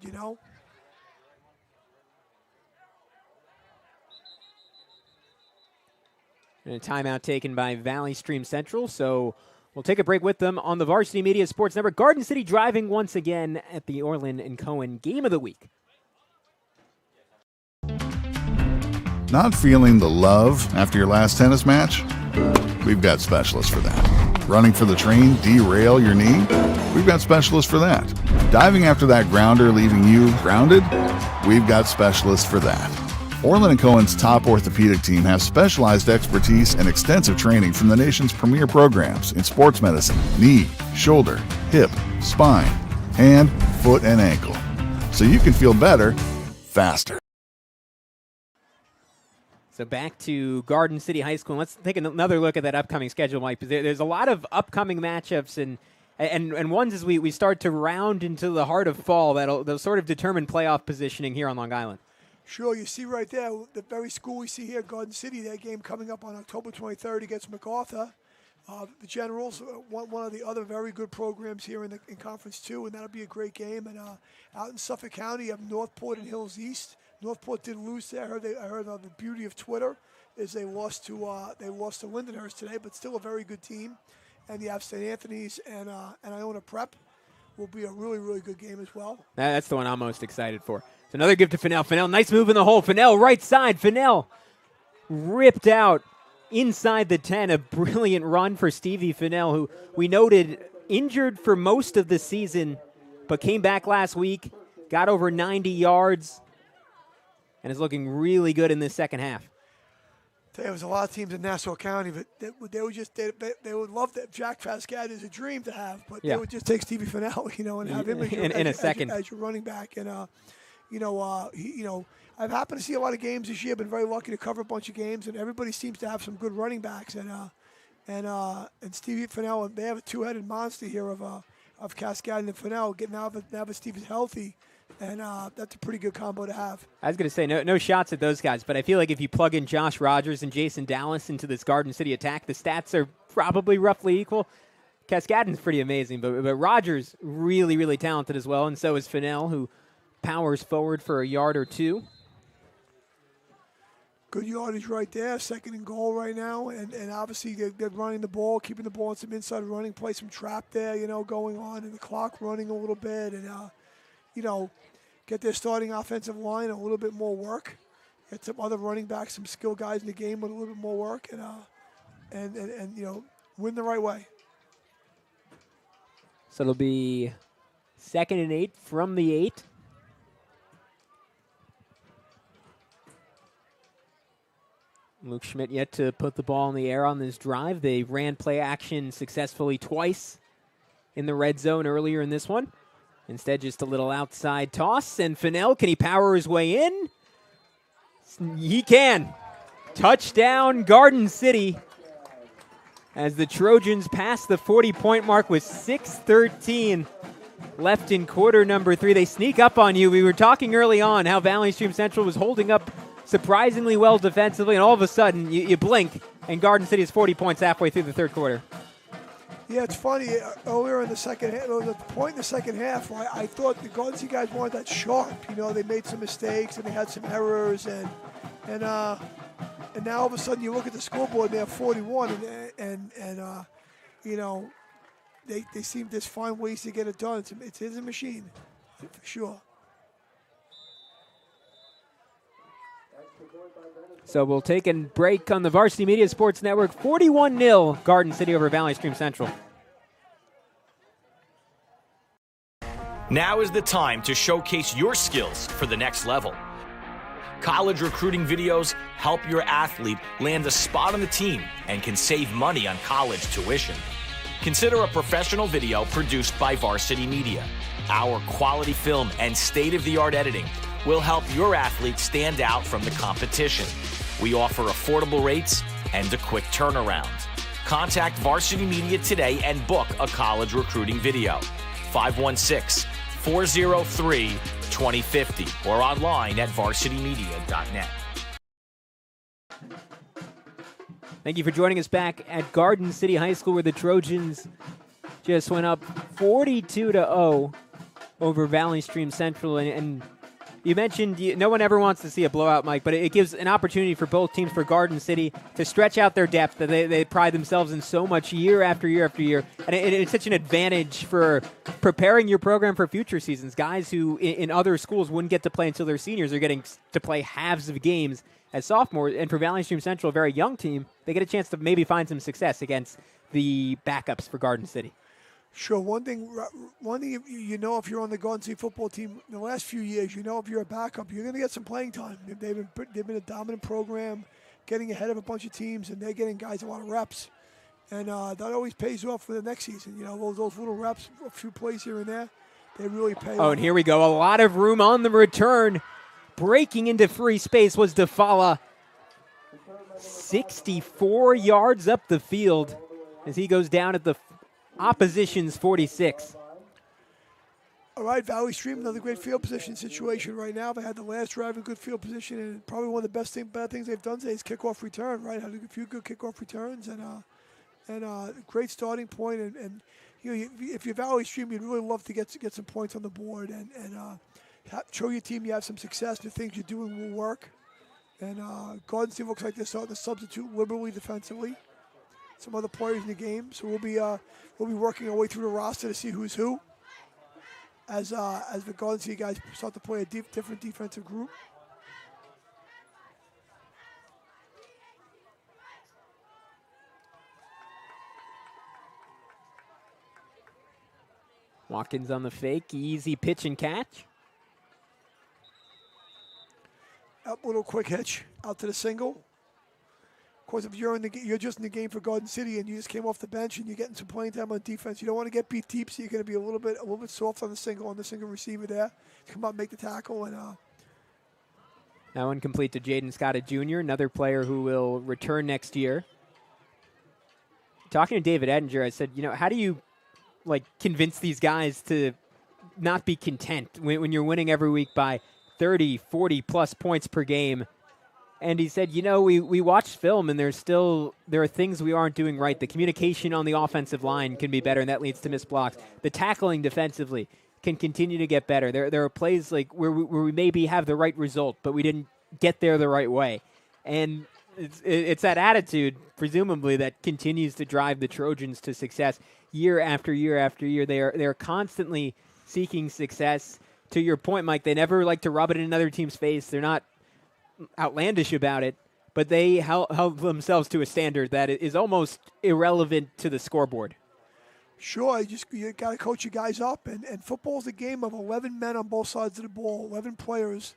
D: And a timeout taken by Valley Stream Central, so we'll take a break with them on the Varsity Media Sports Network. Garden City driving once again at the Orland and Cohen Game of the Week.
F: Not feeling the love after your last tennis match? We've got specialists for that. Running for the train, derail your knee? We've got specialists for that. Diving after that grounder, leaving you grounded? We've got specialists for that. Orland & Cohen's top orthopedic team has specialized expertise and extensive training from the nation's premier programs in sports medicine, knee, shoulder, hip, spine, hand, foot, and ankle. So you can feel better, faster.
D: So back to Garden City High School. Let's take another look at that upcoming schedule, Mike. There's a lot of upcoming matchups and ones as we start to round into the heart of fall that'll sort of determine playoff positioning here on Long Island.
E: Sure, you see right there, the very school we see here, Garden City, that game coming up on October 23rd against MacArthur. The Generals, one of the other very good programs here in Conference 2, and that'll be a great game. And out in Suffolk County, you have Northport and Hills East. Northport did lose there. I heard the beauty of Twitter is they lost to Lindenhurst today, but still a very good team. And you have St. Anthony's and Iona Prep will be a really, really good game as well.
D: That's the one I'm most excited for. So another give to Fennell. Fennell, nice move in the hole. Fennell, right side. Fennell ripped out inside the 10. A brilliant run for Stevie Fennell, who we noted injured for most of the season, but came back last week, got over 90 yards, and is looking really good in this second half.
E: There was a lot of teams in Nassau County, but they would just they would love that. Jack Fascad is a dream to have, but they would just take Stevie Fennell, and have him
D: in a second
E: as your running back. And I've happened to see a lot of games this year. Been very lucky to cover a bunch of games, and everybody seems to have some good running backs. And Stevie Fennell, they have a two-headed monster here of Cascade and Fennell. Now that Stevie's healthy. And that's a pretty good combo to have.
D: I was going to say, no shots at those guys, but I feel like if you plug in Josh Rogers and Jason Dallas into this Garden City attack, the stats are probably roughly equal. Cascadden's pretty amazing, but Rogers really, really talented as well, and so is Fennell, who powers forward for a yard or two.
E: Good yardage right there, 2nd and goal right now, and obviously they're running the ball, keeping the ball in some inside running, play some trap there, going on, and the clock running a little bit, and get their starting offensive line a little bit more work. Get some other running backs, some skill guys in the game with a little bit more work, and win the right way.
D: So it'll be 2nd and 8 from the 8. Luke Schmidt yet to put the ball in the air on this drive. They ran play action successfully twice in the red zone earlier in this one. Instead, just a little outside toss. And Fennell, can he power his way in? He can. Touchdown, Garden City. As the Trojans pass the 40-point mark with 6:13 left in quarter number 3. They sneak up on you. We were talking early on how Valley Stream Central was holding up surprisingly well defensively, and all of a sudden, you blink, and Garden City is 40 points halfway through the third quarter.
E: Yeah, it's funny. Earlier in the second half, there was a point in the second half where I thought the Garden City guys weren't that sharp. They made some mistakes and they had some errors, and now all of a sudden you look at the scoreboard, they have 41, and they seem to find ways to get it done. It's a machine, for sure.
D: So we'll take a break on the Varsity Media Sports Network. 41-0 Garden City over Valley Stream Central.
A: Now is the time to showcase your skills for the next level. College recruiting videos help your athlete land a spot on the team and can save money on college tuition. Consider a professional video produced by Varsity Media. Our quality film and state-of-the-art editing will help your athlete stand out from the competition. We offer affordable rates and a quick turnaround. Contact Varsity Media today and book a college recruiting video. 516-403-2050 or online at varsitymedia.net.
D: Thank you for joining us back at Garden City High School, where the Trojans just went up 42-0 over Valley Stream Central. And you mentioned no one ever wants to see a blowout, Mike, but it gives an opportunity for both teams, for Garden City, to stretch out their depth that they pride themselves in so much year after year after year. And it's such an advantage for preparing your program for future seasons. Guys who in other schools wouldn't get to play until they're seniors are getting to play halves of games as sophomores. And for Valley Stream Central, a very young team, they get a chance to maybe find some success against the backups for Garden City.
E: Sure. One thing if you're on the Garden City football team in the last few years, if you're a backup, you're going to get some playing time. They've been a dominant program, getting ahead of a bunch of teams, and they're getting guys a lot of reps. And that always pays off for the next season. Those little reps, a few plays here and there, they really pay off.
D: Oh, and here we go. A lot of room on the return. Breaking into free space was DeFala. 64 yards up the field as he goes down at the opposition's 46.
E: All right, Valley Stream, another great field position situation right now. They had the last drive in good field position, and probably one of the bad things they've done today is kickoff return, right? Had a few good kickoff returns and a great starting point. And if you're Valley Stream, you'd really love to get some points on the board and show your team you have some success. The things you're doing will work. And Garden City looks like they're starting to substitute liberally defensively. Some other players in the game, so we'll be working our way through the roster to see who's who as the Garden City guys start to play a different defensive group.
D: Watkins on the fake, easy pitch and catch.
E: Up little quick hitch out to the single. Of course, if you're you're just in the game for Garden City and you just came off the bench and you're getting some playing time on defense, you don't want to get beat deep, so you're going to be a little bit soft on the single receiver there. Come out, make the tackle, and
D: that one complete to Jaden Scott Jr., another player who will return next year. Talking to David Ettinger, I said, how do you convince these guys to not be content when you're winning every week by 30, 40 plus points per game? And he said, we watched film and there are things we aren't doing right. The communication on the offensive line can be better, and that leads to missed blocks. The tackling defensively can continue to get better. There are plays where we maybe have the right result, but we didn't get there the right way. And it's that attitude, presumably, that continues to drive the Trojans to success year after year after year. They're constantly seeking success. To your point, Mike, they never like to rub it in another team's face. They're not outlandish about it, but they held themselves to a standard that is almost irrelevant to the scoreboard.
E: Sure, you got to coach your guys up, and football's a game of 11 men on both sides of the ball, 11 players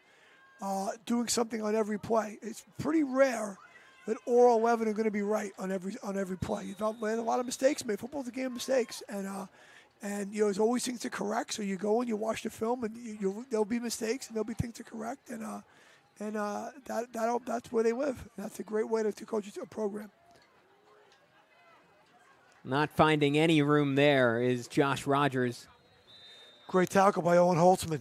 E: doing something on every play. It's pretty rare that all 11 are going to be right on every play. You've a lot of mistakes made. Football's a game of mistakes, and there's always things to correct. So you go and you watch the film, and there'll be mistakes and there'll be things to correct, and that's where they live. That's a great way to coach a program.
D: Not finding any room there is Josh Rogers.
E: Great tackle by Owen Holtzman.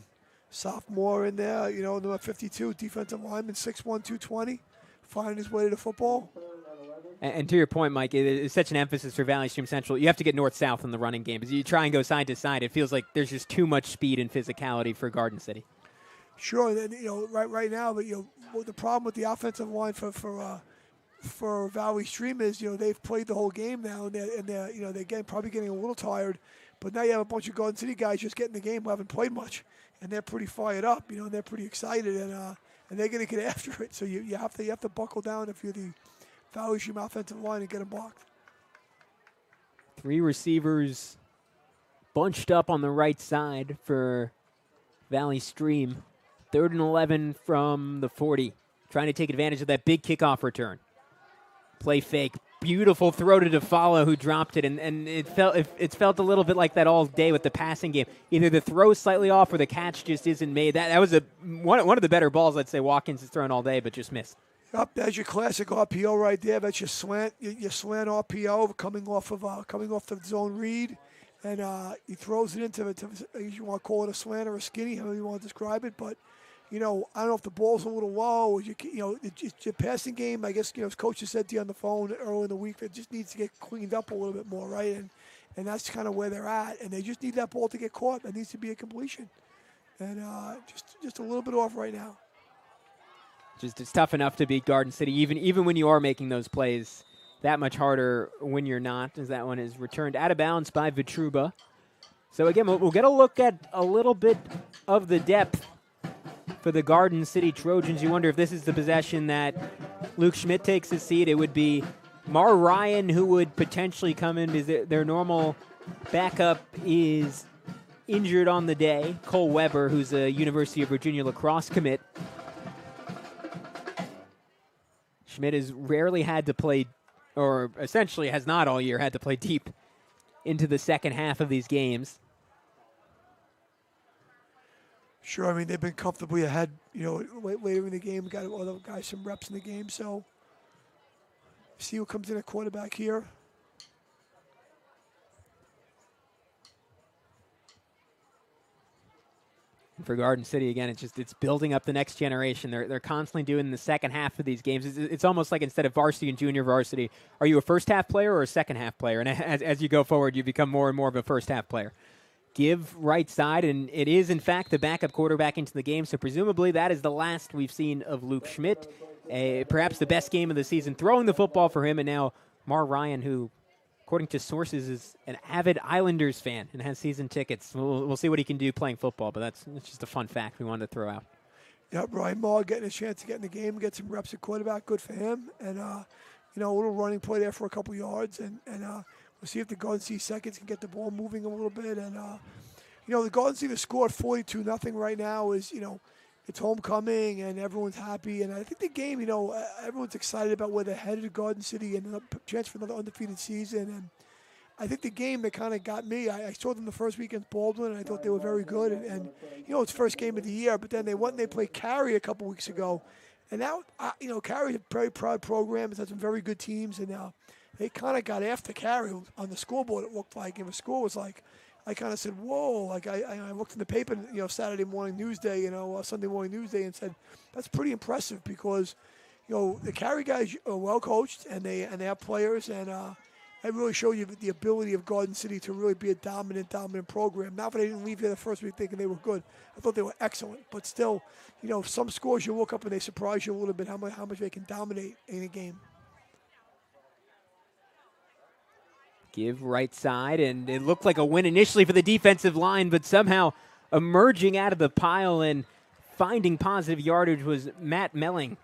E: Sophomore in there, number 52, defensive lineman, 6'1", 220, finding his way to the football.
D: And to your point, Mike, it's such an emphasis for Valley Stream Central. You have to get north-south in the running game. As you try and go side to side, it feels like there's just too much speed and physicality for Garden City.
E: Sure, and right now, but the problem with the offensive line for Valley Stream is they've played the whole game now, and they're probably getting a little tired. But now you have a bunch of Garden City guys just getting the game who haven't played much, and they're pretty fired up, and they're pretty excited, and they're going to get after it. So you have to buckle down if you're the Valley Stream offensive line and get them blocked.
D: 3 receivers bunched up on the right side for Valley Stream. 3rd and 11 from the 40, trying to take advantage of that big kickoff return. Play fake, beautiful throw to DeFalo, who dropped it, and it felt a little bit like that all day with the passing game. Either the throw slightly off or the catch just isn't made. That was one of the better balls, I'd say, Watkins has thrown all day, but just missed.
E: Yep, that's your classic RPO right there. That's your slant RPO coming off the zone read, and he throws it into you want to call it a slant or a skinny, however you want to describe it, but. I don't know if the ball's a little low. Your passing game, I guess, as Coach has said to you on the phone earlier in the week, it just needs to get cleaned up a little bit more, right? And that's kind of where they're at. And they just need that ball to get caught. That needs to be a completion. And just a little bit off right now.
D: It's tough enough to beat Garden City, even when you are making those plays. That much harder when you're not, as that one is returned out of bounds by Vitruba. So, again, we'll get a look at a little bit of the depth for the Garden City Trojans. You wonder if this is the possession that Luke Schmidt takes his seat. It would be Mar Ryan who would potentially come in. Is their normal backup is injured on the day. Cole Weber, who's a University of Virginia lacrosse commit. Schmidt has rarely had to play, or essentially has not all year had to play deep into the second half of these games.
E: Sure, I mean, they've been comfortably ahead, later in the game. Got other guys some reps in the game, so see who comes in at quarterback here.
D: For Garden City, again, it's building up the next generation. They're constantly doing the second half of these games. It's almost like instead of varsity and junior varsity, are you a first half player or a second half player? And as you go forward, you become more and more of a first half player. Give right side, and it is, in fact, the backup quarterback into the game, so presumably that is the last we've seen of Luke Schmidt. Perhaps the best game of the season, throwing the football for him, and now Mar Ryan, who, according to sources, is an avid Islanders fan and has season tickets. We'll see what he can do playing football, but that's just a fun fact we wanted to throw out.
E: Yep, Ryan Maher getting a chance to get in the game, get some reps at quarterback, good for him, and a little running play there for a couple yards, and we'll see if the Garden City seconds can get the ball moving a little bit. And the Garden City score at 42-0 right now is, it's homecoming and everyone's happy. And I think the game, everyone's excited about where they're headed to Garden City and the chance for another undefeated season. And I think the game that kind of got me, I saw them the first week against Baldwin, and I thought they were very good. And it's first game of the year, but then they went and they played Cary a couple weeks ago. And now, Cary's a very proud program. It's had some very good teams, and they kind of got after Cary on the scoreboard, it looked like. And the score was like, I kind of said, whoa. Like, I looked in the paper, Saturday morning Newsday, Sunday morning Newsday, and said, that's pretty impressive because, the Cary guys are well coached, and they have players, and it really showed you the ability of Garden City to really be a dominant program. Not that they didn't leave here the first week thinking they were good. I thought they were excellent. But still, some scores you look up and they surprise you a little bit how much they can dominate in a game.
D: Give right side, and it looked like a win initially for the defensive line, but somehow emerging out of the pile and finding positive yardage was Matt Melling.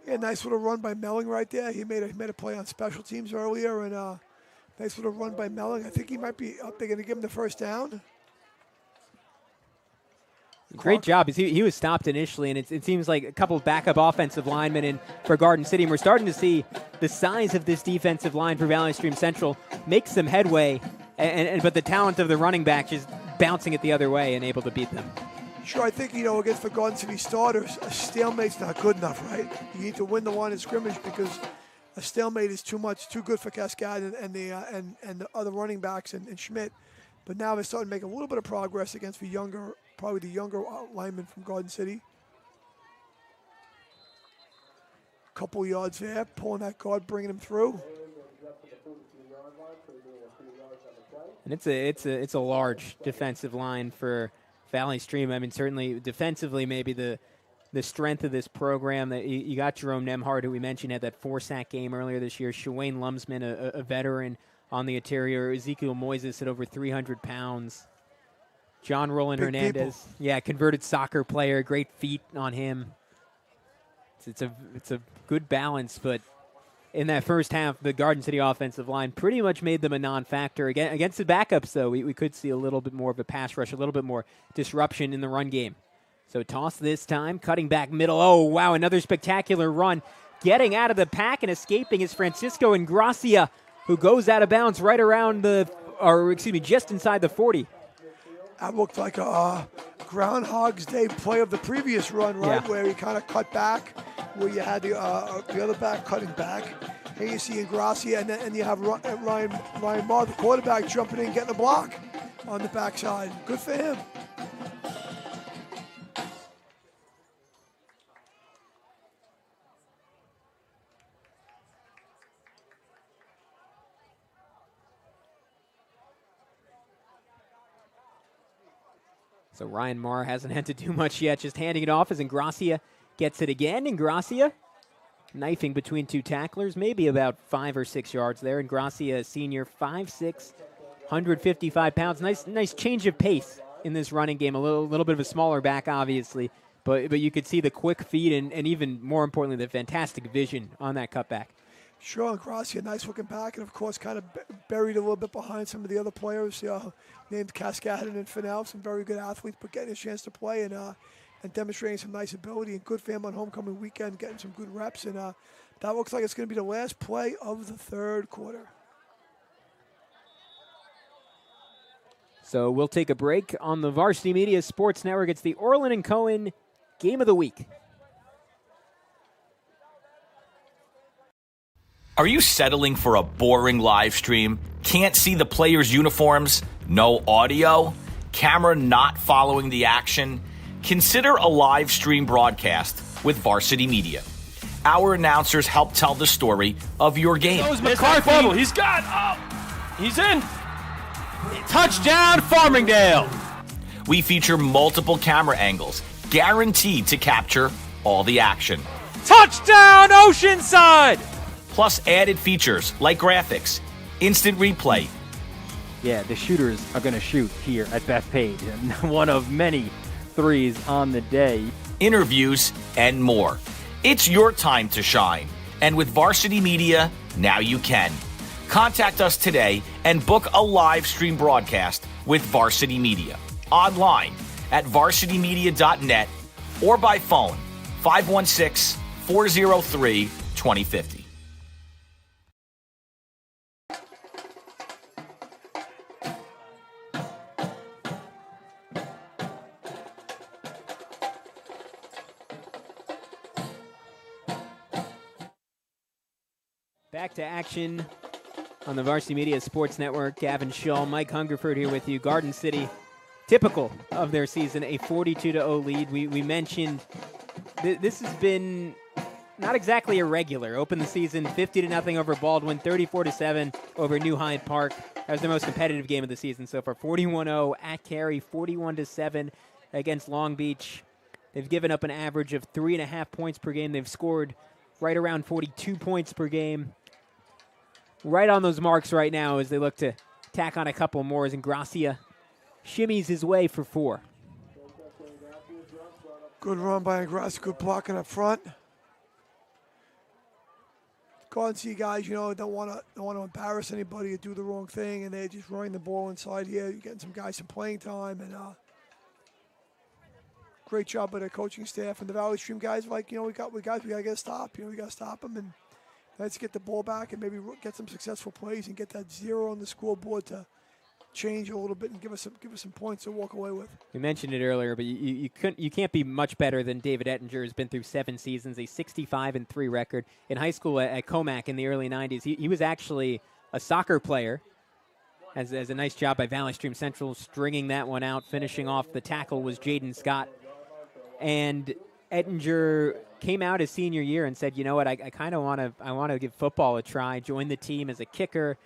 E: Yeah, nice little run by Melling right there. He made a play on special teams earlier, and nice little run by Melling. I think he might be up. They're going to give him the first down.
D: Great job. He was stopped initially, and it seems like a couple of backup offensive linemen in for Garden City. And we're starting to see the size of this defensive line for Valley Stream Central make some headway, but the talent of the running back is bouncing it the other way and able to beat them.
E: Sure, I think, against the Garden City starters, a stalemate's not good enough, right? You need to win the line of scrimmage because a stalemate is too good for Cascade and the other running backs and Schmidt. But now they're starting to make a little bit of progress against the younger lineman from Garden City. Couple yards there, pulling that guard, bringing him through.
D: And it's a large defensive line for Valley Stream. I mean, certainly defensively, maybe the strength of this program. That you got Jerome Nemhard, who we mentioned had that 4-sack game earlier this year. Shawayne Lumsman, a veteran on the interior. Ezekiel Moises at over 300 pounds. John Roland
E: Big
D: Hernandez,
E: people.
D: Converted soccer player. Great feet on him. It's a good balance, but in that first half, the Garden City offensive line pretty much made them a non-factor. Against the backups, though, we could see a little bit more of a pass rush, a little bit more disruption in the run game. So toss this time, cutting back middle. Oh, wow, another spectacular run. Getting out of the pack and escaping is Francisco Ingracia, who goes out of bounds right around just inside the 40.
E: That looked like a Groundhog's Day play of the previous run, right?
D: Yeah.
E: Where he kind of cut back, where you had the other back cutting back. Here you see Ingracia, and you have Ryan Marr, the quarterback, jumping in, getting a block on the backside. Good for him.
D: So Ryan Marr hasn't had to do much yet, just handing it off as Ingracia gets it again. Ingracia knifing between two tacklers, maybe about 5 or 6 yards there. Ingracia, a senior, 5'6", 155 pounds. Nice change of pace in this running game. A little bit of a smaller back, obviously, but you could see the quick feet and even more importantly, the fantastic vision on that cutback.
E: Sure, Ingracia, nice looking back, and of course kind of buried a little bit behind some of the other players named Cascadin and Fennell, some very good athletes, but getting a chance to play and demonstrating some nice ability, and good for him on homecoming weekend, getting some good reps, and that looks like it's going to be the last play of the third quarter.
D: So we'll take a break on the Varsity Media Sports Network. It's the Orland and Cohen Game of the Week.
A: Are you settling for a boring live stream? Can't see the players' uniforms? No audio? Camera not following the action? Consider a live stream broadcast with Varsity Media. Our announcers help tell the story of your game.
C: McCarthy. He's got. He's in.
B: Touchdown, Farmingdale.
A: We feature multiple camera angles, guaranteed to capture all the action.
B: Touchdown, Oceanside.
A: Plus added features like graphics, instant replay.
B: Yeah, the shooters are going to shoot here at Bethpage, and one of many threes on the day.
A: Interviews, and more. It's your time to shine. And with Varsity Media, now you can. Contact us today and book a live stream broadcast with Varsity Media. Online at varsitymedia.net or by phone 516-403-2050.
D: Back to action on the Varsity Media Sports Network. Gavin Shaw, Mike Hungerford here with you. Garden City, typical of their season, a 42-0 lead. We mentioned this has been not exactly irregular. Opened the season 50-0 over Baldwin, 34-7 over New Hyde Park. That was their most competitive game of the season so far. 41-0 at Cary, 41-7 against Long Beach. They've given up an average of 3.5 points per game. They've scored right around 42 points per game. Right on those marks right now as they look to tack on a couple more as Ingracia shimmies his way for 4.
E: Good run by Ingracia, good blocking up front. Garden City guys, don't want to embarrass anybody or do the wrong thing, and they're just running the ball inside here. You're getting some guys some playing time, and great job by the coaching staff and the Valley Stream guys. Like, we gotta get a stop. We gotta stop them, and let's get the ball back and maybe get some successful plays and get that 0 on the scoreboard to change a little bit and give us some points to walk away with.
D: We mentioned it earlier, but you can't be much better than David Ettinger, who's been through 7 seasons, a 65-3 record. In high school at Comac in the early 90s, he was actually a soccer player. As a nice job by Valley Stream Central stringing that one out. Finishing off the tackle was Jaden Scott. And Ettinger came out his senior year and said, you know what, I kind of want to give football a try. Joined the team as a kicker,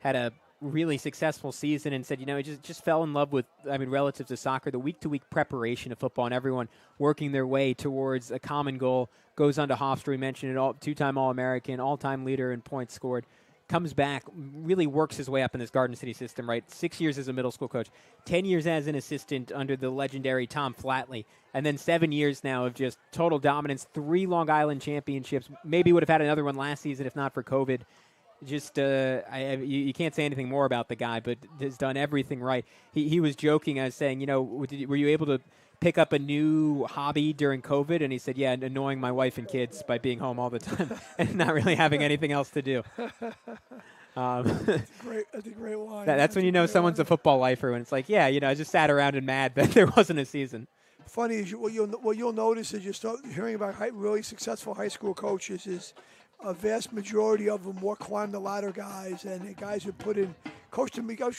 D: had a really successful season, and said, he just fell in love with, relative to soccer, the week-to-week preparation of football and everyone working their way towards a common goal. Goes on to Hofstra, we mentioned it, 2-time All-American, all-time leader in points scored. Comes back, really works his way up in this Garden City system, right? 6 years as a middle school coach, 10 years as an assistant under the legendary Tom Flatley, and then 7 years now of just total dominance, 3 Long Island championships. Maybe would have had another one last season if not for COVID. Just, you can't say anything more about the guy, but has done everything right. He was joking, I was saying, were you able to pick up a new hobby during COVID? And he said, yeah, annoying my wife and kids by being home all the time and not really having anything else to do.
E: That's a great line.
D: That's when you know someone's a football lifer, when it's like, yeah, I just sat around and mad that there wasn't a season.
E: Funny is what you'll notice is you start hearing about really successful high school coaches is a vast majority of them more climb the ladder guys, and the guys who put in coached the middle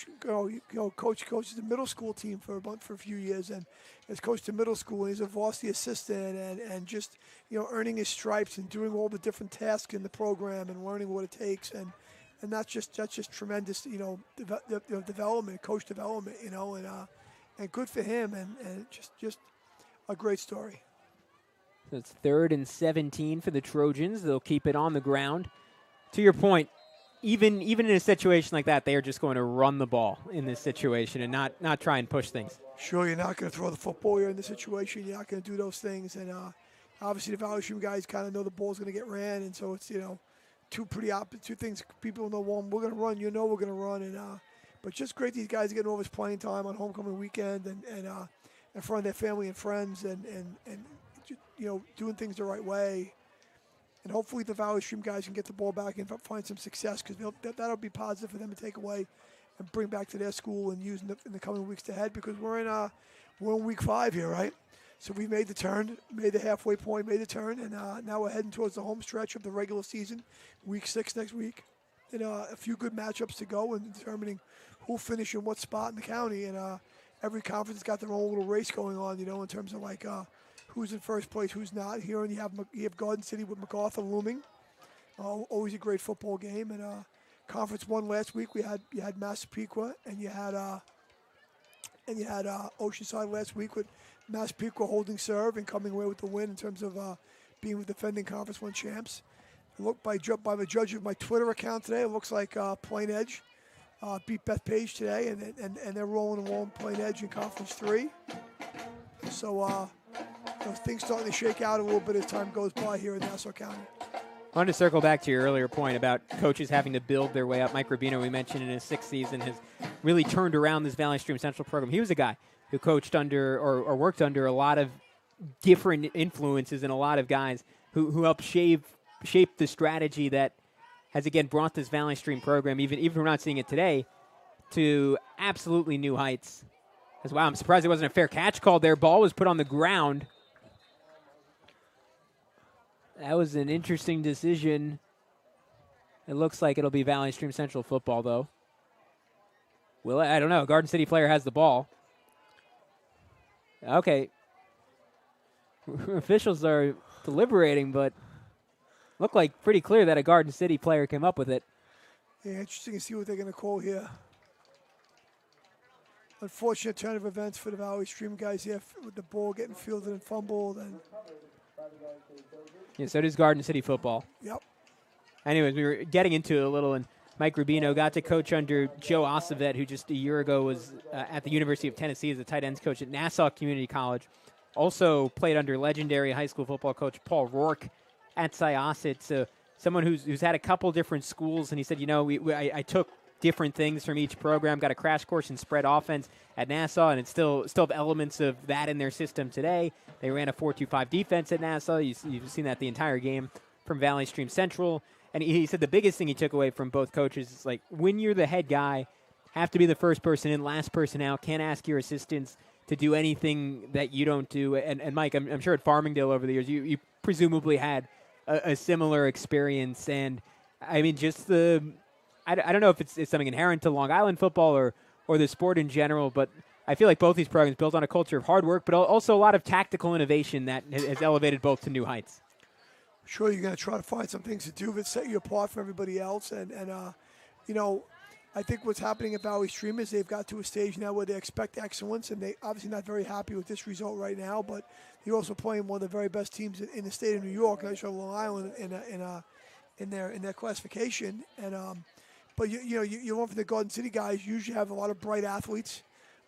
E: school team for a few years, and has coached the middle school. And he's a varsity assistant, and just earning his stripes and doing all the different tasks in the program and learning what it takes, and that's just tremendous development, coach development, and good for him, and just a great story.
D: So it's 3rd and 17 for the Trojans. They'll keep it on the ground. To your point, even in a situation like that, they are just going to run the ball in this situation and not try and push things.
E: Sure, you're not going to throw the football here in this situation. You're not going to do those things. And obviously the Valley Stream guys kind of know the ball's going to get ran. And so it's, two things people know. One, we're going to run. We're going to run. And but just great these guys getting all this playing time on homecoming weekend and in front of their family and friends and doing things the right way. And hopefully the Valley Stream guys can get the ball back and find some success, because that'll be positive for them to take away and bring back to their school and use in the coming weeks ahead, because we're in week 5 here, right? So we made the turn, made the halfway point, made the turn, and now we're heading towards the home stretch of the regular season, week 6 next week. And a few good matchups to go in determining who'll finish in what spot in the county. And every conference has got their own little race going on, in terms of who's in first place, who's not. Here and you have Garden City with MacArthur looming. Always a great football game. And Conference 1 last week, you had Massapequa, and you had Oceanside last week with Massapequa holding serve and coming away with the win in terms of being with defending Conference 1 champs. It looked by the judge of my Twitter account today, it looks like Plain Edge beat Bethpage today, and they're rolling along Plain Edge in Conference 3. So things starting to shake out a little bit as time goes by here in Nassau County.
D: I wanted to circle back to your earlier point about coaches having to build their way up. Mike Rubino, we mentioned in his 6th season, has really turned around this Valley Stream Central program. He was a guy who coached under or worked under a lot of different influences and a lot of guys who helped shape the strategy that has, again, brought this Valley Stream program, even if we're not seeing it today, to absolutely new heights. As wow, I'm surprised it wasn't a fair catch called there. Ball was put on the ground. That was an interesting decision. It looks like it'll be Valley Stream Central football, though. Will it? I don't know. Garden City player has the ball. Okay. Officials are deliberating, but looked like pretty clear that a Garden City player came up with it.
E: Yeah, interesting to see what they're going to call here. Unfortunate turn of events for the Valley Stream guys here with the ball getting fielded and fumbled. And
D: yeah, so does Garden City football.
E: Yep.
D: Anyways, we were getting into it a little, and Mike Rubino got to coach under Joe Ossovet, who just a year ago was at the University of Tennessee as a tight ends coach at Nassau Community College. Also played under legendary high school football coach Paul Rourke at Syosset. So someone who's had a couple different schools, and he said, I took different things from each program, got a crash course in spread offense at Nassau, and it's still have elements of that in their system today. They ran a 4-2-5 defense at Nassau. You've seen that the entire game from Valley Stream Central. And he said the biggest thing he took away from both coaches is, like, when you're the head guy, have to be the first person in, last person out, can't ask your assistants to do anything that you don't do. And Mike, I'm sure at Farmingdale over the years, you presumably had a similar experience. And, I mean, just I don't know if it's something inherent to Long Island football or the sport in general, but I feel like both these programs built on a culture of hard work, but also a lot of tactical innovation that has elevated both to new heights.
E: Sure, you're going to try to find some things to do that set you apart from everybody else. And I think what's happening at Valley Stream is they've got to a stage now where they expect excellence, and they obviously not very happy with this result right now, but they're also playing one of the very best teams in the state of New York, and I show Long Island in their classification. And but you learn from the Garden City guys, usually have a lot of bright athletes,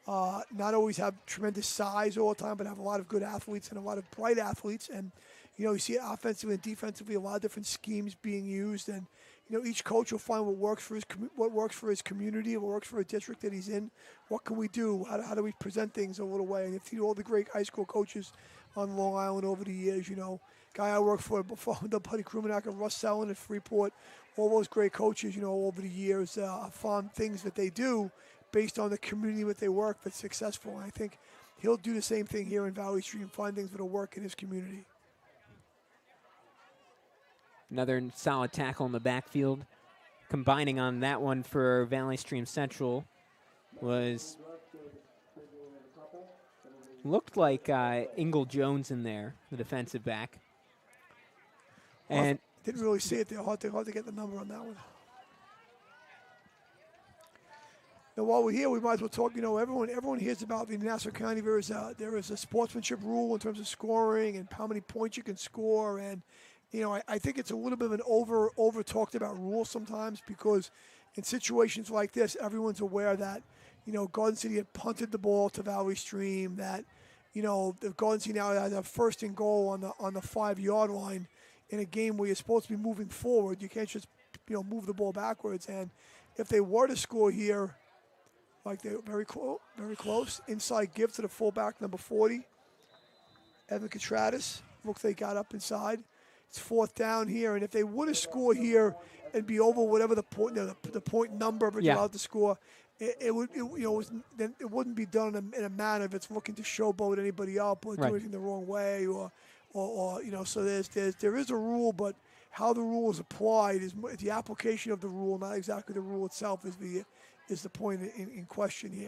E: not always have tremendous size all the time, but have a lot of good athletes and a lot of bright athletes. And you see offensively and defensively a lot of different schemes being used, and each coach will find what works for his community, what works for a district that he's in. What can we do? How do we present things a little way? And if all the great high school coaches on Long Island over the years, guy I worked for before, the Buddy Krumenacker, Russ Sellen at Freeport, all those great coaches, over the years found things that they do based on the community that they work that's successful. And I think he'll do the same thing here in Valley Stream, find things that'll work in his community.
D: Another solid tackle in the backfield. Combining on that one for Valley Stream Central looked like Ingle Jones in there, the defensive back. And
E: didn't really see it there. Hard to get the number on that one. Now, while we're here, we might as well talk. Everyone hears about in Nassau County there is a sportsmanship rule in terms of scoring and how many points you can score. And I think it's a little bit of an over talked about rule sometimes, because in situations like this, everyone's aware that Garden City had punted the ball to Valley Stream. That the Garden City now has a first and goal on the 5-yard line in a game where you're supposed to be moving forward. You can't just move the ball backwards. And if they were to score here, like they're very close inside give to the fullback number 40, Evan Contradis. Looks like they got up inside. It's fourth down here, and if they would have scored here and be over whatever the point number but you're allowed to score, it wouldn't be done in a manner if it's looking to showboat anybody up or do anything the wrong way or so there is a rule, but how the rule is applied is the application of the rule, not exactly the rule itself is the point in question here.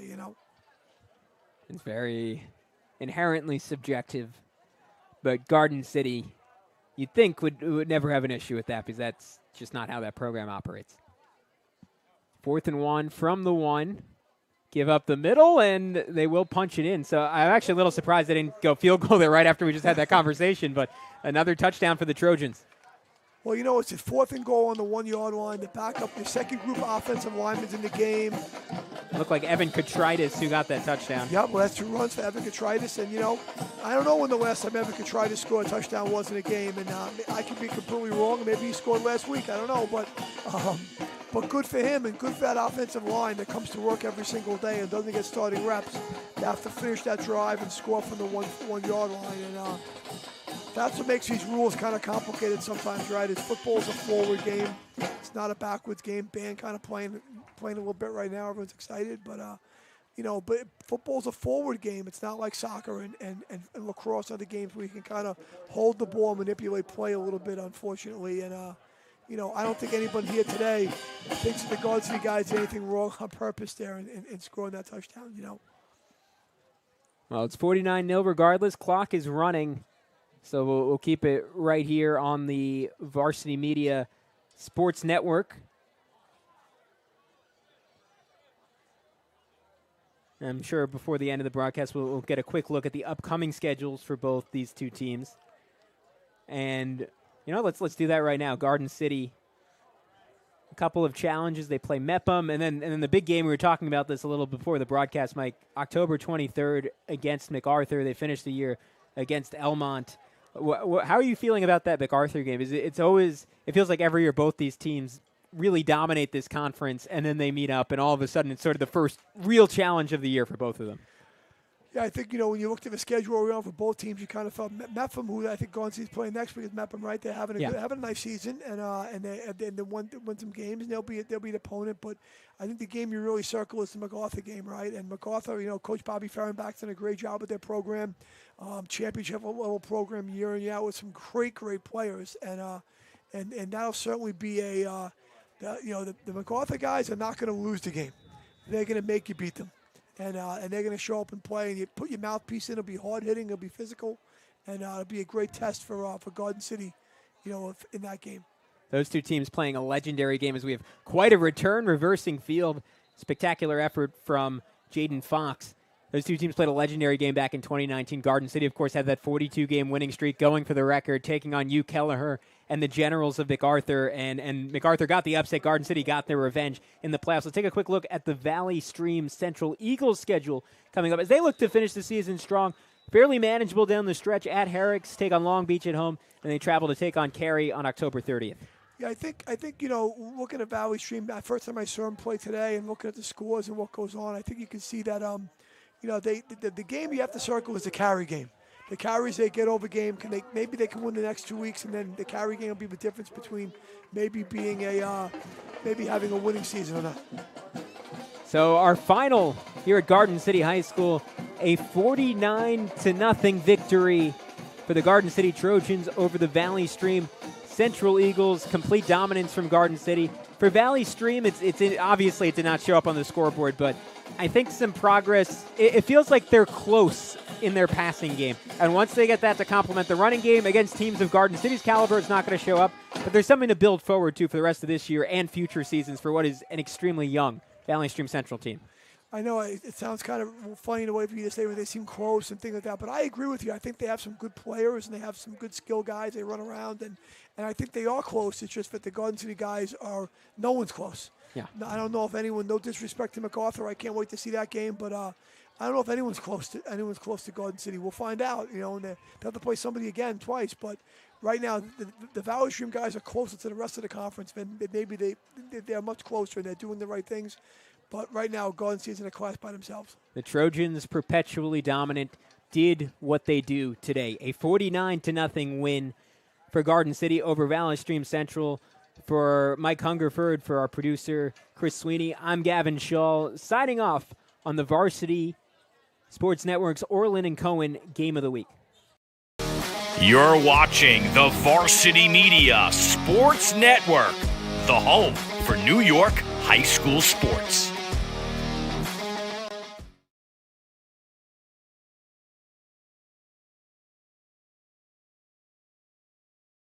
D: It's very inherently subjective, but Garden City, you'd think would never have an issue with that, because that's just not how that program operates. 4th and 1 from the 1. Give up the middle, and they will punch it in. So I'm actually a little surprised they didn't go field goal there right after we just had that conversation, but another touchdown for the Trojans.
E: Well, it's a 4th and goal on the 1-yard line. The backup, the second group of offensive linemen's in the game.
D: Looked like Evan Contradis who got that touchdown.
E: Yep, well, that's 2 runs for Evan Contradis. And, I don't know when the last time Evan Contradis scored a touchdown was in a game. And I could be completely wrong. Maybe he scored last week. I don't know. But But good for him and good for that offensive line that comes to work every single day and doesn't get starting reps. They have to finish that drive and score from the one-yard line. And that's what makes these rules kind of complicated sometimes, right? Is football's a forward game. It's not a backwards game. Band kind of playing a little bit right now. Everyone's excited, but but football's a forward game. It's not like soccer and lacrosse, other games where you can kind of hold the ball, manipulate play a little bit, unfortunately. And I don't think anybody here today thinks the Garden City guys did anything wrong on purpose there in scoring that touchdown.
D: Well, it's 49-0 regardless. Clock is running. So we'll keep it right here on the Varsity Media Sports Network. I'm sure before the end of the broadcast, we'll get a quick look at the upcoming schedules for both these two teams. And, let's do that right now. Garden City, a couple of challenges. They play Mepham, and then the big game, we were talking about this a little before the broadcast, Mike, October 23rd against MacArthur. They finished the year against Elmont. How are you feeling about that MacArthur game? It feels like every year both these teams really dominate this conference, and then they meet up, and all of a sudden it's sort of the first real challenge of the year for both of them.
E: Yeah, I think, when you looked at the schedule around for both teams, you kind of felt Mepham, who I think Garden City's playing next week, is Mepham, right? They're having a nice season, and they won some games, and they'll be the opponent. But I think the game you really circle is the MacArthur game, right? And MacArthur, Coach Bobby Fehrenbach's done a great job with their program, championship level program year in year out with some great players, and that'll certainly be the MacArthur guys are not going to lose the game. They're going to make you beat them. And they're going to show up and play, and you put your mouthpiece in. It'll be hard-hitting. It'll be physical, and it'll be a great test for Garden City, in that game.
D: Those two teams playing a legendary game as we have quite a return, reversing field. Spectacular effort from Jaden Fox. Those two teams played a legendary game back in 2019. Garden City, of course, had that 42-game winning streak going for the record, taking on Hugh Kelleher and the Generals of MacArthur. And MacArthur got the upset. Garden City got their revenge in the playoffs. Let's take a quick look at the Valley Stream Central Eagles schedule coming up as they look to finish the season strong. Fairly manageable down the stretch at Herrick's, take on Long Beach at home, and they travel to take on Cary on October 30th.
E: Yeah, I think looking at Valley Stream, that first time I saw them play today and looking at the scores and what goes on, I think you can see that the game you have to circle is the Cary game. The Carys, they get over game. Maybe they can win the next 2 weeks, and then the Cary game will be the difference between maybe being maybe having a winning season or not.
D: So our final here at Garden City High School, a 49-0 victory for the Garden City Trojans over the Valley Stream Central Eagles. Complete dominance from Garden City. For Valley Stream, obviously it did not show up on the scoreboard, but I think some progress. It feels like they're close in their passing game. And once they get that to complement the running game against teams of Garden City's caliber, it's not going to show up. But there's something to build forward to for the rest of this year and future seasons for what is an extremely young Valley Stream Central team.
E: I know it sounds kind of funny the way for you to say where they seem close and things like that, but I agree with you. I think they have some good players and they have some good skill guys. They run around, and I think they are close. It's just that the Garden City guys no one's close.
D: Yeah.
E: I don't know if anyone, no disrespect to MacArthur, I can't wait to see that game, but I don't know if anyone's close to Garden City. We'll find out, and they have to play somebody again twice, but right now the Valley Stream guys are closer to the rest of the conference. Maybe they're much closer and they're doing the right things. But right now, Garden City's in a class by themselves.
D: The Trojans, perpetually dominant, did what they do today. A 49-0 win for Garden City over Valley Stream Central. For Mike Hungerford, for our producer, Chris Sweeney, I'm Gavin Shaw, signing off on the Varsity Sports Network's Orland and Cohen Game of the Week.
A: You're watching the Varsity Media Sports Network, the home for New York high school sports.